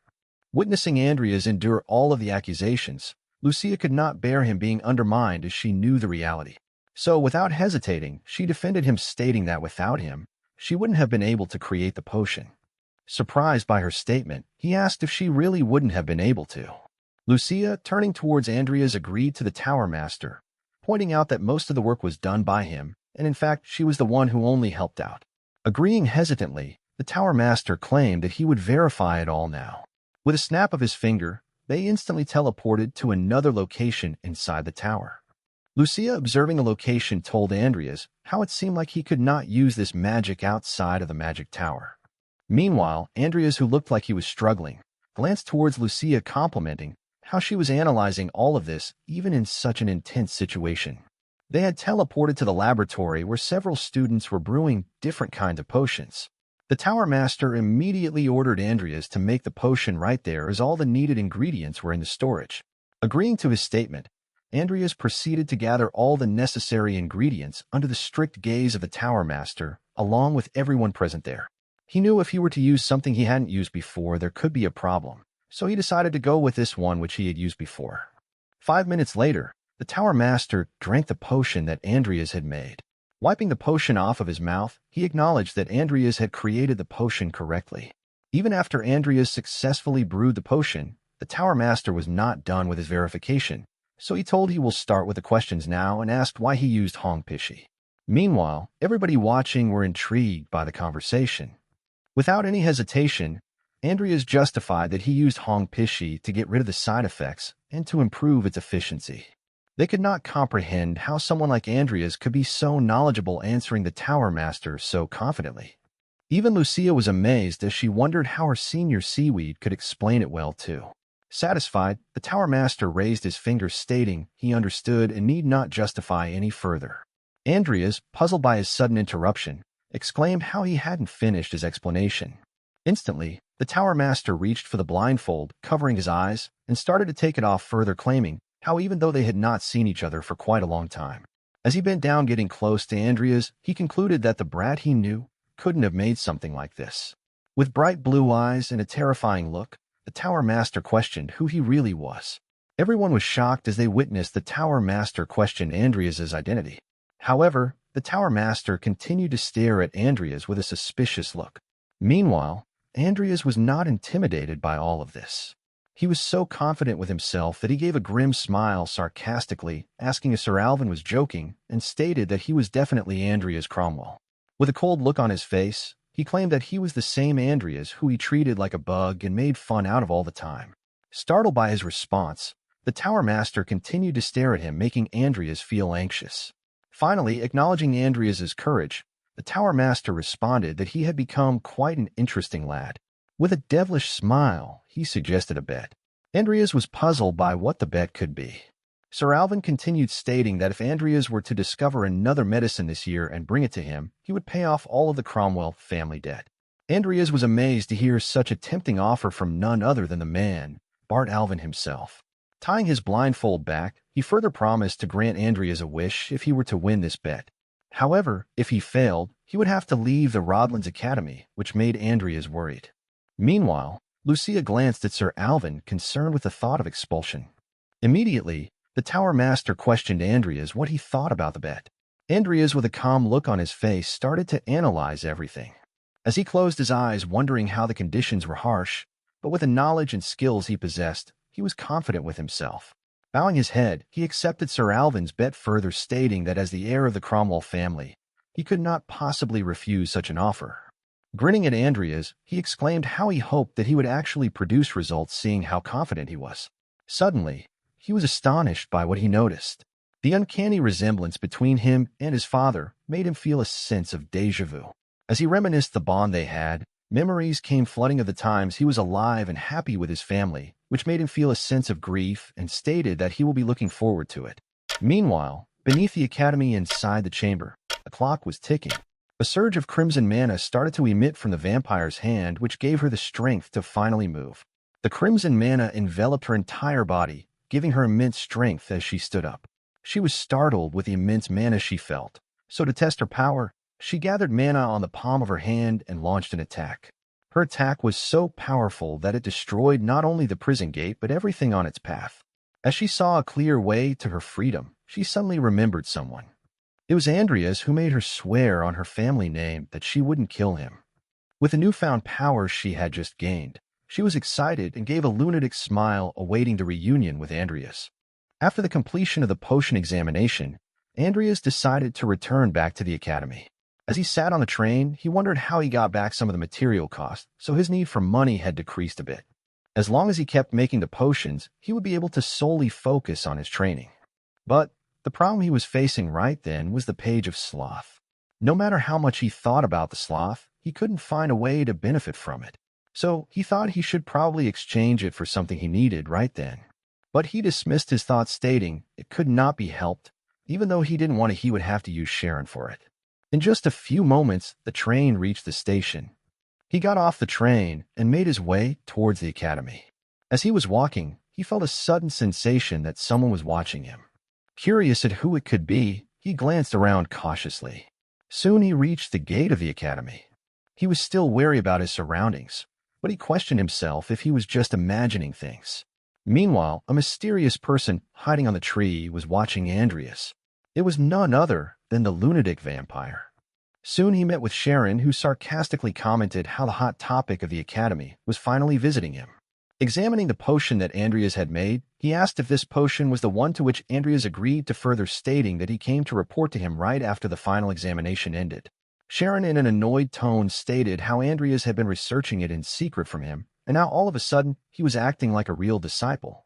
Witnessing Andrias endure all of the accusations, Lucia could not bear him being undermined as she knew the reality. So, without hesitating, she defended him, stating that without him, she wouldn't have been able to create the potion. Surprised by her statement, he asked if she really wouldn't have been able to. Lucia, turning towards Andrias, agreed to the Tower Master, pointing out that most of the work was done by him, and in fact she was the one who only helped out. Agreeing hesitantly, the Tower Master claimed that he would verify it all now. With a snap of his finger, they instantly teleported to another location inside the tower. Lucia, observing the location, told Andrias how it seemed like he could not use this magic outside of the magic tower. Meanwhile, Andrias, who looked like he was struggling, glanced towards Lucia, complimenting how she was analyzing all of this even in such an intense situation. They had teleported to the laboratory where several students were brewing different kinds of potions. The Tower Master immediately ordered Andrias to make the potion right there, as all the needed ingredients were in the storage. Agreeing to his statement, Andrias proceeded to gather all the necessary ingredients under the strict gaze of the Tower Master, along with everyone present there. He knew if he were to use something he hadn't used before, there could be a problem, so he decided to go with this one which he had used before. 5 minutes later, the Tower Master drank the potion that Andrias had made. Wiping the potion off of his mouth, he acknowledged that Andrias had created the potion correctly. Even after Andrias successfully brewed the potion, the Tower Master was not done with his verification, so he told he will start with the questions now and asked why he used Hong Pishi. Meanwhile, everybody watching were intrigued by the conversation. Without any hesitation, Andrias justified that he used Hong Pishi to get rid of the side effects and to improve its efficiency. They could not comprehend how someone like Andrias could be so knowledgeable, answering the Tower Master so confidently. Even Lucia was amazed as she wondered how her senior seaweed could explain it well too. Satisfied, the Tower Master raised his finger, stating he understood and need not justify any further. Andrias, puzzled by his sudden interruption, exclaimed how he hadn't finished his explanation. Instantly, the Tower Master reached for the blindfold, covering his eyes, and started to take it off, further claiming how even though they had not seen each other for quite a long time. As he bent down, getting close to Andrias, he concluded that the brat he knew couldn't have made something like this. With bright blue eyes and a terrifying look, the Tower Master questioned who he really was. Everyone was shocked as they witnessed the Tower Master question Andrias's identity. However, the Tower Master continued to stare at Andrias with a suspicious look. Meanwhile, Andrias was not intimidated by all of this. He was so confident with himself that he gave a grim smile, sarcastically asking if Sir Alvin was joking, and stated that he was definitely Andrias Cromwell. With a cold look on his face, he claimed that he was the same Andrias who he treated like a bug and made fun out of all the time. Startled by his response, the Tower Master continued to stare at him, making Andrias feel anxious. Finally, acknowledging Andrias's courage, the Tower Master responded that he had become quite an interesting lad. With a devilish smile, he suggested a bet. Andrias was puzzled by what the bet could be. Sir Alvin continued, stating that if Andrias were to discover another medicine this year and bring it to him, he would pay off all of the Cromwell family debt. Andrias was amazed to hear such a tempting offer from none other than the man, Bart Alvin himself. Tying his blindfold back, he further promised to grant Andrias a wish if he were to win this bet. However, if he failed, he would have to leave the Rodlen Academy, which made Andrias worried. Meanwhile, Lucia glanced at Sir Alvin, concerned with the thought of expulsion. Immediately, the Tower Master questioned Andrias what he thought about the bet. Andrias, with a calm look on his face, started to analyze everything. As he closed his eyes, wondering how the conditions were harsh, but with the knowledge and skills he possessed, he was confident with himself. Bowing his head, he accepted Sir Alvin's bet, further stating that as the heir of the Cromwell family, he could not possibly refuse such an offer. Grinning at Andrias, he exclaimed how he hoped that he would actually produce results, seeing how confident he was. Suddenly, he was astonished by what he noticed. The uncanny resemblance between him and his father made him feel a sense of déjà vu. As he reminisced the bond they had, memories came flooding of the times he was alive and happy with his family, which made him feel a sense of grief and stated that he will be looking forward to it. Meanwhile, beneath the academy inside the chamber, a clock was ticking. A surge of crimson mana started to emit from the vampire's hand, which gave her the strength to finally move. The crimson mana enveloped her entire body, giving her immense strength as she stood up. She was startled with the immense mana she felt, so to test her power, she gathered mana on the palm of her hand and launched an attack. Her attack was so powerful that it destroyed not only the prison gate but everything on its path. As she saw a clear way to her freedom, she suddenly remembered someone. It was Andrias who made her swear on her family name that she wouldn't kill him. With the newfound power she had just gained, she was excited and gave a lunatic smile awaiting the reunion with Andrias. After the completion of the potion examination, Andrias decided to return back to the academy. As he sat on the train, he wondered how he got back some of the material costs, so his need for money had decreased a bit. As long as he kept making the potions, he would be able to solely focus on his training. But the problem he was facing right then was the page of Sloth. No matter how much he thought about the Sloth, he couldn't find a way to benefit from it. So he thought he should probably exchange it for something he needed right then. But he dismissed his thoughts, stating it could not be helped, even though he didn't want he would have to use Charon for it. In just a few moments, the train reached the station. He got off the train and made his way towards the academy. As he was walking, he felt a sudden sensation that someone was watching him. Curious at who it could be, he glanced around cautiously. Soon he reached the gate of the academy. He was still wary about his surroundings, but he questioned himself if he was just imagining things. Meanwhile, a mysterious person hiding on the tree was watching Andrias. It was none other than the lunatic vampire. Soon he met with Charon, who sarcastically commented how the hot topic of the academy was finally visiting him. Examining the potion that Andrias had made, he asked if this potion was the one, to which Andrias agreed to, further stating that he came to report to him right after the final examination ended. Charon, in an annoyed tone, stated how Andrias had been researching it in secret from him, and now all of a sudden he was acting like a real disciple.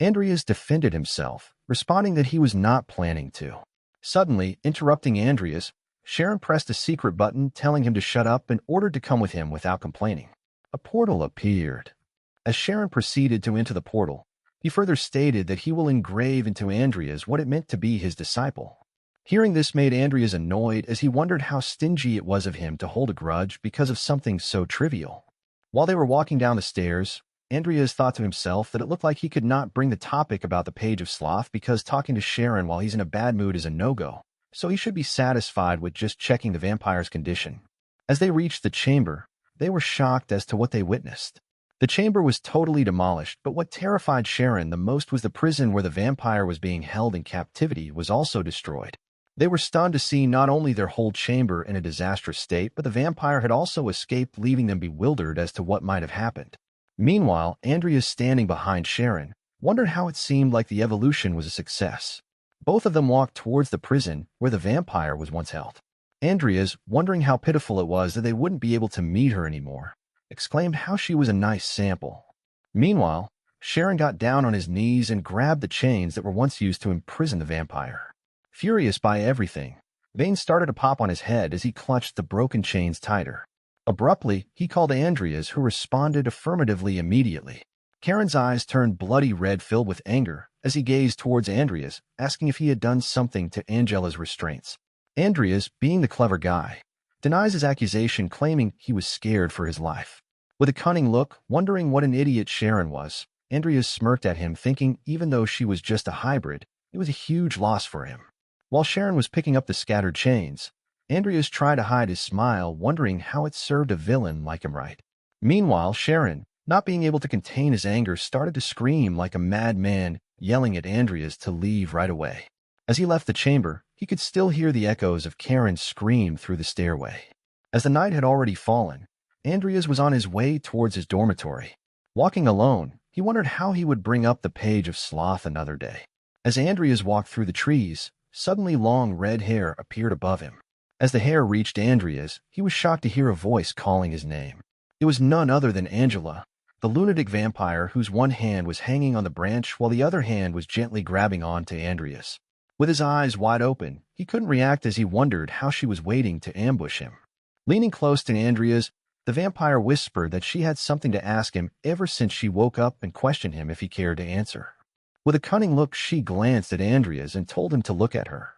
Andrias defended himself, responding that he was not planning to. Suddenly, interrupting Andrias, Charon pressed a secret button telling him to shut up and ordered to come with him without complaining. A portal appeared. As Charon proceeded to enter the portal, he further stated that he will engrave into Andrias what it meant to be his disciple. Hearing this made Andrias annoyed, as he wondered how stingy it was of him to hold a grudge because of something so trivial. While they were walking down the stairs, Andrias thought to himself that it looked like he could not bring the topic about the page of Sloth because talking to Charon while he's in a bad mood is a no-go, so he should be satisfied with just checking the vampire's condition. As they reached the chamber, they were shocked as to what they witnessed. The chamber was totally demolished, but what terrified Charon the most was the prison where the vampire was being held in captivity was also destroyed. They were stunned to see not only their whole chamber in a disastrous state, but the vampire had also escaped, leaving them bewildered as to what might have happened. Meanwhile, Andrias, standing behind Charon, wondered how it seemed like the evolution was a success. Both of them walked towards the prison where the vampire was once held. Andrias, wondering how pitiful it was that they wouldn't be able to meet her anymore, exclaimed how she was a nice sample. Meanwhile, Charon got down on his knees and grabbed the chains that were once used to imprison the vampire. Furious by everything, veins started to pop on his head as he clutched the broken chains tighter. Abruptly, he called Andrias, who responded affirmatively immediately. Charon's eyes turned bloody red, filled with anger, as he gazed towards Andrias, asking if he had done something to Angela's restraints. Andrias, being the clever guy, denies his accusation, claiming he was scared for his life. With a cunning look, wondering what an idiot Charon was, Andrias smirked at him, thinking even though she was just a hybrid, it was a huge loss for him. While Charon was picking up the scattered chains, Andrias tried to hide his smile, wondering how it served a villain like him right. Meanwhile, Charon, not being able to contain his anger, started to scream like a madman, yelling at Andrias to leave right away. As he left the chamber, he could still hear the echoes of Charon's scream through the stairway. As the night had already fallen, Andrias was on his way towards his dormitory. Walking alone, he wondered how he would bring up the page of Sloth another day. As Andrias walked through the trees, suddenly long red hair appeared above him. As the hair reached Andrias, he was shocked to hear a voice calling his name. It was none other than Angela, the lunatic vampire whose one hand was hanging on the branch while the other hand was gently grabbing on to Andrias. With his eyes wide open, he couldn't react as he wondered how she was waiting to ambush him. Leaning close to Andrias, the vampire whispered that she had something to ask him ever since she woke up and questioned him if he cared to answer. With a cunning look, she glanced at Andrias and told him to look at her.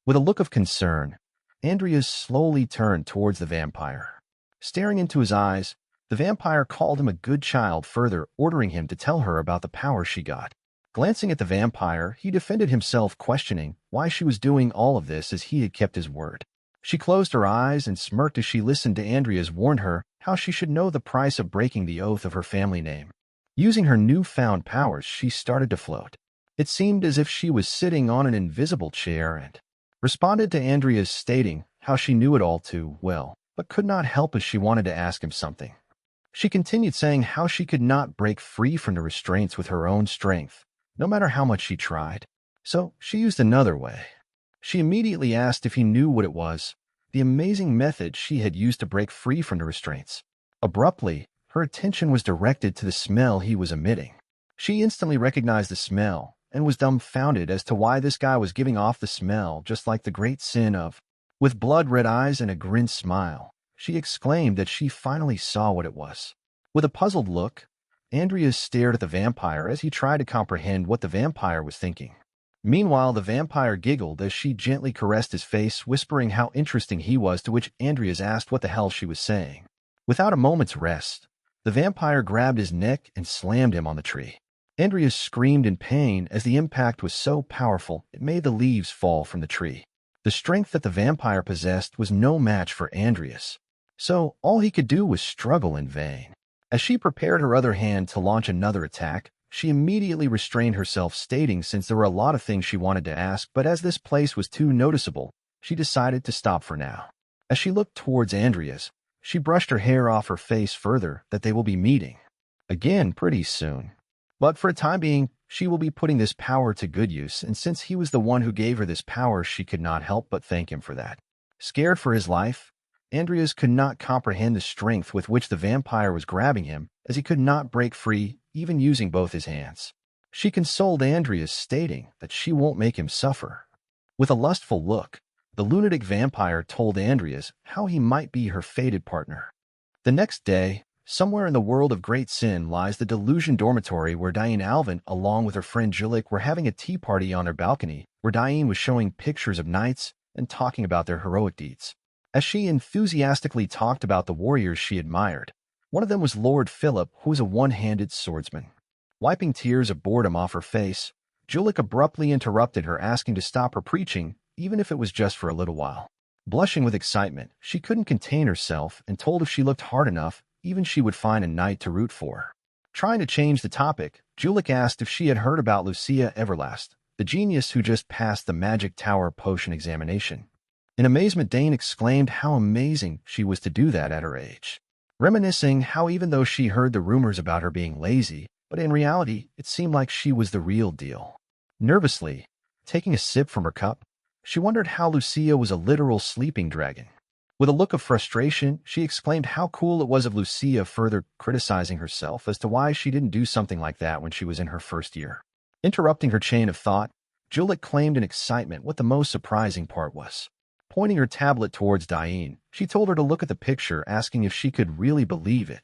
With a look of concern, Andrias slowly turned towards the vampire. Staring into his eyes, the vampire called him a good child, further ordering him to tell her about the power she got. Glancing at the vampire, he defended himself, questioning why she was doing all of this as he had kept his word. She closed her eyes and smirked as she listened to Andrias warn her how she should know the price of breaking the oath of her family name. Using her newfound powers, she started to float. It seemed as if she was sitting on an invisible chair and responded to Andrias, stating how she knew it all too well, but could not help as she wanted to ask him something. She continued saying how she could not break free from the restraints with her own strength, no matter how much she tried. So she used another way. She immediately asked if he knew what it was, the amazing method she had used to break free from the restraints. Abruptly, her attention was directed to the smell he was emitting. She instantly recognized the smell and was dumbfounded as to why this guy was giving off the smell just like the Great Sin of. With blood-red eyes and a grim smile, she exclaimed that she finally saw what it was. With a puzzled look, Andrias stared at the vampire as he tried to comprehend what the vampire was thinking. Meanwhile, the vampire giggled as she gently caressed his face, whispering how interesting he was, to which Andrias asked what the hell she was saying. Without a moment's rest, the vampire grabbed his neck and slammed him on the tree. Andrias screamed in pain as the impact was so powerful it made the leaves fall from the tree. The strength that the vampire possessed was no match for Andrias, so all he could do was struggle in vain. As she prepared her other hand to launch another attack, she immediately restrained herself, stating since there were a lot of things she wanted to ask, but as this place was too noticeable, she decided to stop for now. As she looked towards Andrias, she brushed her hair off her face, further that they will be meeting again pretty soon. But for a time being, she will be putting this power to good use, and since he was the one who gave her this power, she could not help but thank him for that. Scared for his life, Andrias could not comprehend the strength with which the vampire was grabbing him, as he could not break free, even using both his hands. She consoled Andrias, stating that she won't make him suffer. With a lustful look, the lunatic vampire told Andrias how he might be her fated partner. The next day, somewhere in the world of Great Sin lies the Delusion Dormitory, where Diane Alvin, along with her friend Julik, were having a tea party on their balcony, where Diane was showing pictures of knights and talking about their heroic deeds. As she enthusiastically talked about the warriors she admired, one of them was Lord Philip, who was a one-handed swordsman. Wiping tears of boredom off her face, Julik abruptly interrupted her, asking to stop her preaching, even if it was just for a little while. Blushing with excitement, she couldn't contain herself and told if she looked hard enough, even she would find a knight to root for. Trying to change the topic, Julik asked if she had heard about Lucia Everlast, the genius who just passed the Magic Tower potion examination. In amazement, Dane exclaimed how amazing she was to do that at her age, reminiscing how even though she heard the rumors about her being lazy, but in reality, it seemed like she was the real deal. Nervously, taking a sip from her cup, she wondered how Lucia was a literal sleeping dragon. With a look of frustration, she exclaimed how cool it was of Lucia, further criticizing herself as to why she didn't do something like that when she was in her first year. Interrupting her chain of thought, Julik claimed in excitement what the most surprising part was. Pointing her tablet towards Diane, she told her to look at the picture, asking if she could really believe it.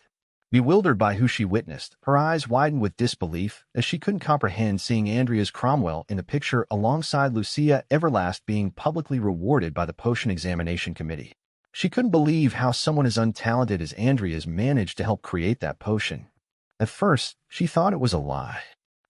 Bewildered by who she witnessed, her eyes widened with disbelief as she couldn't comprehend seeing Andrias Cromwell in the picture alongside Lucia Everlast being publicly rewarded by the potion examination committee. She couldn't believe how someone as untalented as Andrias managed to help create that potion. At first, she thought it was a lie.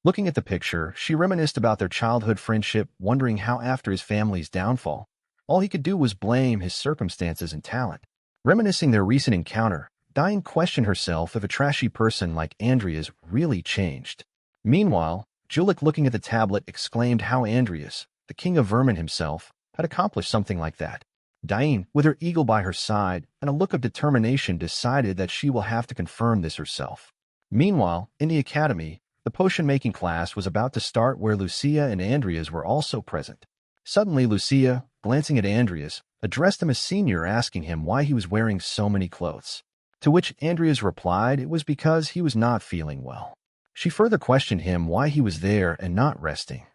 Looking at the picture, she reminisced about their childhood friendship, wondering how after his family's downfall, all he could do was blame his circumstances and talent. Reminiscing their recent encounter, Diane questioned herself if a trashy person like Andrias really changed. Meanwhile, Julik, looking at the tablet, exclaimed how Andrias, the king of vermin himself, had accomplished something like that. Diane, with her eagle by her side and a look of determination, decided that she will have to confirm this herself. Meanwhile, in the academy, the potion-making class was about to start, where Lucia and Andrias were also present. Suddenly, Lucia, glancing at Andrias, addressed him as senior, asking him why he was wearing so many clothes. To which Andrias replied it was because he was not feeling well. She further questioned him why he was there and not resting.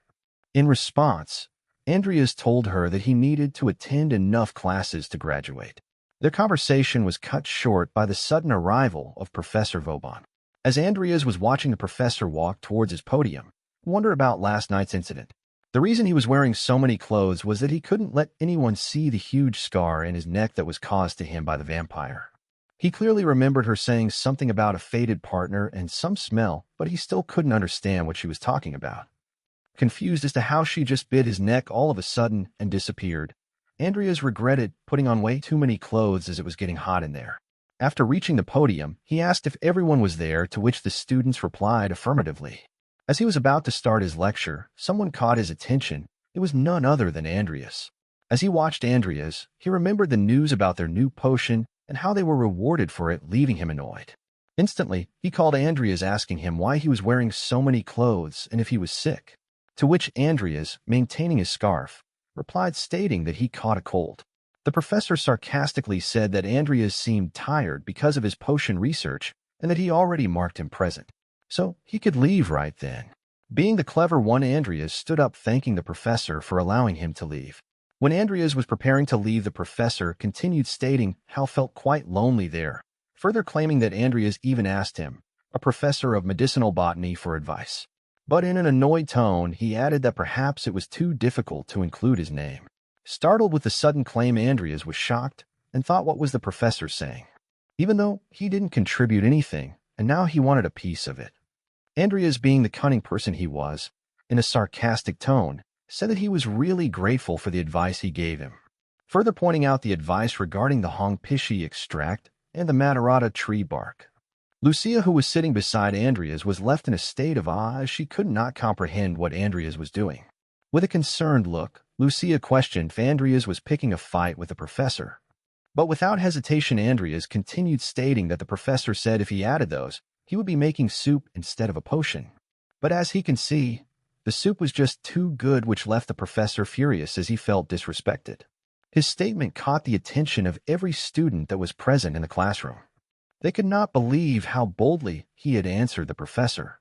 In response, Andrias told her that he needed to attend enough classes to graduate. Their conversation was cut short by the sudden arrival of Professor Vauban. As Andrias was watching the professor walk towards his podium, he wondered about last night's incident. The reason he was wearing so many clothes was that he couldn't let anyone see the huge scar in his neck that was caused to him by the vampire. He clearly remembered her saying something about a fated partner and some smell, but he still couldn't understand what she was talking about. Confused as to how she just bit his neck all of a sudden and disappeared, Andrias regretted putting on way too many clothes as it was getting hot in there. After reaching the podium, he asked if everyone was there, to which the students replied affirmatively. As he was about to start his lecture, someone caught his attention. It was none other than Andrias. As he watched Andrias, he remembered the news about their new potion and how they were rewarded for it, leaving him annoyed. Instantly, he called Andrias, asking him why he was wearing so many clothes and if he was sick. To which Andrias, maintaining his scarf, replied stating that he caught a cold. The professor sarcastically said that Andrias seemed tired because of his potion research and that he already marked him present, so he could leave right then. Being the clever one, Andrias stood up, thanking the professor for allowing him to leave. When Andrias was preparing to leave, the professor continued stating how felt quite lonely there, further claiming that Andrias even asked him, a professor of medicinal botany, for advice. But in an annoyed tone, he added that perhaps it was too difficult to include his name. Startled with the sudden claim, Andrias was shocked and thought, what was the professor saying? Even though he didn't contribute anything, and now he wanted a piece of it. Andrias, being the cunning person he was, in a sarcastic tone, said that he was really grateful for the advice he gave him, further pointing out the advice regarding the Hongpishi extract and the Matarata tree bark. Lucia, who was sitting beside Andrias, was left in a state of awe as she could not comprehend what Andrias was doing. With a concerned look, Lucia questioned if Andrias was picking a fight with the professor. But without hesitation, Andrias continued, stating that the professor said if he added those, he would be making soup instead of a potion. But as he can see, the soup was just too good, which left the professor furious as he felt disrespected. His statement caught the attention of every student that was present in the classroom. They could not believe how boldly he had answered the professor.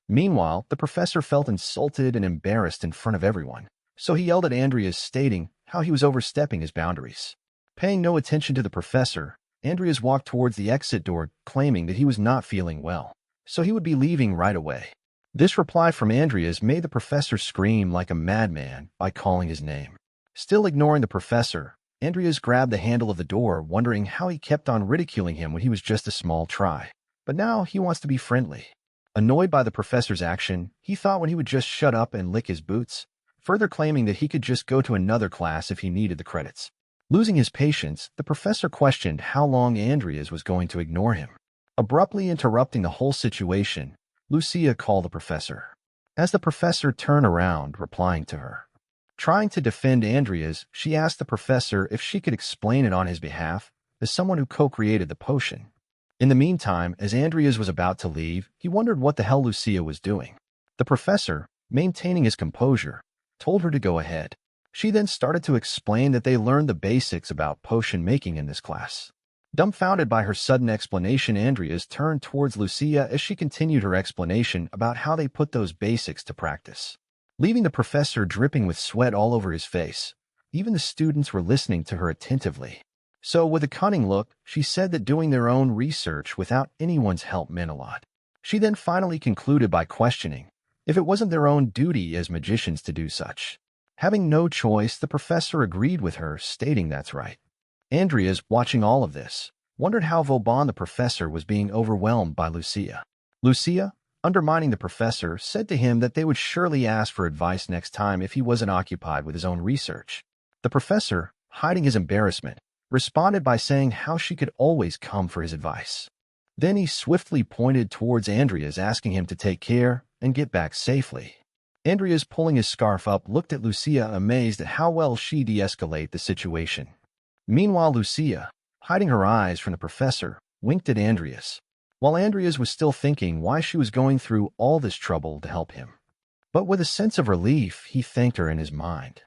Meanwhile, the professor felt insulted and embarrassed in front of everyone, so he yelled at Andrias, stating how he was overstepping his boundaries. Paying no attention to the professor, Andrias walked towards the exit door, claiming that he was not feeling well, so he would be leaving right away. This reply from Andrias made the professor scream like a madman by calling his name. Still ignoring the professor, Andrias grabbed the handle of the door, wondering how he kept on ridiculing him when he was just a small try. But now he wants to be friendly. Annoyed by the professor's action, he thought when he would just shut up and lick his boots, further claiming that he could just go to another class if he needed the credits. Losing his patience, the professor questioned how long Andrias was going to ignore him. Abruptly interrupting the whole situation, Lucia called the professor. As the professor turned around, replying to her. Trying to defend Andrias, she asked the professor if she could explain it on his behalf, as someone who co-created the potion. In the meantime, as Andrias was about to leave, he wondered what the hell Lucia was doing. The professor, maintaining his composure, told her to go ahead. She then started to explain that they learned the basics about potion making in this class. Dumbfounded by her sudden explanation, Andrias turned towards Lucia as she continued her explanation about how they put those basics to practice. Leaving the professor dripping with sweat all over his face, even the students were listening to her attentively. So, with a cunning look, she said that doing their own research without anyone's help meant a lot. She then finally concluded by questioning if it wasn't their own duty as magicians to do such. Having no choice, the professor agreed with her, stating that's right. Andrias, watching all of this, wondered how Vauban the professor was being overwhelmed by Lucia. Lucia, undermining the professor, said to him that they would surely ask for advice next time if he wasn't occupied with his own research. The professor, hiding his embarrassment, responded by saying how she could always come for his advice. Then he swiftly pointed towards Andrias, asking him to take care and get back safely. Andrias, pulling his scarf up, looked at Lucia, amazed at how well she de-escalate the situation. Meanwhile, Lucia, hiding her eyes from the professor, winked at Andrias, while Andrias was still thinking why she was going through all this trouble to help him. But with a sense of relief, he thanked her in his mind.